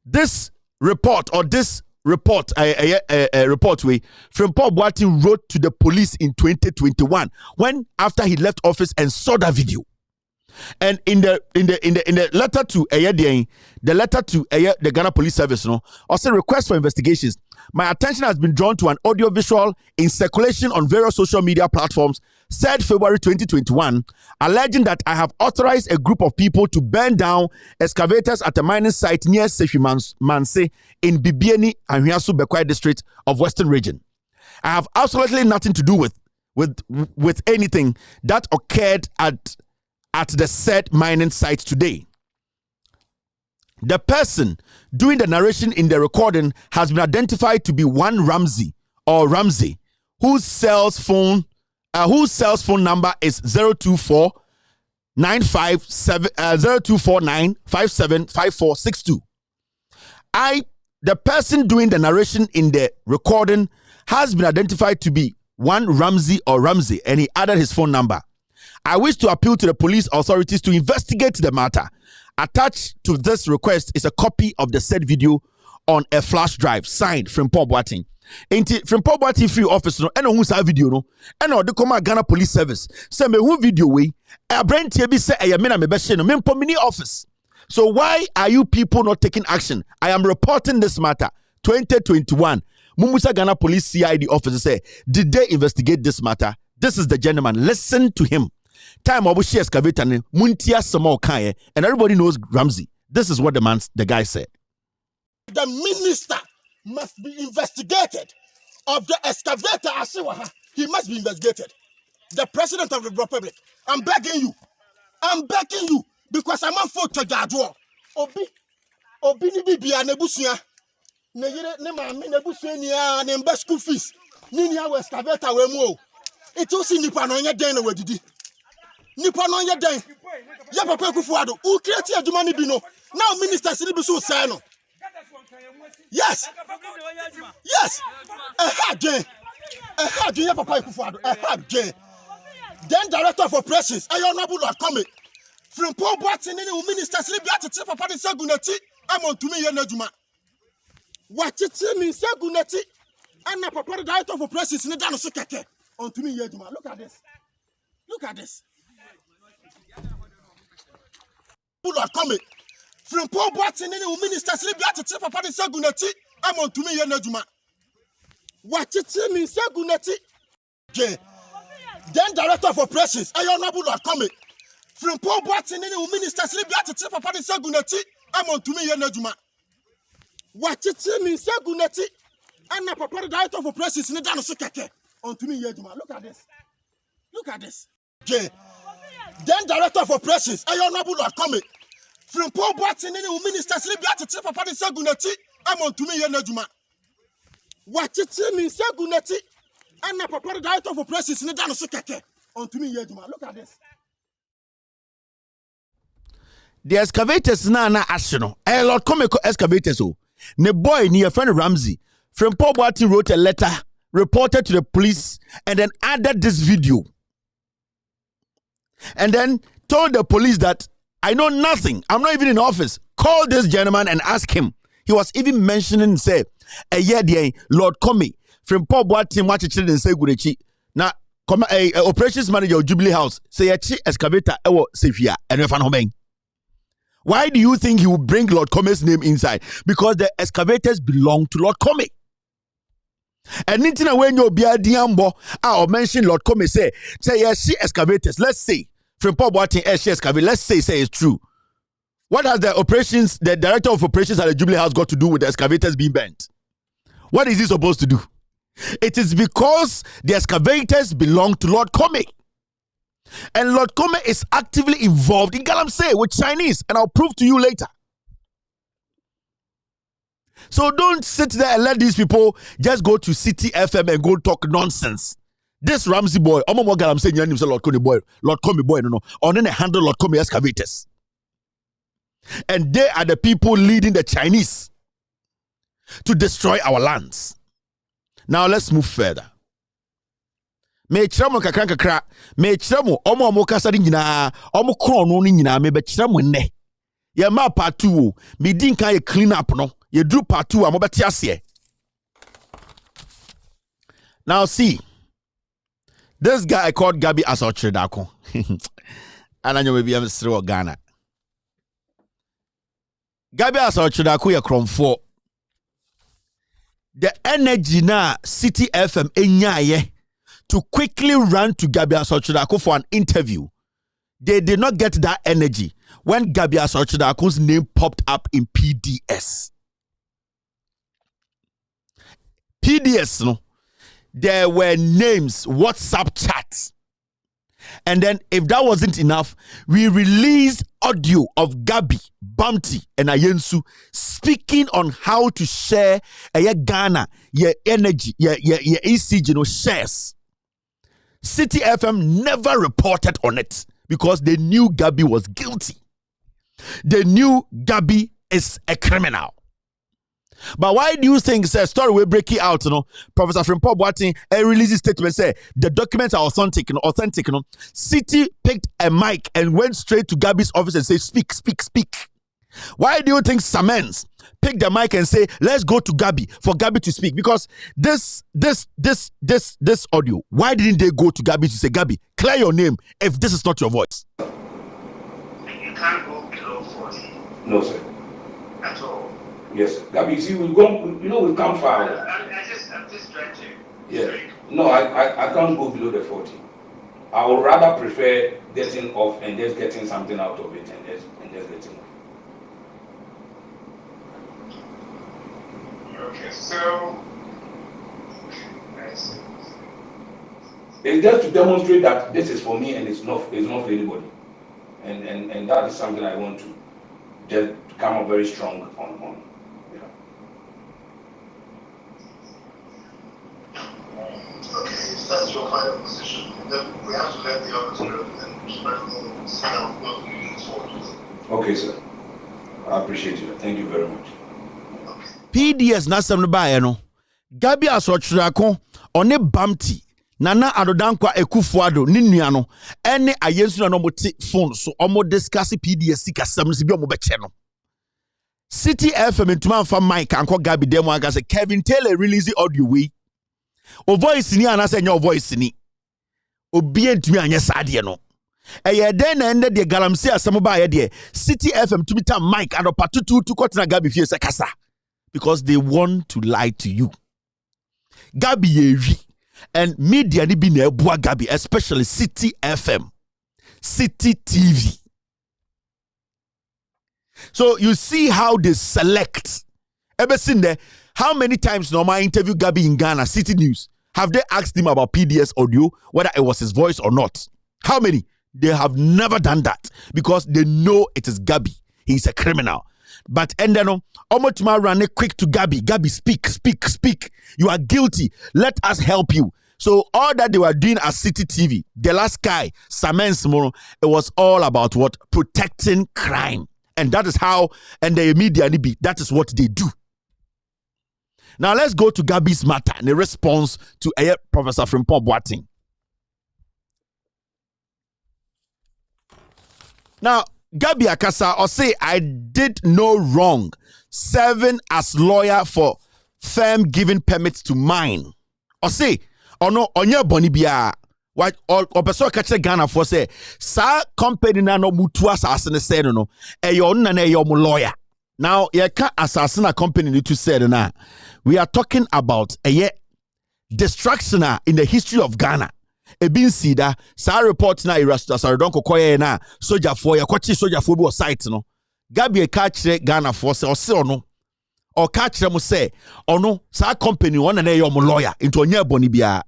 This report Frimpong Boateng wrote to the police in 2021 when after he left office and saw that video. And in the letter to the Ghana Police Service, also request for investigations. My attention has been drawn to an audio visual in circulation on various social media platforms, said February 2021, alleging that I have authorized a group of people to burn down excavators at a mining site near Sefi Manse in Bibiani and Hwiasu Bekwai district of Western Region. I have absolutely nothing to do with anything that occurred at the said mining site today. The person doing the narration in the recording has been identified to be one Ramsey, whose cell's phone number is 0249575462. The person doing the narration in the recording has been identified to be one Ramsey, and he added his phone number. I wish to appeal to the police authorities to investigate the matter. Attached to this request is a copy of the said video on a flash drive, signed Frimpong Boateng. Frimpong Boateng free office no, and who's that video no, and the Ghana Police Service. Say me who video we a brand TB say I am me beshe no me mini office. So why are you people not taking action? I am reporting this matter. 2021. Mumusa Ghana Police CID officer say, did they investigate this matter? This is the gentleman. Listen to him. Time Obushi excavator Muntia Samo Kaye, and everybody knows Ramsey. This is what the guy said.
The minister must be investigated. Of the excavator Asiwaha, he must be investigated. The president of the republic. I'm begging you, because I'm on foot to Gadwa. Obi ni bibia nebusia. Ne yire ne mami nebusia niya ne mbe school fees. Nini ya excavator we mo. Itu si nipa no nya den na wadidi. Nipa no nya den. Ya papa Kufuado. U create aduma ni bi no. Now ministers ni bi so say no. Yes. Again. Ya papa Kufuado. Again. Then director of operations, Honorable Lord Commey. Frimpong Boateng ni ministers ni bi atete papa ni sagunati amontumi ye naduma. Watete mi sagunati ana papa the director of operations ni dano so keke ontumi ye aduma. Look at this. Lord Commey. Frimpong Boateng ni ministers ni bi atete papa ni sagunati amontumi ye naduma. Watete mi sagunati. Then director of operations, Honorable Lord Commey. Frimpong Boateng ni ministers ni bi atete papa ni sagunati amontumi ye naduma. Watete mi sagunati ana papa the director of operations ni dano so keke ontumi ye aduma. Look at this. Then director of operations, Honorable Lord Commey. Frimpong Boateng ni ministers ni bi atete papa ni sagunati amontumi ye naduma. Watete mi sagunati ana papa the director of operations ni dano so keke ontumi ye aduma. Look at this.
The excavators na ashino. Lord Commey excavators o. Ne boy ni your friend Ramsey. Frimpong Boateng wrote a letter reported to the police and then added this video. And then told the police that I know nothing. I'm not even in office. Call this gentleman and ask him. He was even mentioning, say, a year day, Lord Commey, from Paul Boatim, watch it and say, Gurechi. Now, operations manager of Jubilee House, say, a chi excavator, Safia, and Refan. Why do you think he would bring Lord Commey's name inside? Because the excavators belong to Lord Commey. And anything when you be a diambo, I'll mention Lord Commey say, yes, she excavators. Let's say, from Paul Boatim, she excavator. Let's say it's true. What has the director of operations at the Jubilee House got to do with the excavators being bent? What is he supposed to do? It is because the excavators belong to Lord Commey. And Lord Commey is actively involved in Galamsey with Chinese. And I'll prove to you later. So don't sit there and let these people just go to City FM and go talk nonsense. This Ramsey boy, Omo Galamsey, Lord Commey boy, no, or then handle Lord Commey excavators. And they are the people leading the Chinese to destroy our lands. Now let's move further. Me chamo kakra me chamo omo kasari nyina omo kron no nyina me be chamo ne ye ma part 2 me din kan ye clean up no ye do part 2 am beti ase. Now see, this guy called Gabby Otchere-Darko and I know maybe I'm still Ghana. Gabby Otchere-Darko ye krom 4. The energy na City FM enyaye to quickly run to Gabby Otchere-Darko for an interview. They did not get that energy when Gabby Otchere-Darko's name popped up in PDS. PDS, no, there were names, WhatsApp chats. And then if that wasn't enough, we released audio of Gabby, Bounty, and Ayensu speaking on how to share Ghana, your energy, your ECG, shares. City FM never reported on it because they knew Gabby was guilty. They knew Gabby is a criminal. But why do you think the story will break it out? Professor Frimpong Boateng released a statement say the documents are authentic. City picked a mic and went straight to Gabby's office and said, speak. Why do you think Samens picked the mic and say, let's go to Gabby for Gabby to speak? Because this audio, why didn't they go to Gabby to say, Gabby, clear your name if this is not your voice?
You can't go below 40.
No, sir.
At all.
Yes, sir. Gabby, see, we've come far.
I'm just trying to.
Yeah. No, I can't go below the 40. I would rather prefer getting off and just getting something out of it and just getting off.
Okay, so I see.
It's just to demonstrate that this is for me and it's not for anybody. And that is something I want to just come up very strong on.
Okay, if that's your final position, then we have to let the others know and spread the sound of moving forward.
Okay, sir. I appreciate you. Thank you very much.
PDS na sem no ba no Gabby Otchere-Darko one Bounty Nana Adodankwa Ekufuado ni nua no ene Ayensu na no mote phone so omo discuss PDS sika sem no se bi omo be che no City FM ntuma fa mic anko Gabby dem aga se Kevin Taylor release audio we o voice ni ana se nya o voice ni obi ntumi anya saade no eye den na ende de Galamsey asem ba ye de City FM tumi ta mic adopa tutu kotena Gabby fie se kasa because they want to lie to you. Gabby yewi and media ni bi na ebua Gabby, especially City FM, City TV. So you see how they select. Ever seen there? How many times normal interview Gabby in Ghana, City News? Have they asked him about PDS audio, whether it was his voice or not? How many? They have never done that because they know it is Gabby. He's a criminal. But and then Omotuma ran quick to Gabby. Gabby, speak. You are guilty. Let us help you. So all that they were doing at City TV, the last guy, Samen Simoro, it was all about what? Protecting crime. And that is how, and the media, that is what they do. Now let's go to Gabby's matter and the response to Professor Frimpong Boateng. Now, Gabby Akasa or say I did no wrong serving as lawyer for firm giving permits to mine. Or say, or no, onye boni biya. What or person catch Ghana for say, sa company na no mutu assassin say no, na your lawyer. Now, you can't assassin a company need to say na. We are talking about a destruction in the history of Ghana. E bin sida sa report na irasta sa don kokoye na soldier for ya kwachi soldier for bi site no. Gabby catch Ghana for say o se ono or catch them say ono sa company one na your lawyer into onye boni bia.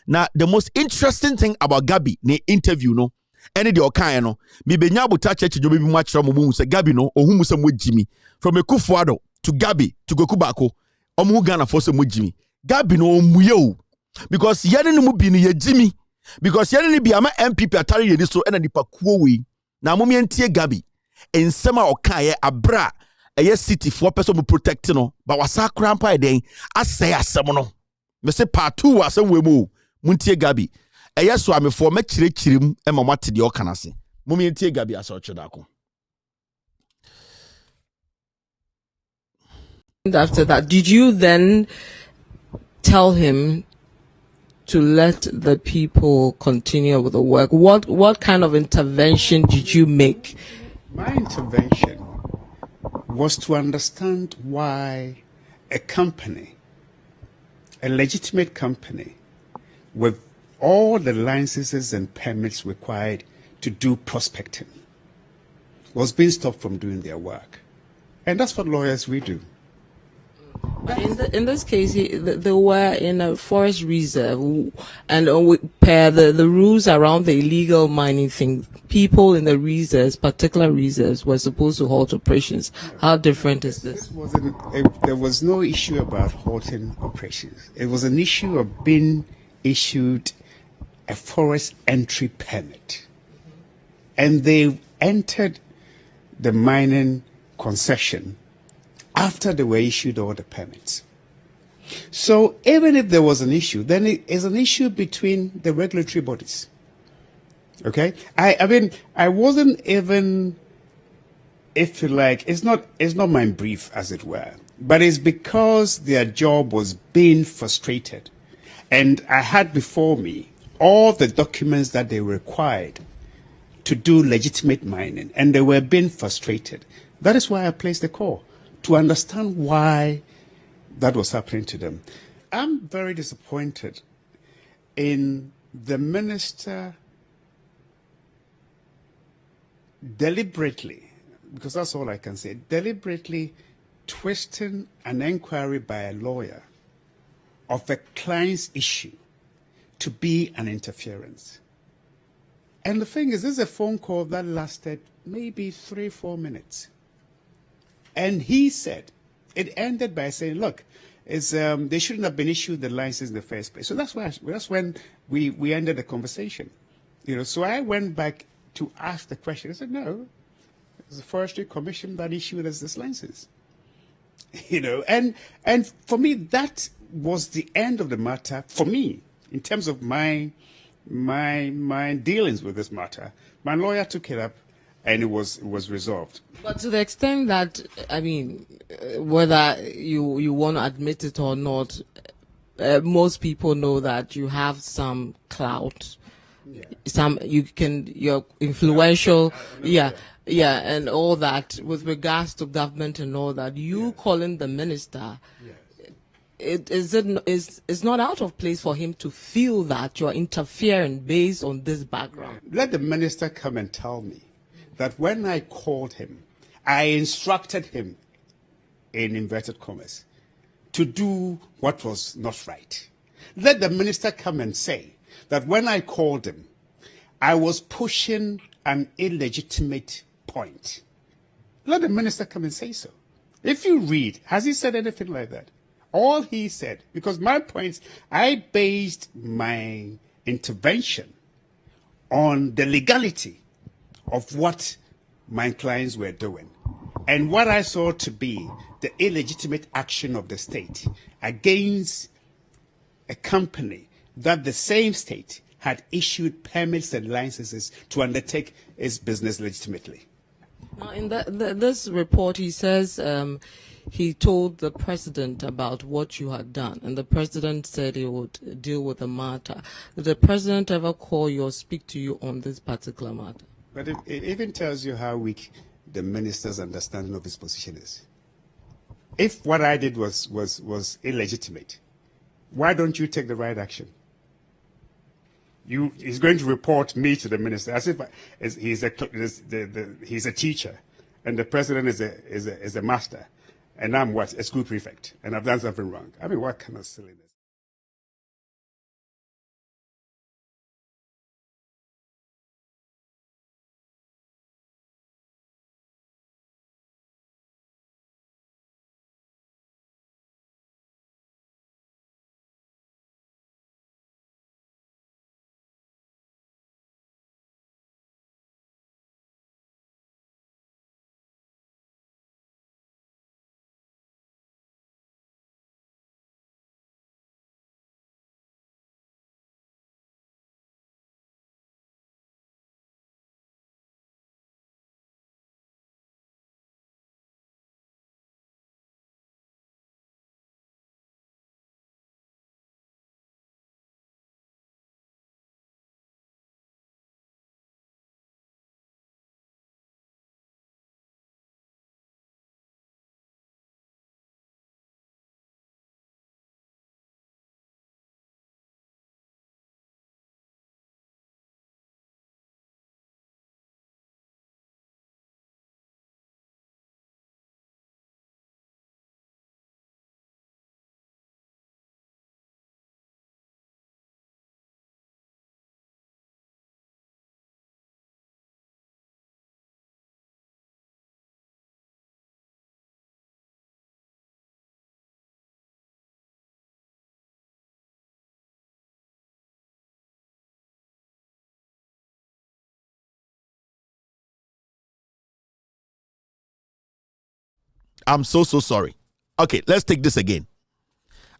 Now, the most interesting thing about Gabby, ne interview no, any the okan no, mi benya buta church jo bi match from mu say Gabby no, ohun se mo Jimmy from Ekufuado to Gabby to Gokubako, omu Ghana for se mo Jimmy. Gabby no omuye because yene no mu bi ni ye Jimmy because yene ni bi ama MPP atari ye so na nipa kuo we. Na mo mientie Gabby ensema okan ye abra eye city for person mu protect no, but wasa krampa den asay asem no. Me say part 2 asem we mu. Muntie Gabby. So I'm for me chirim e mama te de okanase. Muntie Gabby Otchere-Darko.
After that, did you then tell him to let the people continue with the work? What kind of intervention did you make?
My intervention was to understand why a company, a legitimate company, with all the licenses and permits required to do prospecting, was being stopped from doing their work. And that's what lawyers we do.
In this case, they were in a forest reserve, and per the rules around the illegal mining thing, people in the reserves, particular reserves, were supposed to halt operations. How different is this?
There was no issue about halting operations. It was an issue of being issued a forest entry permit, and they entered the mining concession after they were issued all the permits. So even if there was an issue, then it is an issue between the regulatory bodies. Okay, I mean, I wasn't even, if you like, it's not my brief, as it were, but it's because their job was being frustrated. And I had before me all the documents that they required to do legitimate mining, and they were being frustrated. That is why I placed the call, to understand why that was happening to them. I'm very disappointed in the minister deliberately, because that's all I can say, deliberately twisting an inquiry by a lawyer of a client's issue to be an interference. And the thing is, this is a phone call that lasted maybe 3-4 minutes. And he said, it ended by saying, look, they shouldn't have been issued the license in the first place. So that's when we ended the conversation. So I went back to ask the question. I said, no, it's the Forestry Commission that issued us this license. And for me, that was the end of the matter for me in terms of my dealings with this matter. My lawyer took it up, and it was resolved.
But to the extent that, I mean, whether you want to admit it or not, most people know that you have some clout, you're influential, and all that with regards to government and all that. You calling the minister. It's not out of place for him to feel that you're interfering based on this background.
Let the minister come and tell me that when I called him, I instructed him, in inverted commas, to do what was not right. Let the minister come and say that when I called him, I was pushing an illegitimate point. Let the minister come and say so. If you read, has he said anything like that? All he said, because my points, I based my intervention on the legality of what my clients were doing. And what I saw to be the illegitimate action of the state against a company that the same state had issued permits and licenses to undertake its business legitimately.
Now, in this report, he says he told the president about what you had done, and the president said he would deal with the matter. Did the president ever call you or speak to you on this particular matter?
But it even tells you how weak the minister's understanding of his position is. If what I did was illegitimate, why don't you take the right action? He's going to report me to the minister as if he's a teacher, and the president is a master, and I'm what, a school prefect, and I've done something wrong. I mean, what kind of silliness?
I'm so sorry. Okay, let's take this again.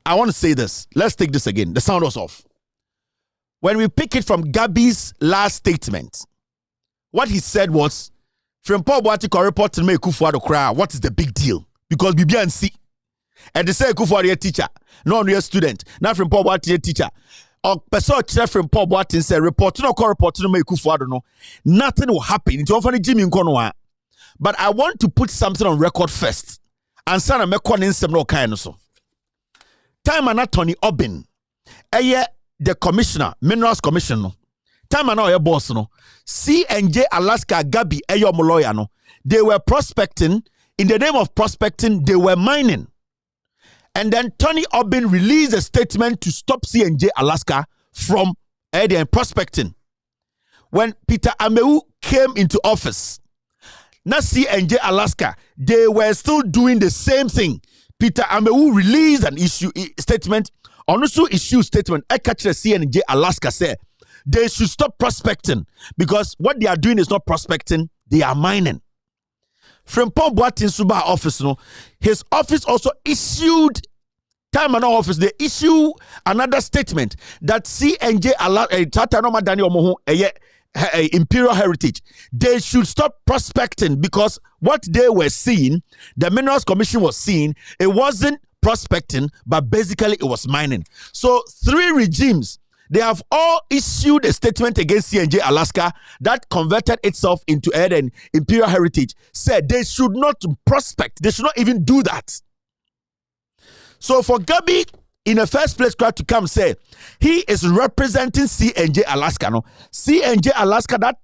I want to say this. Let's take this again. The sound was off. When we pick it from Gabby's last statement, what he said was, from Paul Boatiko report to me Kufuor cry. What is the big deal? Because Bibi and see. And they say Kufuor a teacher, not a student. Not from Paul Boatiko teacher. Or person from Paul Boatiko say report to me Kufuor no. Nothing will happen. It's often Jimmy Nkonoa. But I want to put something on record first. And sana me konin sem no kind so. Time and Tony Obin. The commissioner, Minerals Commission no. Time and your boss no. C&J Alaska Gabby lawyer no. They were prospecting. In the name of prospecting, they were mining. And then Tony Obin released a statement to stop C&J Alaska from prospecting. When Peter Amewu came into office, now C&J Alaska, they were still doing the same thing. Peter Amewu released an statement, also issued statement. I catch the C&J Alaska say they should stop prospecting because what they are doing is not prospecting, they are mining. From Paul Boateng Suba office, no, his office also issued time and office. They issue another statement that C&J Alaska, Imperial Heritage, they should stop prospecting because what they were seeing, the Minerals Commission was seeing, it wasn't prospecting, but basically it was mining. So 3 regimes, they have all issued a statement against C&J Alaska that converted itself into an Imperial Heritage, said they should not prospect, they should not even do that. So for Gabby, in the first place, try to come say he is representing C&J Alaska. No, C&J Alaska that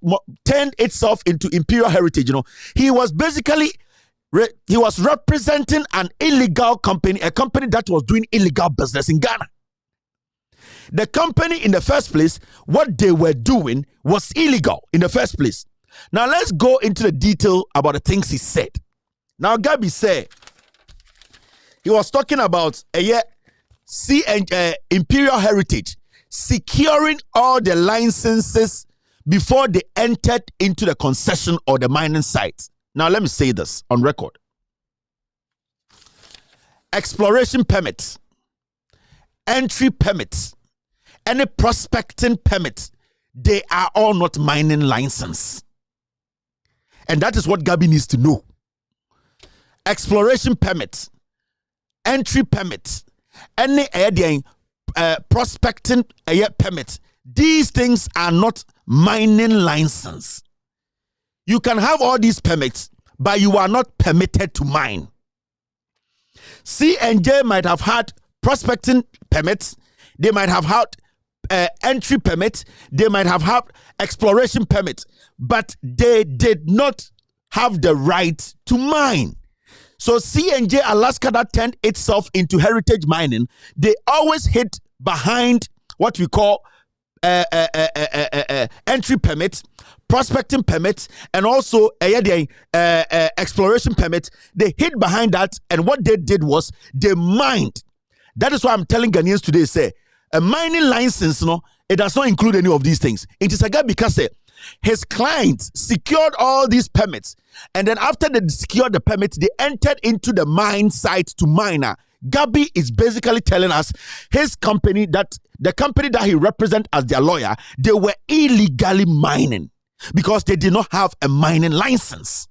turned itself into Imperial Heritage. You know, he was basically he was representing an illegal company, a company that was doing illegal business in Ghana. The company, in the first place, what they were doing was illegal in the first place. Now let's go into the detail about the things he said. Now Gabby said he was talking about Imperial Heritage securing all the licenses before they entered into the concession or the mining site. Now, let me say this on record. Exploration permits, entry permits, any prospecting permits, they are all not mining license. And that is what Gabby needs to know. Exploration permits, entry permits, any prospecting permits, these things are not mining license. You can have all these permits, but you are not permitted to mine. C&J might have had prospecting permits, they might have had entry permits, they might have had exploration permits, but they did not have the right to mine. So C&J Alaska that turned itself into heritage mining, they always hid behind what we call entry permits, prospecting permits, and also exploration permits. They hid behind that, and what they did was they mined. That is why I'm telling Ghanaians today, say, a mining license, it does not include any of these things. It is again because his clients secured all these permits, and then after they secured the permits, they entered into the mine site to mine. Gabby is basically telling us his company, that the company that he represents as their lawyer, they were illegally mining because they did not have a mining license.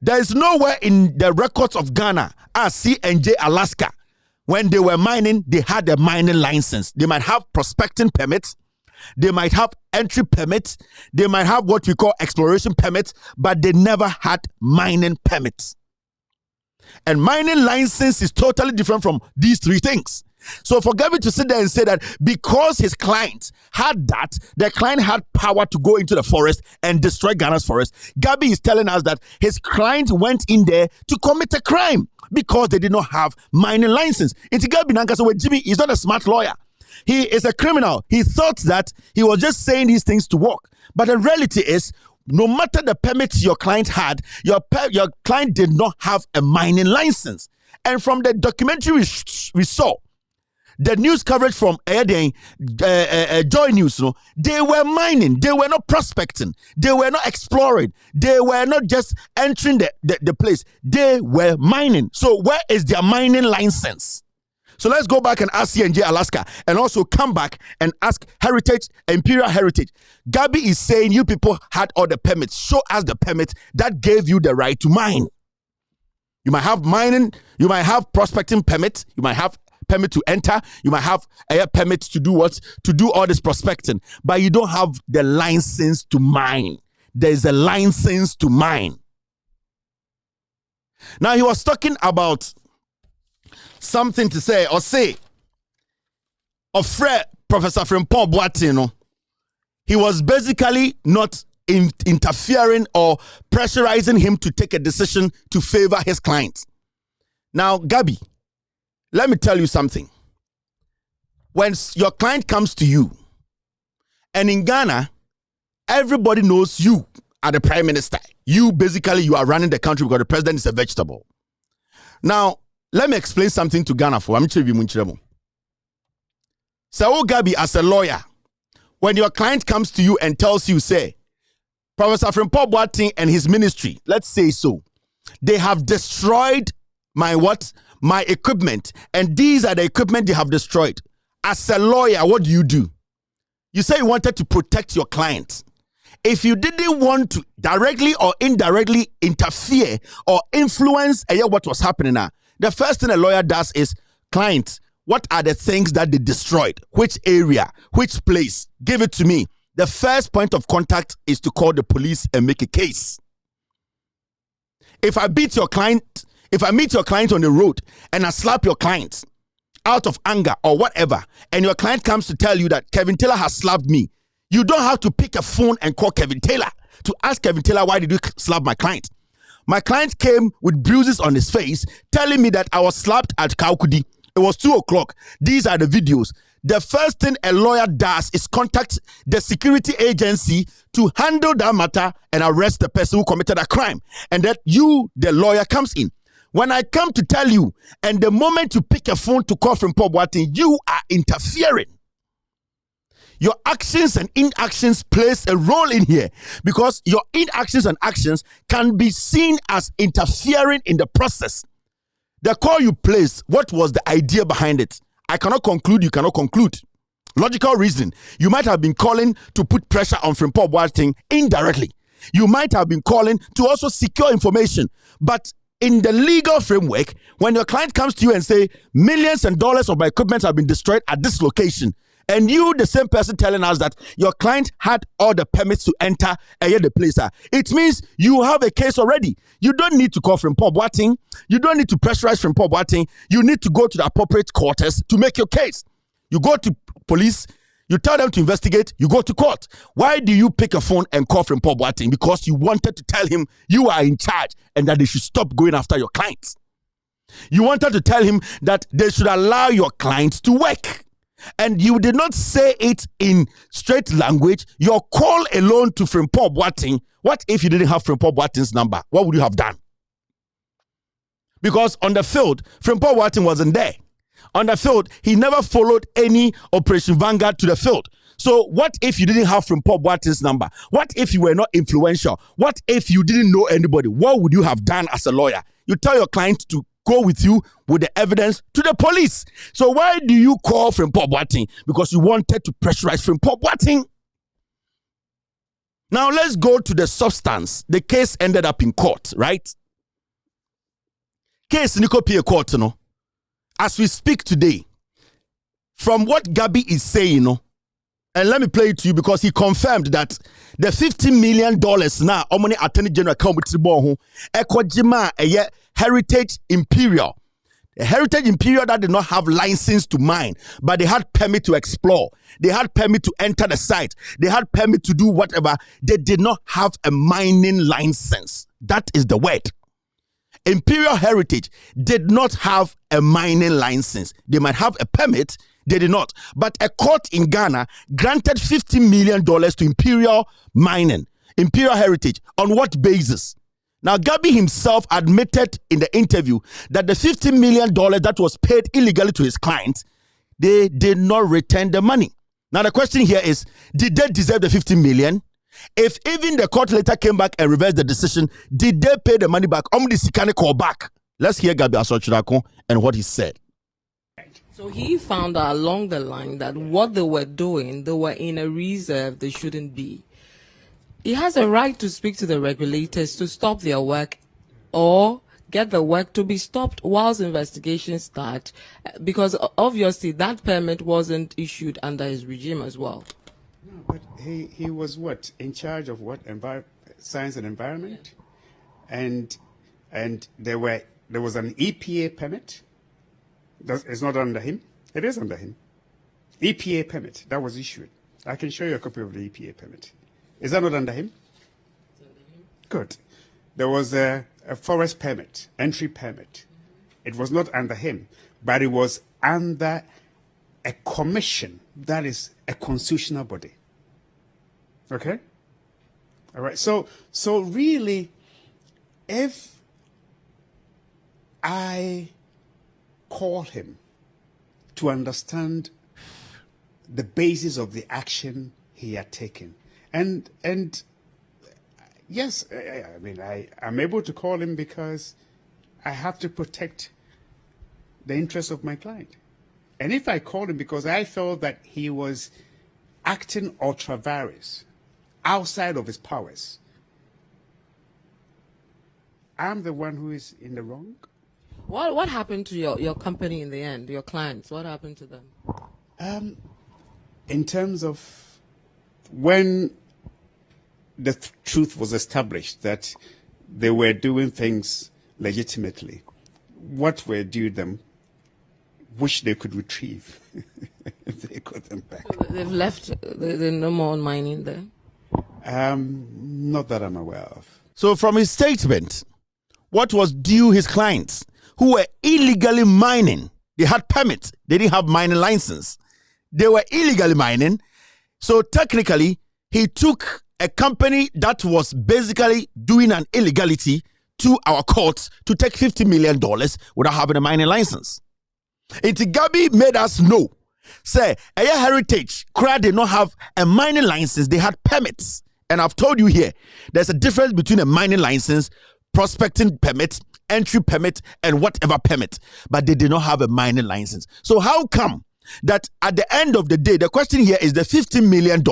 There is nowhere in the records of Ghana as C&J Alaska, when they were mining, they had a mining license. They might have prospecting permits, they might have entry permits, they might have what we call exploration permits, but they never had mining permits. And mining license is totally different from these three things. So for Gabby to sit there and say that because his client had that, the client had power to go into the forest and destroy Ghana's forest, Gabby is telling us that his client went in there to commit a crime because they did not have mining license. Into Gabby Nanka, so Jimmy is not a smart lawyer. He is a criminal. He thought that he was just saying these things to work. But the reality is, no matter the permits your client had, your client did not have a mining license. And from the documentary we saw, the news coverage from Joy News, they were mining, they were not prospecting, they were not exploring, they were not just entering the place, they were mining. So where is their mining license? So let's go back and ask C&J Alaska, and also come back and ask Heritage, Imperial Heritage. Gabby is saying you people had all the permits. Show us the permits that gave you the right to mine. You might have mining, you might have prospecting permits, you might have permit to enter, you might have a permit to do what? To do all this prospecting, but you don't have the license to mine. There is a license to mine. Now he was talking about something to say or say of Fred Professor Frimpong Boateng. He was basically not interfering or pressurizing him to take a decision to favor his client. Now, Gabby, let me tell you something. When your client comes to you, and in Ghana, everybody knows you are the prime minister. You are running the country because the president is a vegetable. Now, let me explain something to Ghana for. So, Gabby, as a lawyer, when your client comes to you and tells you, say, Professor Frimpong Boateng and his ministry, let's say so, they have destroyed my equipment, and these are the equipment they have destroyed. As a lawyer, what do? You say you wanted to protect your client. If you didn't want to directly or indirectly interfere or influence what was happening now, the first thing a lawyer does is, client, what are the things that they destroyed? Which area? Which place? Give it to me. The first point of contact is to call the police and make a case. If I meet your client on the road and I slap your client out of anger or whatever, and your client comes to tell you that Kevin Taylor has slapped me, you don't have to pick a phone and call Kevin Taylor to ask Kevin Taylor, why did you slap my client? My client came with bruises on his face telling me that I was slapped at Kaukudi. It was 2:00. These are the videos. The first thing a lawyer does is contact the security agency to handle that matter and arrest the person who committed a crime. And that you, the lawyer, comes in. When I come to tell you, and the moment you pick a phone to call from Frimpong Boateng, you are interfering. your actions and inactions plays a role in here, because your inactions and actions can be seen as interfering in the process. The call you placed, what was the idea behind it? I cannot conclude, you cannot conclude. Logical reason. You might have been calling to put pressure on Frimpong Boateng indirectly. You might have been calling to also secure information. But in the legal framework, when your client comes to you and say, millions and dollars of my equipment have been destroyed at this location, and you, the same person, telling us that your client had all the permits to enter the place, it means you have a case already. You don't need to call Frimpong Boateng. You don't need to pressurize Frimpong Boateng. You need to go to the appropriate quarters to make your case. You go to police, you tell them to investigate, you go to court. Why do you pick a phone and call Frimpong Boateng? Because you wanted to tell him you are in charge and that they should stop going after your clients. You wanted to tell him that they should allow your clients to work. And you did not say it in straight language. Your call alone to Frimpong Boateng, what if you didn't have Frimpong Boateng's number? What would you have done? Because on the field, Frimpong Boateng wasn't there. On the field, he never followed any Operation Vanguard to the field. So what if you didn't have Frimpong Boateng's number? What if you were not influential? What if you didn't know anybody? What would you have done as a lawyer? You tell your client to go with you with the evidence to the police. So why do you call Frimpong Boateng? Because you wanted to pressurize Frimpong Boateng. Now let's go to the substance. The case ended up in court, right? Case Nico P. Court, no? As we speak today, from what Gabby is saying, and let me play it to you because he confirmed that the $50 million now, Omani Attorney General Committee Ekojima a Heritage Imperial. A Heritage Imperial that did not have license to mine, but they had permit to explore. They had permit to enter the site. They had permit to do whatever. They did not have a mining license. That is the word. Imperial Heritage did not have a mining license. They might have a permit, they did not. But a court in Ghana granted $50 million to Imperial Mining, Imperial Heritage. On what basis? Now, Gabby himself admitted in the interview that the $50 million that was paid illegally to his clients, they did not return the money. Now, the question here is, did they deserve the $50 million? If even the court later came back and reversed the decision, did they pay the money back? Call back. Let's hear Gabby Otchere-Darko and what he said.
So he found out along the line that what they were doing, they were in a reserve they shouldn't be. He has a right to speak to the regulators to stop their work or get the work to be stopped whilst investigations start, because obviously that permit wasn't issued under his regime as well.
No, but he was what? In charge of what? Science and environment? And there was an EPA permit. It's not under him. It is under him. EPA permit that was issued. I can show you a copy of the EPA permit. Is that not under him? Good. There was a forest permit, entry permit. It was not under him, but it was under a commission that is a constitutional body. Okay? All right. So really, if I call him to understand the basis of the action he had taken, and yes, I mean, I'm able to call him because I have to protect the interests of my client. And if I called him because I felt that he was acting ultra vires, outside of his powers, I'm the one who is in the wrong.
What happened to your company in the end, your clients? What happened to them?
In terms of when the truth was established that they were doing things legitimately, what were due them, which they could retrieve if they got them back.
So they've left, they're no more mining there?
Not that I'm aware of.
So from his statement, what was due his clients who were illegally mining? They had permits. They didn't have mining license. They were illegally mining. So technically, he took a company that was basically doing an illegality to our courts to take $50 million without having a mining license. Gabby made us know Say, a heritage, CRA did not have a mining license, they had permits. And I've told you here, there's a difference between a mining license, prospecting permit, entry permit, and whatever permit. But they did not have a mining license. So how come that at the end of the day, the question here is the $15 million,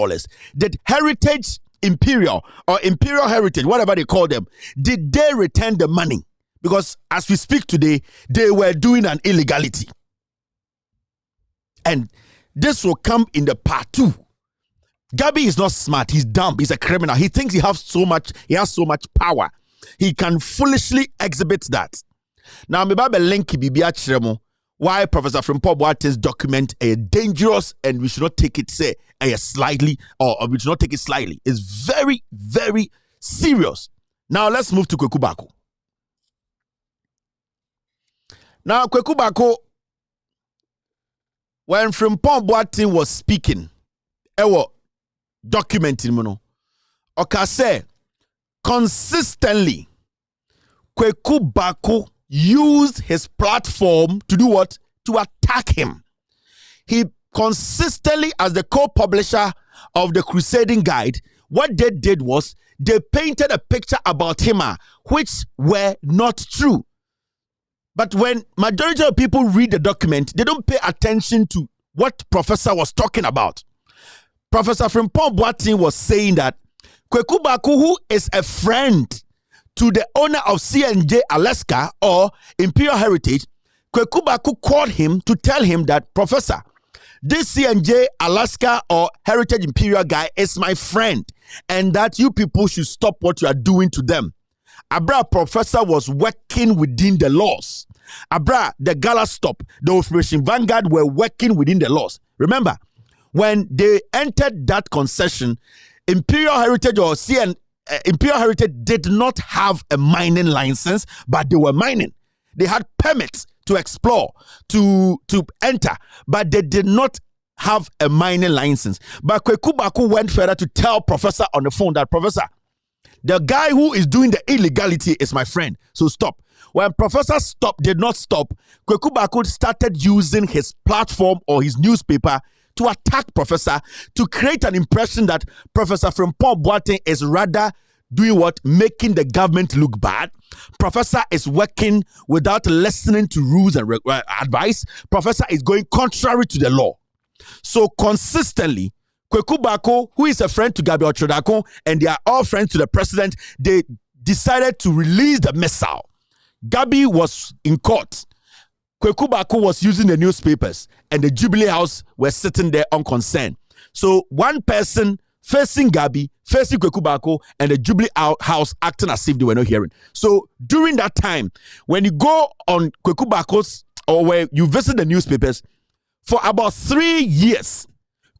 did Heritage Imperial or Imperial Heritage, whatever they call them, did they return the money? Because as we speak today, they were doing an illegality. And this will come in the part 2. Gabby is not smart. He's dumb. He's a criminal. He thinks he has so much power. He can foolishly exhibit that. Now, me babe link Bibi Achiremo why Professor Frimpong Boaten's document a dangerous and we should not take it slightly or we should not take it slightly. It's very, very serious. Now let's move to Kweku Baako. Now Kweku Baako, when Frimpong Boaten was speaking, documenting mono, oka say consistently Kweku Baako used his platform to do what? To attack him. He consistently, as the co-publisher of the Crusading Guide, what they did was they painted a picture about him which were not true. But when majority of people read the document, they don't pay attention to what Professor was talking about. Professor Frimpong Boaten was saying that Kweku Baako, who is a friend to the owner of C&J Alaska or Imperial Heritage, Kweku Baako called him to tell him that, Professor, this C&J Alaska or Heritage Imperial guy is my friend and that you people should stop what you are doing to them. Abra Professor was working within the laws. Abra, the Gala Stop, the Operation Vanguard were working within the laws. Remember, when they entered that concession, Imperial Heritage or Imperial Heritage did not have a mining license, but they were mining. They had permits to explore, to enter, but they did not have a mining license. But Kweku Baako went further to tell Professor on the phone that, Professor, the guy who is doing the illegality is my friend, so stop. When Professor did not stop, Kweku Baako started using his platform or his newspaper to attack Professor, to create an impression that Professor Frimpong Boaten is rather doing what? Making the government look bad. Professor is working without listening to rules and advice. Professor is going contrary to the law. So consistently, Kweku Baako, who is a friend to Gabby Otchere-Darko, and they are all friends to the president, they decided to release the missile. Gabby was in court. Kweku Baako was using the newspapers and the Jubilee House were sitting there unconcerned. So one person facing Gabby, facing Kweku Baako, and the Jubilee House acting as if they were not hearing. So during that time, when you go on Kweku Baako's or where you visit the newspapers, for about 3 years,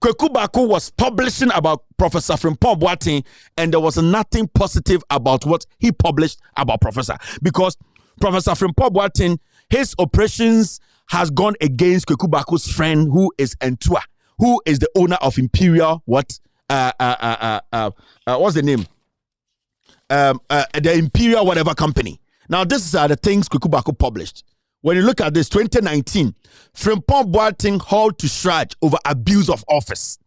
Kweku Baako was publishing about Professor Frimpong Boaten, and there was nothing positive about what he published about Professor, because Professor Frimpong Boaten, his operations has gone against Kweku Baako's friend, who is Entua, who is the owner of Imperial, what's the name? The Imperial whatever company. Now, these are the things Kweku Baako published. When you look at this, 2019, Frimpong Boaten hauled to Shraj over abuse of office.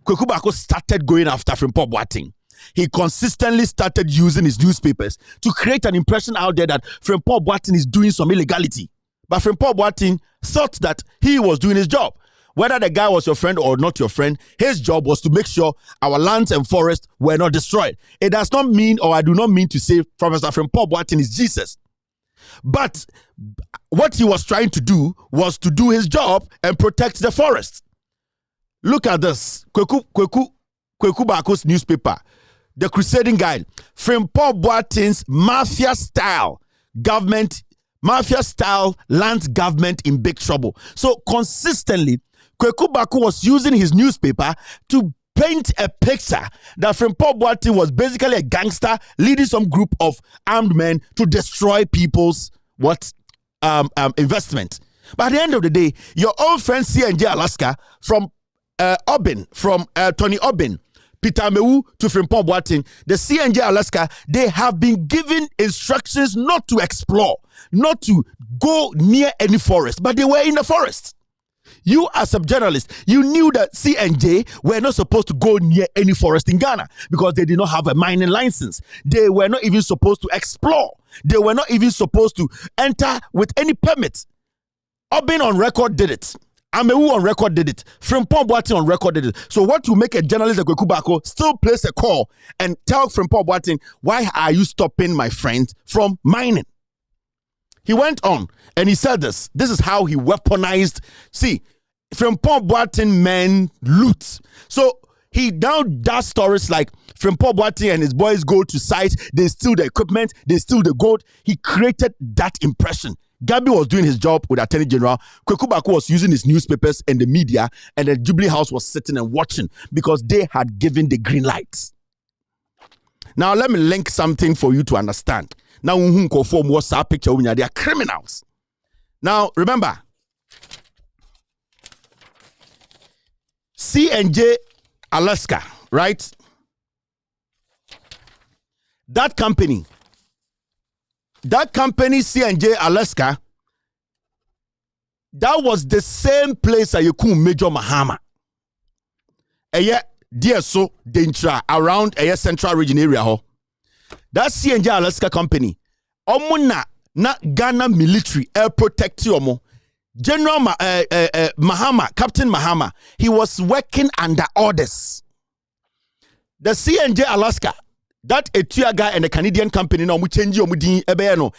Kweku Baako started going after Frimpong Boaten. He consistently started using his newspapers to create an impression out there that Frimpong Boaten is doing some illegality. But Frimpong Boaten thought that he was doing his job. Whether the guy was your friend or not your friend, his job was to make sure our lands and forests were not destroyed. It does not mean, or I do not mean to say Professor Frimpong Boaten is Jesus. But what he was trying to do was to do his job and protect the forest. Look at this. Kweku Baako's newspaper, the Crusading Guide. Frimpong Boaten's mafia-style land government in big trouble. So consistently, Kweku Baako was using his newspaper to paint a picture that Frimpong Boaten was basically a gangster leading some group of armed men to destroy people's investment. But at the end of the day, your old friend C&J Alaska from Tony Obin, Peter Mewu to Frimpong Boaten, the C&J Alaska, they have been given instructions not to explore, not to go near any forest, but they were in the forest. You as a journalist, you knew that C&J were not supposed to go near any forest in Ghana because they did not have a mining license. They were not even supposed to explore. They were not even supposed to enter with any permit. Obin on record did it. Amewu on record did it. Frimpong Boateng on record did it. So what to make a journalist like Kweku Baako still place a call and tell Frimpong Boateng, why are you stopping my friend from mining? He went on and he said this. This is how he weaponized. See, Frimpong Boateng men loot. So he now does stories like Frimpong Boateng and his boys go to site, they steal the equipment, they steal the gold. He created that impression. Gabby was doing his job with Attorney General. Kweku Baako was using his newspapers and the media, and the Jubilee House was sitting and watching because they had given the green lights. Now, let me link something for you to understand. Now, what's our picture? They are criminals. Now, remember, C&J Alaska, right? That company, C&J Alaska, that was the same place that you could Major Mahama. Dear so Dentra around a central region area. That C&J Alaska company, omuna na Ghana military air protect omo. General Mahama, Captain Mahama, he was working under orders. The C&J Alaska, that Etua guy and the Canadian company no mu change omudin ebe no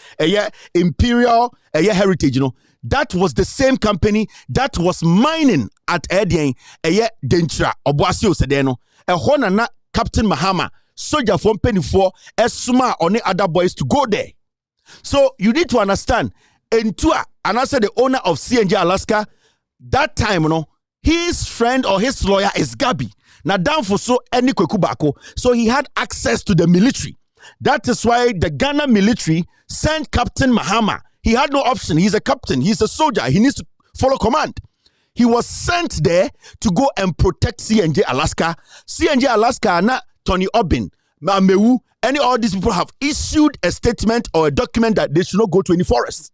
Imperial Heritage no. That was the same company that was mining at Edien Dentra Obuasi Osedeno. Na Captain Mahama soldier from Penny4 Esuma or other boys to go there. So you need to understand, Entua, and I said the owner of C&J Alaska, that time, his friend or his lawyer is Gabby. Now down for so any Kweku Baako, so he had access to the military. That is why the Ghana military sent Captain Mahama. He had no option. He's a captain. He's a soldier. He needs to follow command. He was sent there to go and protect C&J Alaska. C&J Alaska, na Tony Obin, Amewu, all these people have issued a statement or a document that they should not go to any forest.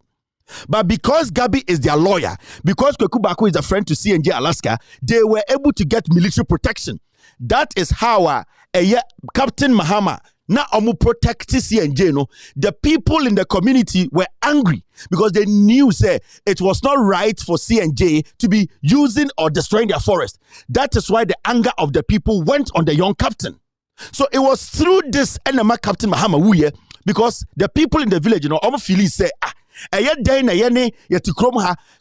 But because Gabby is their lawyer, because Kweku Baako is a friend to C&J Alaska, they were able to get military protection. That is how Captain Mahama na omu protect C&J. The people in the community were angry because they knew it was not right for C&J to be using or destroying their forest. That is why the anger of the people went on the young captain. So it was through this enema Captain Mahama wuye, because the people in the village, omu feel say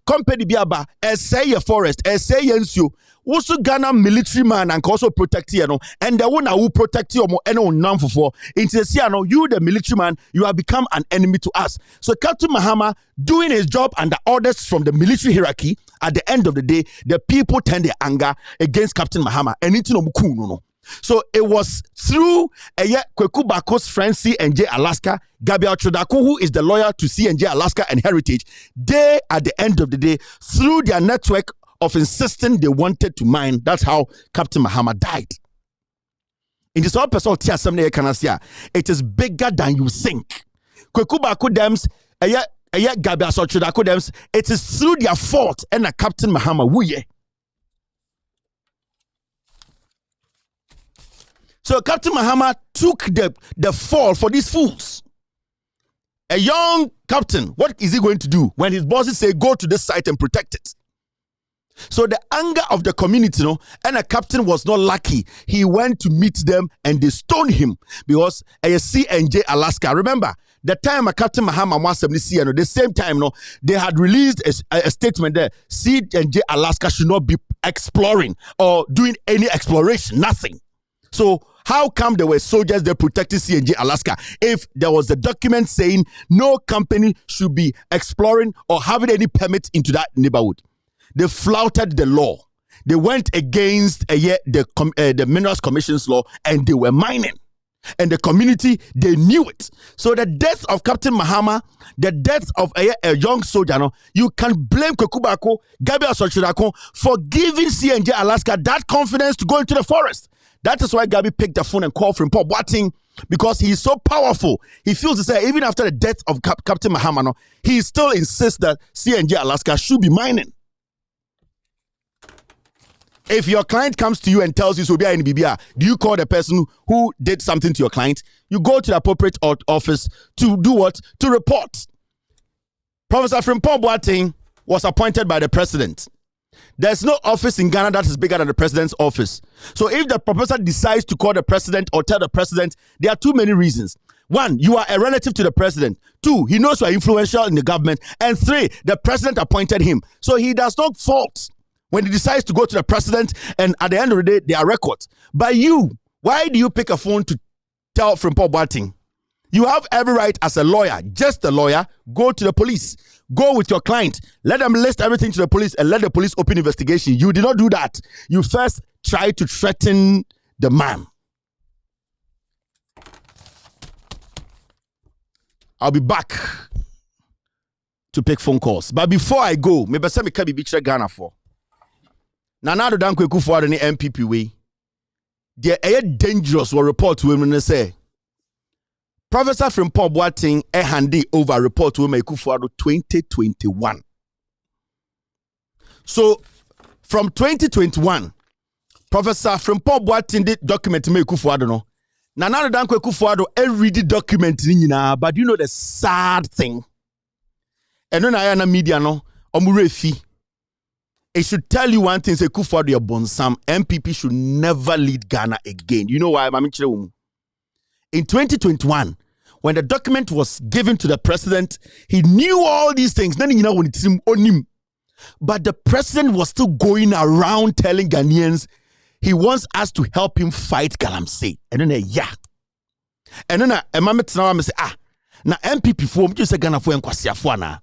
company biaba say your forest, say you also Ghana military man and also protect you, and the one who protect you and for you the military man, you have become an enemy to us. So Captain Mahama doing his job under orders from the military hierarchy, at the end of the day, the people turned their anger against Captain Mahama and no. So it was through Kweku Baako's friend C&J Alaska, Gabby Otchere-Darko, who is the lawyer to C&J Alaska and Heritage. They, at the end of the day, through their network of insisting they wanted to mine, that's how Captain Mahama died. In this all person, it is bigger than you think. Kweku Baako dems, Gabby Otchere-Darko dems, it is through their fault and a Captain Mahama wuye. So Captain Mahama took the fall for these fools. A young captain, what is he going to do when his bosses say, go to this site and protect it? So the anger of the community, and a captain was not lucky. He went to meet them and they stoned him because C&J Alaska. Remember, the time Captain Mahama was the same time, they had released a statement that C&J Alaska should not be exploring or doing any exploration, nothing. So how come there were soldiers that protected C&J Alaska if there was a document saying no company should be exploring or having any permit into that neighborhood? They flouted the law. They went against the Minerals Commission's law and they were mining. And the community, they knew it. So the death of Captain Mahama, the death of a young soldier, you can blame Kweku Baako, Gabby Otchere-Darko for giving C&J Alaska that confidence to go into the forest. That is why Gabby picked the phone and called Frimpong Boateng, because he is so powerful. He feels to say, even after the death of Captain Mahama, he still insists that C&J Alaska should be mining. If your client comes to you and tells you, so do you call the person who did something to your client? You go to the appropriate office to do what? To report. Professor Frimpong Boateng was appointed by the president. There's no office in Ghana that is bigger than the president's office. So if the professor decides to call the president or tell the president, there are too many reasons. 1, you are a relative to the president. 2, he knows you are influential in the government. And 3, the president appointed him. So he does not fault when he decides to go to the president, and at the end of the day, there are records. But you, why do you pick a phone to tell Frimpong Boateng? You have every right as a lawyer, just a lawyer, go to the police. Go with your client. Let them list everything to the police and let the police open investigation. You did not do that. You first tried to threaten the man. I'll be back to pick phone calls. But before I go, maybe some can be Ghana for. Nana do Danko Kufuor any MPP way. There are dangerous will report to him and say Professor Frimpong Boateng handed over a report to him Kufuor 2021. So from 2021, Professor Frimpong Boateng did document me Kufuor no. Nana do Danko Kufuor read the document but you know the sad thing. And when I am a media no omurefi. It should tell you one thing, say Kufuor your bonsam, MPP should never lead Ghana again. You know why? In 2021, when the document was given to the president, he knew all these things. But the president was still going around telling Ghanaians he wants us to help him fight Galamsey. And then And then I say, na MPP form just say Ghana for Nkwasiafo.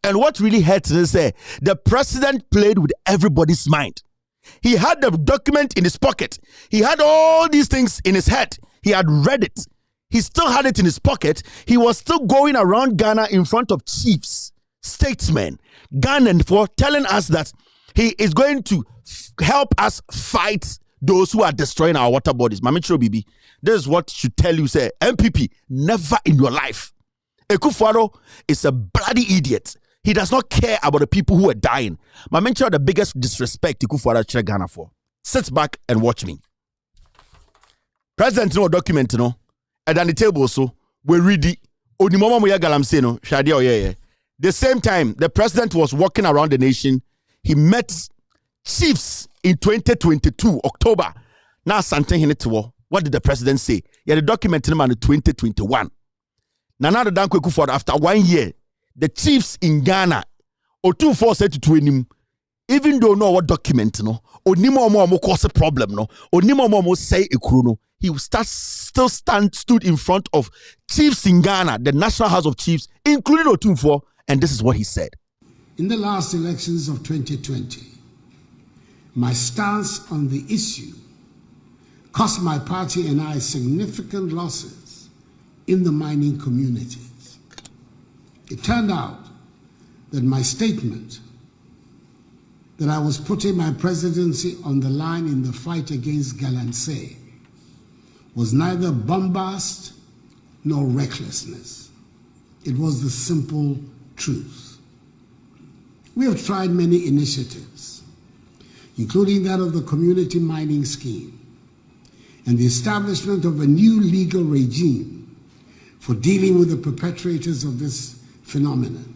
And what really hurts is the president played with everybody's mind. He had the document in his pocket. He had all these things in his head. He had read it. He still had it in his pocket. He was still going around Ghana in front of chiefs, statesmen, Ghanaian for telling us that he is going to help us fight those who are destroying our water bodies. Mamichiro Bibi, this is what should tell you, say, MPP, never in your life. Kufuor is a bloody idiot. He does not care about the people who are dying. Mamichiro, the biggest disrespect Kufuor Chire Ghana for. Sit back and watch me. President no document no. And on the table so we read it. Onimoma Moya Galamsey no. The same time the president was walking around the nation, he met chiefs in 2022 October. Now something in it. What did the president say? Yeah, the document in 2021. Nana the Danko Kufuor after 1 year, the chiefs in Ghana, or 2-4 said to him, even though no what document no, or nimo mo cause a problem no, or nimo mo say a no, he stood in front of chiefs in Ghana, the National House of Chiefs, including Otumfuo, and this is what he said.
In the last elections of 2020, my stance on the issue cost my party and I significant losses in the mining communities. It turned out that my statement that I was putting my presidency on the line in the fight against Galamsey was neither bombast nor recklessness. It was the simple truth. We have tried many initiatives, including that of the community mining scheme and the establishment of a new legal regime for dealing with the perpetrators of this phenomenon,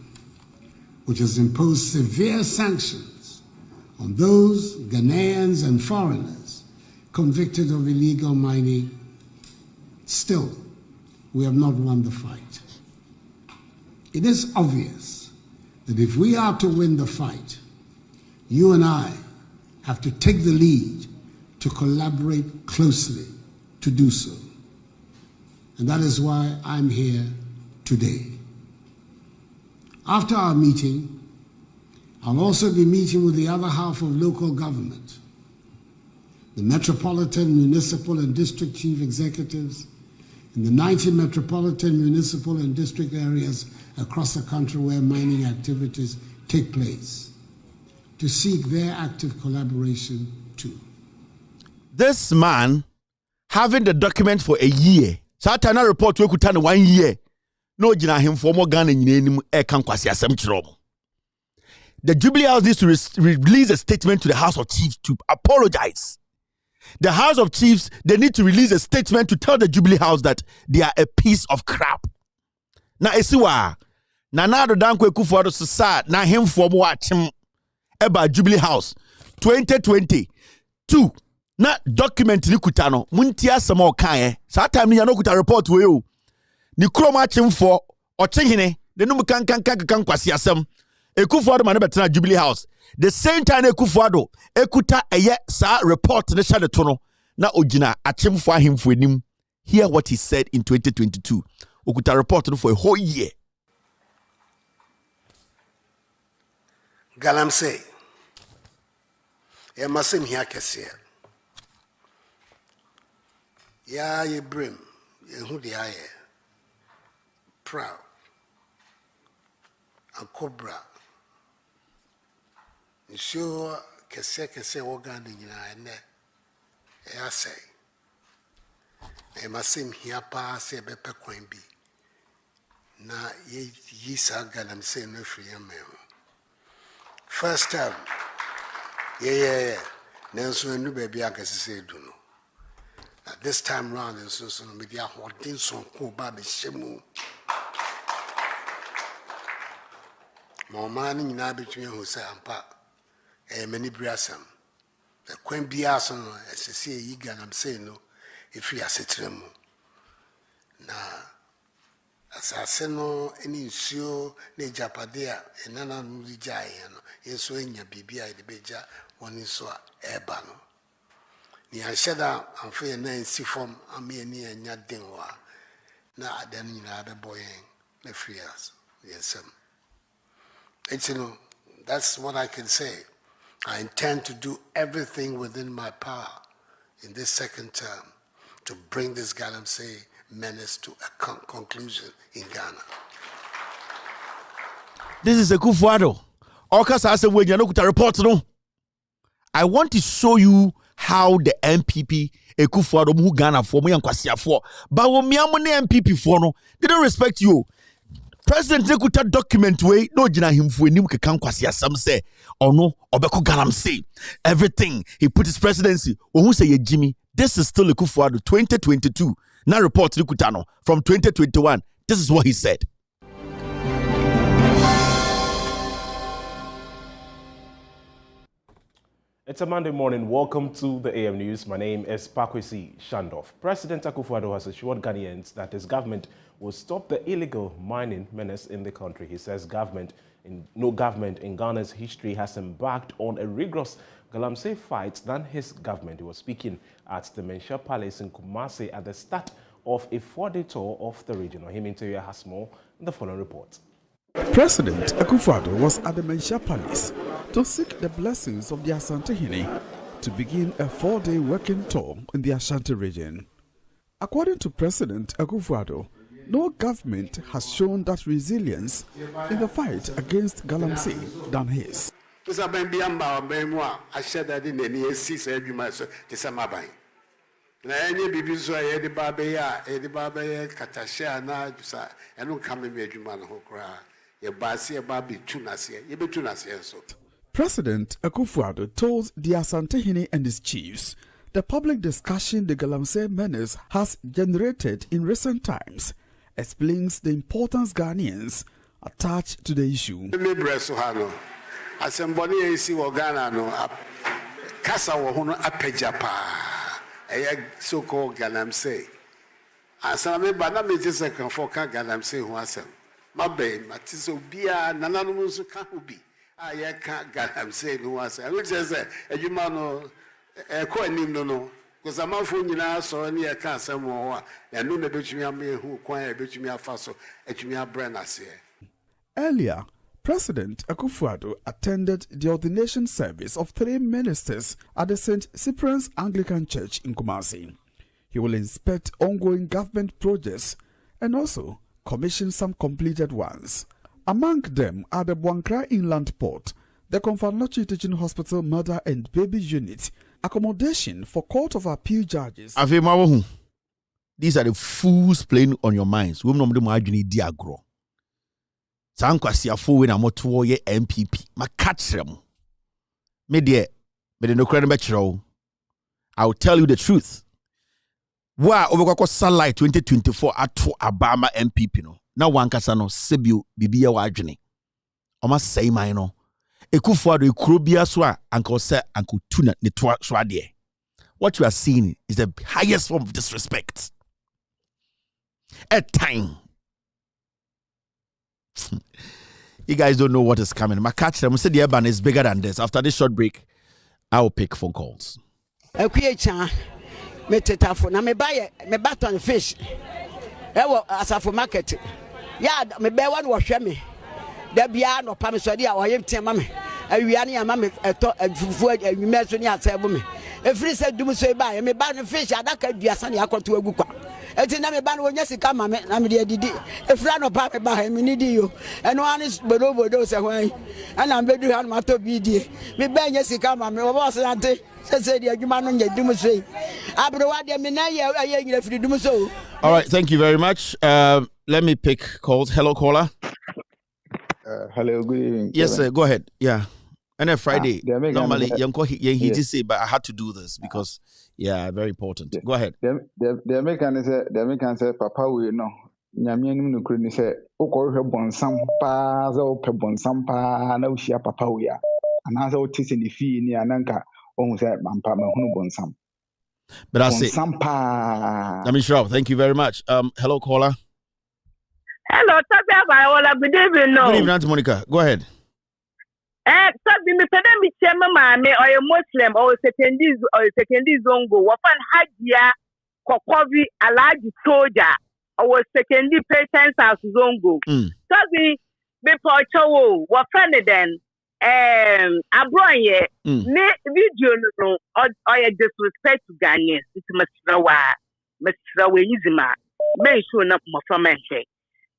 which has imposed severe sanctions on those Ghanaians and foreigners convicted of illegal mining. Still, we have not won the fight. It is obvious that if we are to win the fight, you and I have to take the lead to collaborate closely to do so. And that is why I'm here today. After our meeting, I'll also be meeting with the other half of local government, the metropolitan, municipal, and district chief executives in the 90 metropolitan, municipal, and district areas across the country where mining activities take place, to seek their active collaboration too.
This man, having the document for a year, Satana report we could 1 year. No jina him for more Ghana in Kwasi asem chiro. The Jubilee House needs to release a statement to the House of Chiefs to apologize. The House of Chiefs, they need to release a statement to tell the Jubilee House that they are a piece of crap. Now, esiwa, na do danko ekufuado sisa na him for mo achim eba Jubilee House 2022. Na document ni kutano muntia sama okan sa time ni ya no kuta report we o. Ni krom achim for ochihene de num kan kwasi asem. Ekufuado ma na betena Jubilee House. The same time Ekufuado ekuta eye sa report ne shade to no na ogina achimfo ahemfo enim. Hear what he said in 2022. Okuta report no for a whole year.
Galamsey. Masim here kese. Ya ye brim, ye hu de aye. Proud. A cobra. Sure, kese organ in ene. I say. Masim here pass a bepe coin be. Na ye sa Galamsey no free man. First time. Yeah. Nanso enu baby aka say do no. This time round and so media holding so ko ba be shemu. Mama ni nyina betwe ho say ampa. Many briasam. The kwen bia so no esese yi Galamsey no efi asetremu. Na asase no eni nsuo na japade a enana no rijae no yeso enya bibia de beja woni so a eba no ni anhyeda amfe na nsi fom ame ani enya denwa na adan nyina be boyen na frias yesem. It's that's what I can say. I intend to do everything within my power in this second term to bring this Galamsey menace to a conclusion in Ghana.
This is Ekufuado. Report no. I want to show you how the MPP Ekufuado mu Ghana for me and Kwasia for. But when me MPP for no, they don't respect you. President Nekuta document way no jina him for nim kekan Kwasia some say or no obeko Galamsey. Everything he put his presidency. Who say Jimmy? This is still Ekufuado 2022. Now report Nekuta from 2021. This is what he said.
It's a Monday morning. Welcome to the AM News. My name is Pakwesi Shandoff. President Akufo-Addo has assured Ghanaians that his government will stop the illegal mining menace in the country. He says no government in Ghana's history has embarked on a rigorous Galamsey fight than his government. He was speaking at the Mensah Palace in Kumasi at the start of a 4-day tour of the region. Ohim Interior has more in the following report.
President Akufo-Addo was at the Mensah Palace to seek the blessings of the Asante-Hene to begin a 4-day working tour in the Ashanti region. According to President Akufo-Addo, no government has shown that resilience in the fight against Galamsey than his.
Na enye bibi so aye de babe ya katashia na jusa enu kame me adwuma no hokra ye baase ye babe tunase ye betunase so.
President Akufo-Addo told the Asante-Hene and his chiefs the public discussion the Galamsey menace has generated in recent times explains the importance Ghanaians attach to the issue.
Me breso ha no asemboni esi wo Ghana no kasa wo ho no apeja pa so-called Galamsey. As I remember, I made this second for Galamsey who was my baby, Matiso Bia, Nananamusu Kahubi. I can't Galamsey who was which is a humano, a coin no, because I'm not for you now, so any a cancer more, and no between me who quiet between me a faso, et me a brand as here.
Earlier, President Akufo-Addo attended the ordination service of 3 ministers at the St. Cyprian's Anglican Church in Kumasi. He will inspect ongoing government projects and also commission some completed ones. Among them are the Buankra Inland Port, the Komfanochi Teaching Hospital Mother and Baby Unit, accommodation for Court of Appeal judges.
These are the fools playing on your minds. Sankwasiafo we na moto ye MPP. Ma catch them. Me de no credit betro. I will tell you the truth. Wa obekwa satellite 2024 ato Abama MPP no. Na wankasa no sebio bibia wa adwene. Oma say man no. Ekufuado ekrobia so a anka se anka tuna ne to so ade. What you are seeing is the highest form of disrespect. At time. You guys don't know what is coming. My catch them say the urban is bigger than this. After this short break, I will pick phone calls.
Me tetafo na me buy me baton fish ewo asafo market ya me be one wo hwe me da bia no pa me so dia wo yem tema me awia ne ama me eto afufu awime so ne asebo me efiri se dum so ba me ba no fish adaka duasa ne akoto agu kwa eti na me ba no wonya sika ma me na me de didi efira no pa me ba me ni di yo eno ani bodo se hwan ana me bedu han ma to bi die me ba nya sika ma me wo boss ante se di adwuma no nya dum so abro wa de me na ye nyira firi dum so.
All right, thank you very much. Let me pick calls. Hello, caller.
Hello, good evening.
Yes, sir. Go ahead. Yeah. And then Friday, normally, he just say, but I had to do this because, yeah, very important. Go ahead.
The American say, Papa, we know. Nyamian no kuni say, "Oko hwe bonsam pa, za ope bonsam pa, na ushia papa we ya." Anaza otisi ni fi ni ananka, ohun say mampa me hunu bonsam.
But that's it. Let me show. Thank you very much. Hello, caller.
Hello, good evening.
Good evening, Auntie Monica. Go ahead.
Sabi me pede mi chema maame or a Muslim or secondary zongo wafan hajia kokovi alaji soldier or secondary patients as zongo. Sabi me pocho wafan den abroye ne video no or disrespect to Ghanaians. It's Masrawa yizima me show up my family.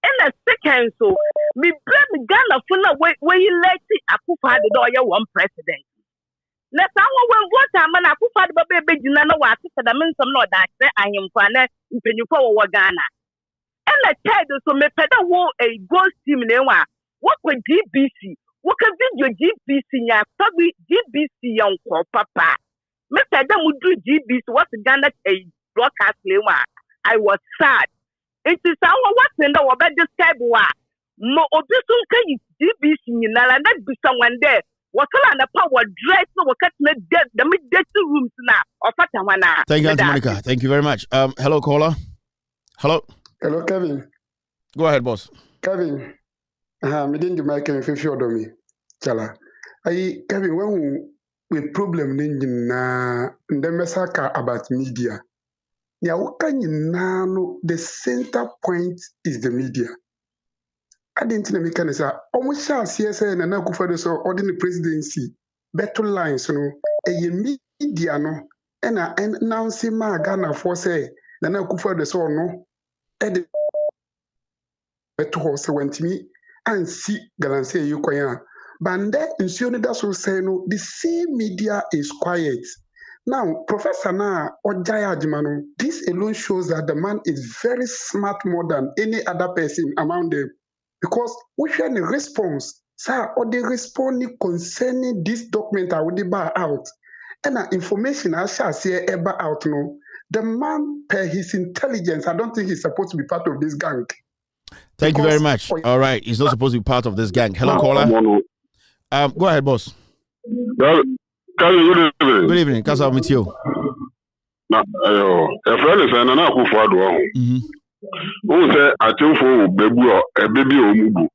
And the second, so me blame Ghana for now where you let Akufo the door one president. Let someone when vote a man Akufo the baby Jinana was to the men some not that I am for Ghana. And the third, so me peda wo a ghost team newa. What with GBC? What can video GBC ya? Probably GBC young papa. Me peda would do GBC. What's Ghana a broadcast lewa? I was sad. It is our what's in the about this type of mo obisun can GBC in and that be someone there. What on the power dress no what cut me dead the mid rooms now or fatawana.
Thank you, Auntie Monica. Thank you very much. Hello, caller. Hello.
Hello, Kevin.
Go ahead, boss.
Kevin. Me didn't do my Kevin if you me. Chala. Kevin, when we problem na the massacre about media. The center point is the media. I didn't make any say almost CSA and Akufo so ordinary presidency better lines no media no and announcing ma Ghana for say na Akufo so no e better horse went me and see Galamsey you koya bande nsuo no da so say no the same media is quiet. Now, Professor Na Ojaya Jimano, this alone shows that the man is very smart more than any other person among them. Because we share a response, sir, or they respond concerning this document I will buy out. And information I shall say ever out no. The man, per his intelligence, I don't think he's supposed to be part of this gang.
Thank you very much. All right, he's not supposed to be part of this gang. Hello, caller. Go ahead, boss.
Good evening.
Good evening. Kasa with you.
A friend is an Akufo-Addo. Who say Atimfo bebu a baby omubu.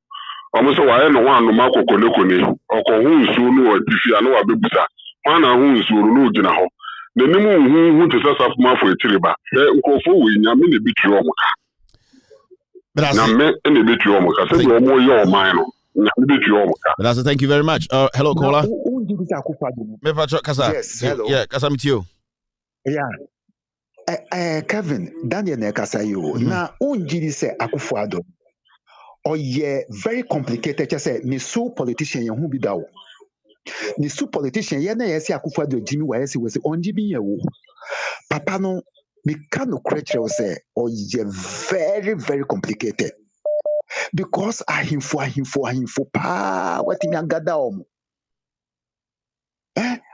Almost why no one no mako konekone. Oko hu nsu no odifi ano abebusa. Wana hu nsu no gina ho. The name who to set up more for a tiriba. Nkofo we nyame ne bitu omuka. Na me ne bitu omuka. Say you more your mind.
But thank you very much. Hello, caller.
Yes, hello.
Yeah, Kasa with you.
Yeah. Kevin, Daniel Nekasayo. Na unjiri se Akufo-Addo. Oye very complicated. Just say ni so politician ye hu bi dawo. Ni so politician ye na ye se Akufo-Addo Jimmy wa ye se we se onjibi ye wo. Papa no me kanu creature say oye very very complicated. because ahimfo pa watimi agada omo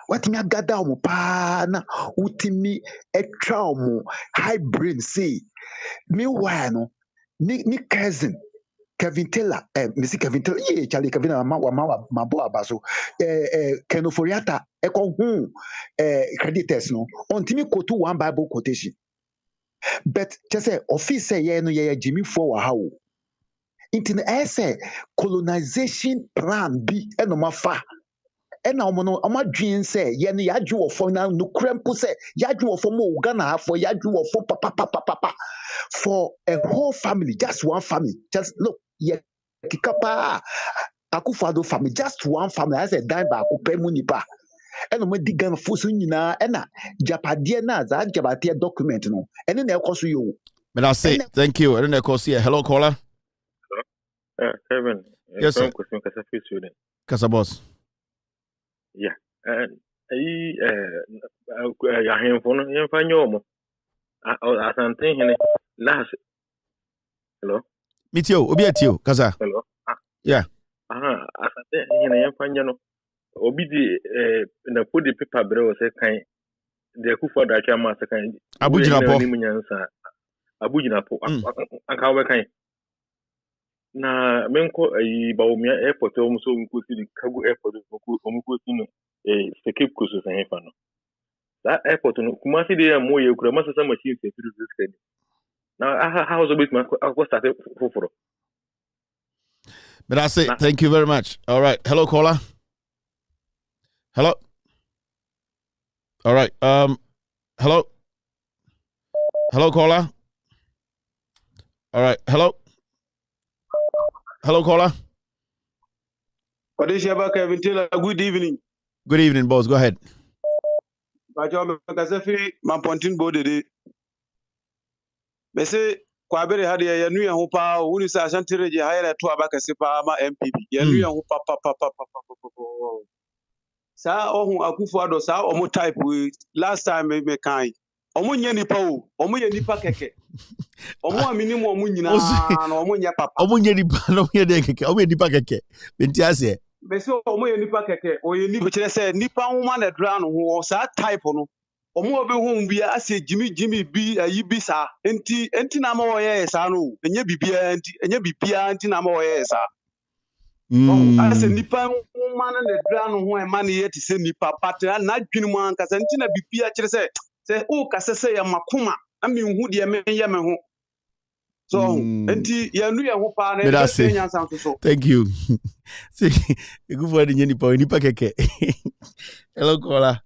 watimi agada omo pa na utimi etwa omo high brain say meanwhile no ni cousin Kevin Taylor, Missy Kevin Taylor, Charlie Kevin, my boy Abaso, Kenoforiata, Eko, creditors no, on Timmy Kotu one Bible quotation. But just say, office say, yeah, no, yeah, Jimmy for how. Into the essay, colonization plan B, and no mafa. And now, I'm not dreaming say, yeah, yaju of for now, no crampo say, yaju of for more Ghana for yaju of for papa for a whole family, just one family. Just look, yeah, Kikapa, Akufado family, just one family. I said, die back, Munipa. And when the gun for Sunina, and Japadiana, that Jabatia document, no, and then they'll cost you.
But I say, thank you. And then of course, hello, caller.
Kevin.
Yes, sir. Casabos.
Yeah. And I handful of Fanyomo. As I'm thinking, last. Hello?
Meet you, Obiatio, Casa.
Hello?
Yeah.
As I'm thinking, Fanyano. Obidi, the put the paper bro, say, kind. The Kufa Dacha Master kind. Abujinapo. And how kind. Na menko Baumia airport almost the cargo airport Cape Coast and Hefano. That airport on Kumasi de more you could master some machines through this. Now I was a bit I was started for.
But I say thank you very much. All right. Hello, caller. Hello. All right. Hello. Hello, caller. All right. Hello. Hello, caller.
Kevin Taylor, good evening.
Good evening, boss. Go ahead.
Mampontin Bode. Mese Kwabere had a new hopa, who is a Shantirage higher to Abacasipa MPP. Yanu papa. Sa ohu Akufo-Addo sa omo type with last time me kind. Omo nya nipa o, omo nya nipa keke. Omo amini mo nyina na omo nya papa.
Omo nya nipa no nya de keke, omo nipa keke. Benti ase.
Be so omo nya nipa keke, o ye nipa kire say nipa nwoma na dra no ho sa type no. Omo obi hu bia ase Jimmy bi ayi bi sa. Enti na ma wo ye sa no. Enye bibia enti na ma wo ye sa. Ase nipa nwoma na dra no ho e ma na ye ti se nipa patra na dwene mu ankasa enti na bibia kire say o kase say ya makoma ami hu de me ye me ho. So enti ya nu ya ho pa na e nyansa so.
Thank you. See, good for the nipa keke. Hello, caller.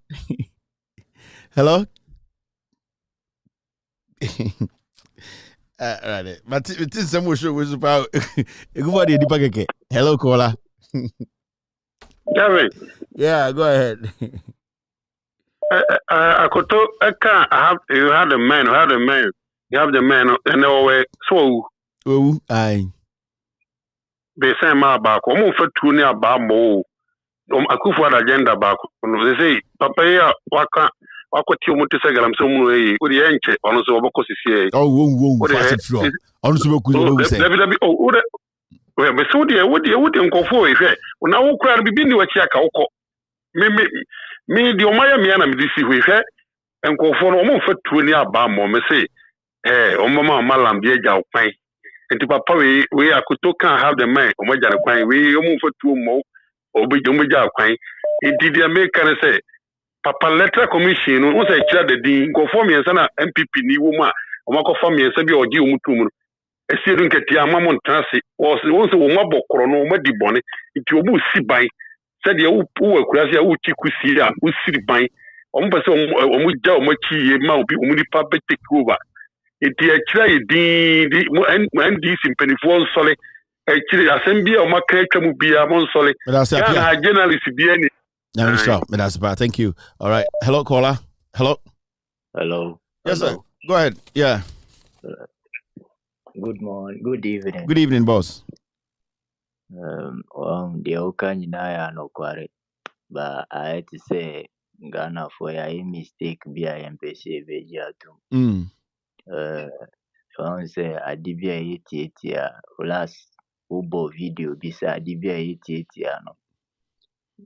Hello. Right. But it is some show was about good for the nipa keke. Hello, caller.
Gary.
Yeah, go ahead.
I could talk. You have the man. You have the man, and always so.
Oh, aye.
They say my back. I'm for 2 near Bambo. Akufo-Addo agenda back. They say, Papa, waka tiyo say Galamsey way. Uri enche. Ono so wabako sisi.
Oh, fast flow. Ono so wabako say.
We be so dia. Wodi nkofo efe. Na wo kura bibi ni wachi aka woko. Me di omaya me na me disi hwehwe. Nkofo no mo fa 2 near Bambo. Me say, omama malam bi eja okwan. Enti papa we akoto can have the man omoja ne kwan we omo fa 2 mo omoja kwan enti dia make can say papa letter commission no say kira the din go form yensa na MPP ni wo ma omako form yensa bi oji omutu mu esi edu nketi amamo ntrase wo se wo mabokoro no madi bone enti obu si ban se dia wo akura se wo tikusi a wo siri ban omo pese omo ja omo chiye ma obi omo nipa be take over. Iti actually di NDC penifo sole actually assembly o makretwa mu bia mon sole ya journalist bia ni
that's bad. Thank you. All right, hello caller. Hello. Yes sir, go ahead. Yeah.
Good morning, good evening.
Good evening, boss.
The okanyina ya no kware, but I had to say Ghana for a mistake be I MPC bejiatu. Say Adibia 88 last Ubo video bisa di bia yetiatia no.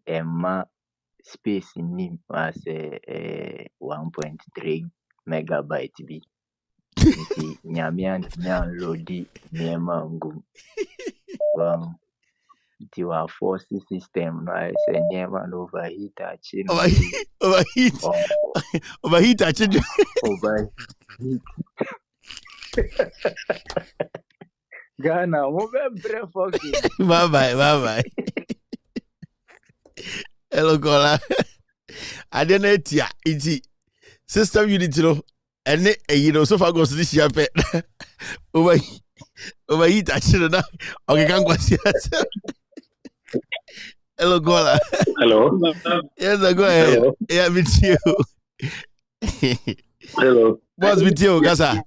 Emma space nim was 1.3 megabyte bi. Nti nyamian download niema ngum. Nti wa force system no I say niema no overheat achi no.
Overheat achi.
Overheat. Ghana, move fucking.
Bye. Hello, Kola. I didn't know it. System unity, no. And so far goes this year. Overheat, actually, now. Okay, can't go see that. Hello, Kola.
Hello.
Yes, go ahead. Hello. Yeah, with you.
Hello.
What's with you, Gaza?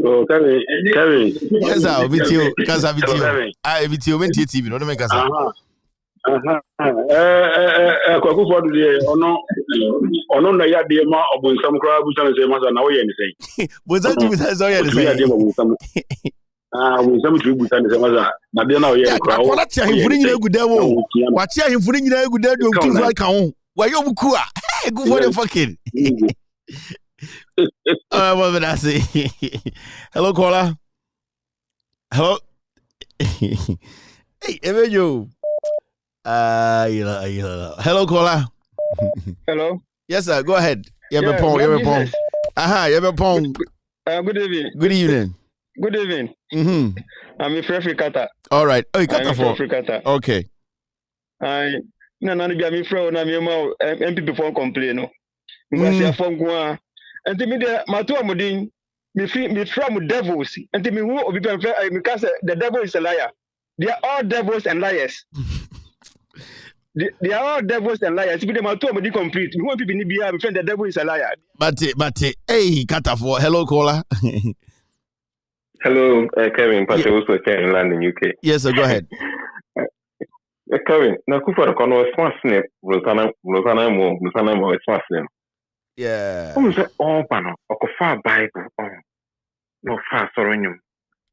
Oh, Kevin.
Yes, sir. With you, Gaza. With you. I with you. When TV, no, make Gaza.
Kwaku for the ono na ya de ma obunsam kra bu chan say masa na wo ye ni say.
Bozan tu busan so ye ni say.
Ya de obunsam. Obunsam tu busan say masa na de na wo ye ni kra.
Kwa tia himfuni nyina egu dem wo. Kwa tia himfuni nyina egu dem do tu so kan ho. Wa yo buku a. Go for the fucking. What did I say? Hello, caller. Hello. Hey, Evanyo. Hello, caller.
Hello.
Yes, sir. Go ahead. You have a phone. You have a phone. You have a phone.
Good evening.
Good evening.
Good evening. I'm in Free.
All right. Oh, you cut for. Okay.
No, I'm from MPP phone complain. Ngwasi afon kwa enti me de mato amodin me from devils enti me who obi pen because the devil is a liar. They are all devils and liars. They are all devils and liars. If they mato amodin complete, me who people ni bia me friend the devil is a liar.
But hey Katafo, hello caller.
Hello, Kevin. Patrick also here in London, UK.
Yes, sir, go ahead.
Kevin, na kufa ko no smart snap, Rosana mo smart snap.
Yeah.
Pano, Okofa Bible, no far soronyum.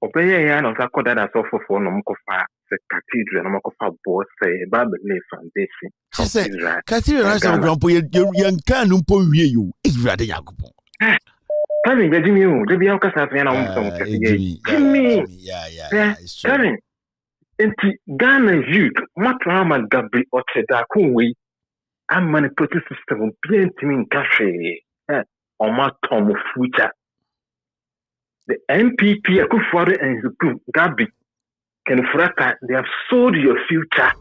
Obey ya no sakoda da so for no mkofa se cathedral no mkofa boss say Bible foundation.
She said cathedral na so grandpa yan kan mpo wie you. Irade Yakobon.
Kevin, Jimmy, you be akasa fe na mpo Jimmy. Yeah. Kevin, enti Ghana youth, matrama Gabby Otchere-Darko we I'm manipulating system bien in cafe on my Tom future. The MPP Akufo-Addo and his group Gabby can frata they have sold your future.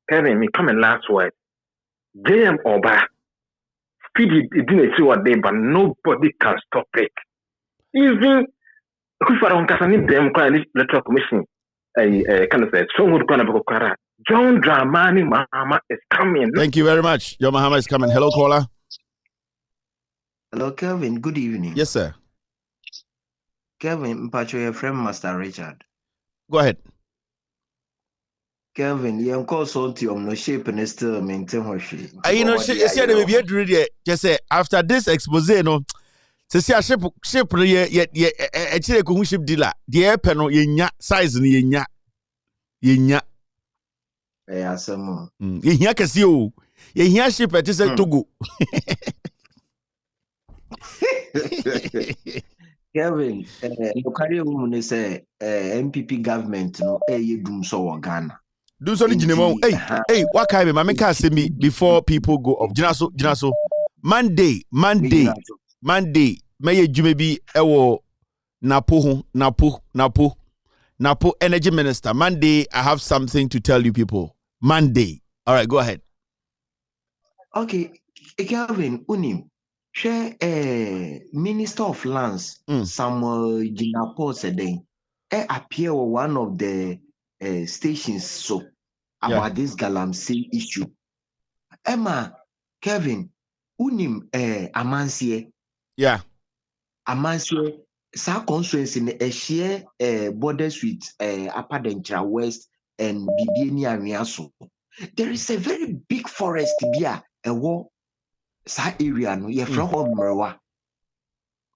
Kevin, me come in last word. JM Oba speedy it didn't see what they but nobody can stop it. Even Akufo-Addo on Kasani them kind electoral commission kind of say so good kind of John Dramani Mahama is coming.
Thank you very much. Your Mahama is coming. Hello, caller.
Hello, Kelvin. Good evening.
Yes, sir.
Kelvin, Mpacho, your friend, Master Richard.
Go ahead.
Kelvin, you call something no shape and still maintain her shape.
You know, she said they be ready. Just say after this expose, no. Se see a ship actually a ship dealer. The air panel yenya size ni yenya.
Asamo.
Yenya kasi o. Yenya ship at is Togo.
Kevin, you carry on say MPP government no you dum so Ghana.
Do so ni hey, what kind of make us say me before people go off. Jinaso. Monday. May you be ewo Napo Energy Minister. Monday, I have something to tell you people. Monday. All right, go ahead.
Okay, Kelvin, unim. Share Minister of Lands, Samuel Jinapo said appear on one of the stations about this Galamsey issue. Emma, Kevin, unim Amansie.
Yeah.
Amansie, sa constituency in a share borders with Apadentra West and Bibiani Amiaso. There is a very big forest here, a war. Sa area no ye from home mrewa.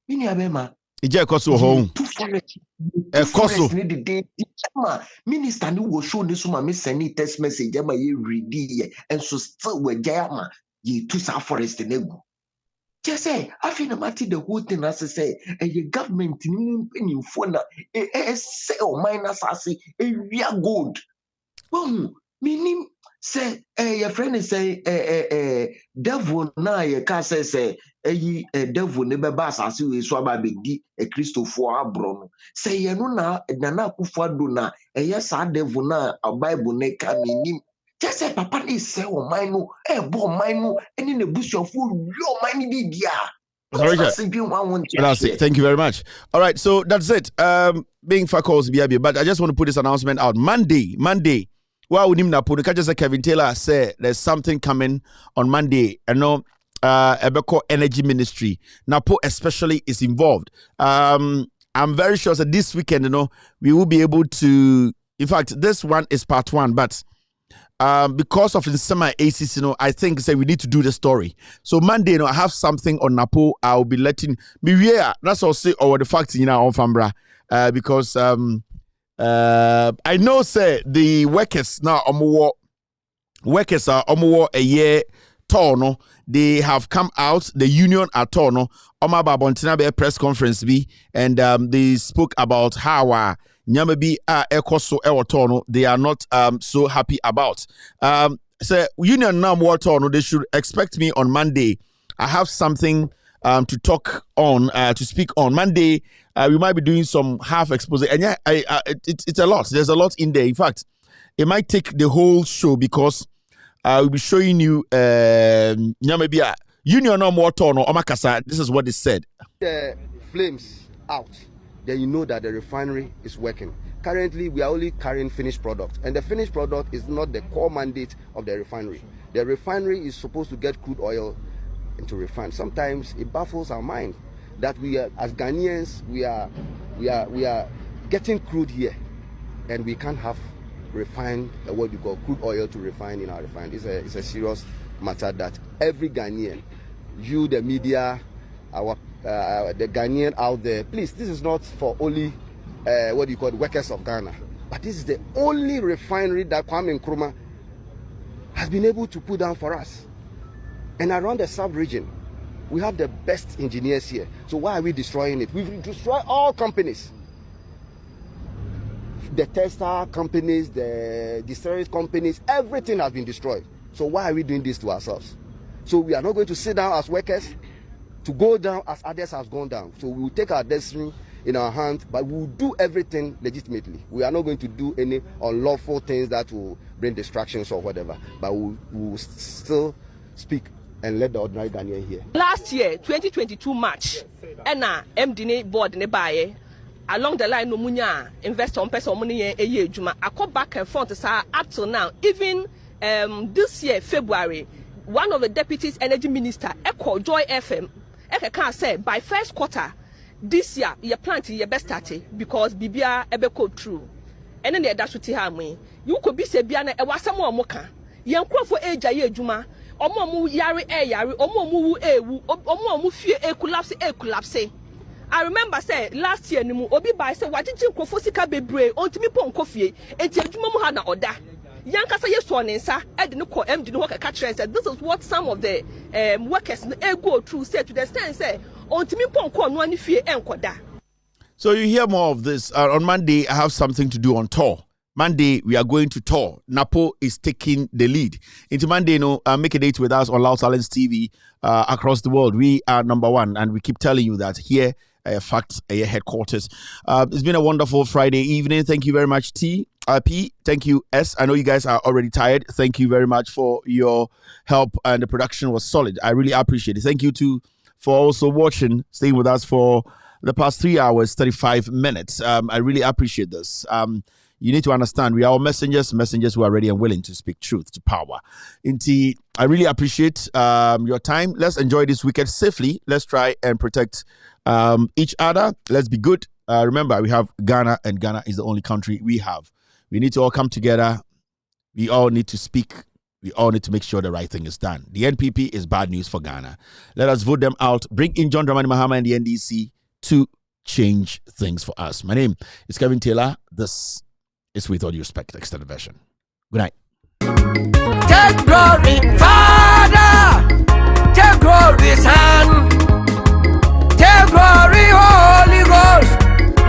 Mini abema.
Ije koso home.
forest ni de ma minister ni wo show ni so ma me send text message ma ye ready and so still we jama ye to sa forest na gu just say afina mati the whole thing as say e government ni mpanyimfo na say o minus as e wia gold well meaning say your friend is say devil na ye ka say devil ne be ba asase we so aba bedi Christopher abro no say ye no na Akufo-Addo na sa devil na Bible ne ka meaning just say papa ni say o man no bo man no eni na busuafo yo man ni bia.
Thank you very much. All right, so that's it. Being for calls but I just want to put this announcement out. Monday. Well, just Kevin Taylor said there's something coming on Monday. I know Ebeko Energy Ministry. Napo especially is involved. I'm very sure that this weekend, we will be able to. In fact, this one is part 1, but because of the summer ACs, I think we need to do the story. So Monday, I have something on Napo. I'll be letting me. That's also or the fact on Fambra because I know say the workers now workers are a year tono. They have come out. The union at tono. Babontina be press conference be and they spoke about how Nyamabi ekoso tono. They are not so happy about. So union now more tono. They should expect me on Monday. I have something to talk on, to speak on Monday. We might be doing some half expose, and it's a lot. There's a lot in there. In fact, it might take the whole show because we'll be showing you. Maybe union no more turn or omakasa. This is what they said.
The flames out, then you know that the refinery is working. Currently, we are only carrying finished product, and the finished product is not the core mandate of the refinery. The refinery is supposed to get crude oil into refine. Sometimes it baffles our mind that we are, as Ghanaians, we are getting crude here, and we can't have refined what you call crude oil to refine in our refinery. It's a serious matter that every Ghanaian, you, the media, the Ghanaian out there, please. This is not for only workers of Ghana, but this is the only refinery that Kwame Nkrumah has been able to put down for us. And around the sub-region, we have the best engineers here. So why are we destroying it? We've destroyed all companies. The textile companies, the distillery companies, everything has been destroyed. So why are we doing this to ourselves? So we are not going to sit down as workers to go down as others have gone down. So we will take our destiny in our hands, but we will do everything legitimately. We are not going to do any unlawful things that will bring distractions or whatever, but we will still speak and let the ordinary Ghanaian hear. Last year, 2022 March, Ena MD board ne baye along the line no munya investor on person money a year juma. I come back and front up till now. Even this year February, one of the deputies energy minister Echo Joy FM can say by first quarter this year your plant your best started because Bibia Ebeko true. And then that's what you could be say Biana e was some more moka. Young for age a year juma. Omo yari omo ewu omo fie collapse. I remember say last year nimu obi buy say wajiji nkrofo sika bebre ontimi pon kofie enti adwuma mu ha na oda. Yankasa yeso ne nsa e de no ko MD no ka trend said this is what some of the workers go through say to the extent say ontimi pon ko no ani fie enkoda.
So you hear more of this on Monday. I have something to do on tour. Monday, we are going to tour. Napo is taking the lead. Into Monday, make a date with us on Loud Silence TV across the world. We are #1, and we keep telling you that here, Facts, headquarters. It's been a wonderful Friday evening. Thank you very much, P. Thank you, S. I know you guys are already tired. Thank you very much for your help, and the production was solid. I really appreciate it. Thank you, too, for also watching, staying with us for the past 3 hours, 35 minutes. I really appreciate this. You need to understand, we are all messengers who are ready and willing to speak truth to power. Indeed, I really appreciate your time. Let's enjoy this weekend safely. Let's try and protect each other. Let's be good. Remember, we have Ghana, and Ghana is the only country we have. We need to all come together. We all need to speak. We all need to make sure the right thing is done. The NPP is bad news for Ghana. Let us vote them out. Bring in John Dramani Mahama and the NDC to change things for us. My name is Kevin Taylor. This is With All Due Respect, extended version. Good night.
Take glory, Father. Take glory, Son. Take glory, Holy Ghost.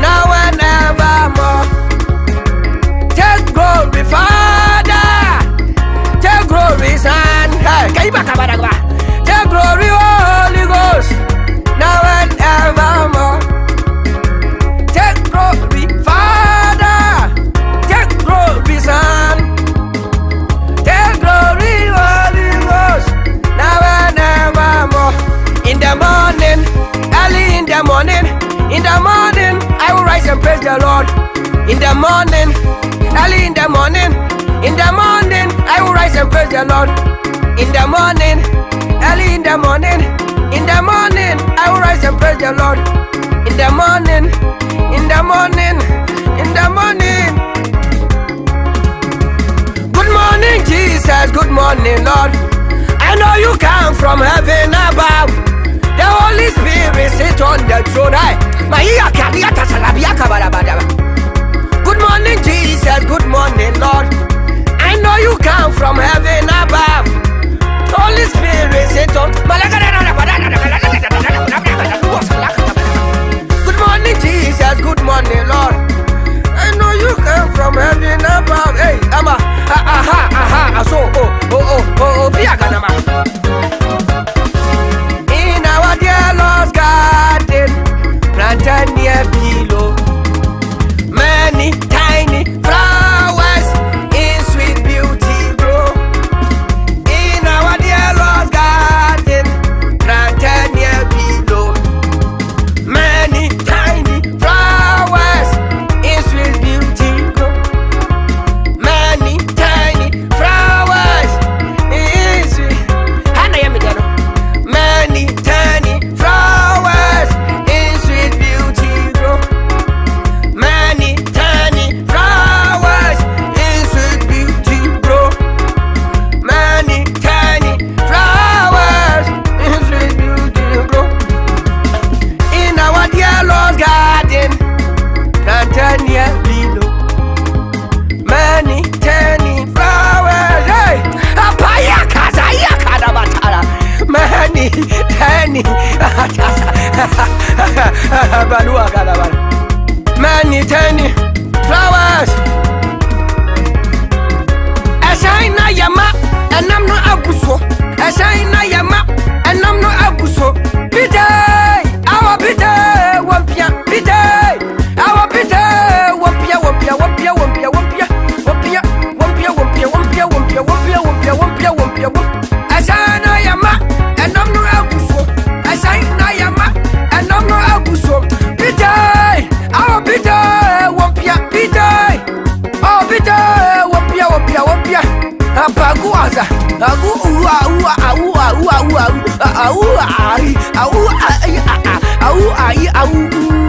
Now and evermore. Take glory, Father. Take glory, Son. Take glory, Holy Ghost. Now and evermore. Take glory, Father. Take glory, Son. Take glory, Holy Ghost. Now and evermore. In the morning, early in the morning, I will rise and praise the Lord. In the morning, early in the morning, I will rise and praise the Lord. In the morning, early in the morning, I will rise and praise the Lord. In the morning, Good morning, Jesus. Good morning, Lord. I know you come from heaven above. The Holy Spirit sit on the throne. Good morning, Jesus. Good morning, Lord. I know you come from heaven above. Holy Spirit sit on. Good morning, Jesus. Good morning, Lord. I know you come from heaven above. Hey, ama, so, in our dear Lord's garden, planted near below, many tiny flowers in sweet beauty grow. In our dear Lord's garden, planted near below, many tiny flowers in sweet beauty grow. Many tiny flowers in sweet. Many tiny flowers in sweet beauty grow. Many tiny flowers in sweet beauty grow. Many tiny flowers in sweet beauty grow. In our dear Lord's garden, planted near below, many tiny flowers. Hey, many tiny many tiny flowers. Ashina yama and I'm not abuso. Ashina yama and I'm not abuso. Biday, our biday, wampia, biday, our biday, wampia, wampia, wampia, wampia, wampia, wampia, wampia, wampia, wampia, wampia, wampia, wampia, wampia, wampia, wampia. Ashina yama and I'm not abuso. Ashina yama and I'm not abuso. Biday, our biday, wampia, biday, our biday, wampia, wampia, wampia. Apaguaza, agu ua ua ua ua ua ua ua ua ua ua ua ua ua ua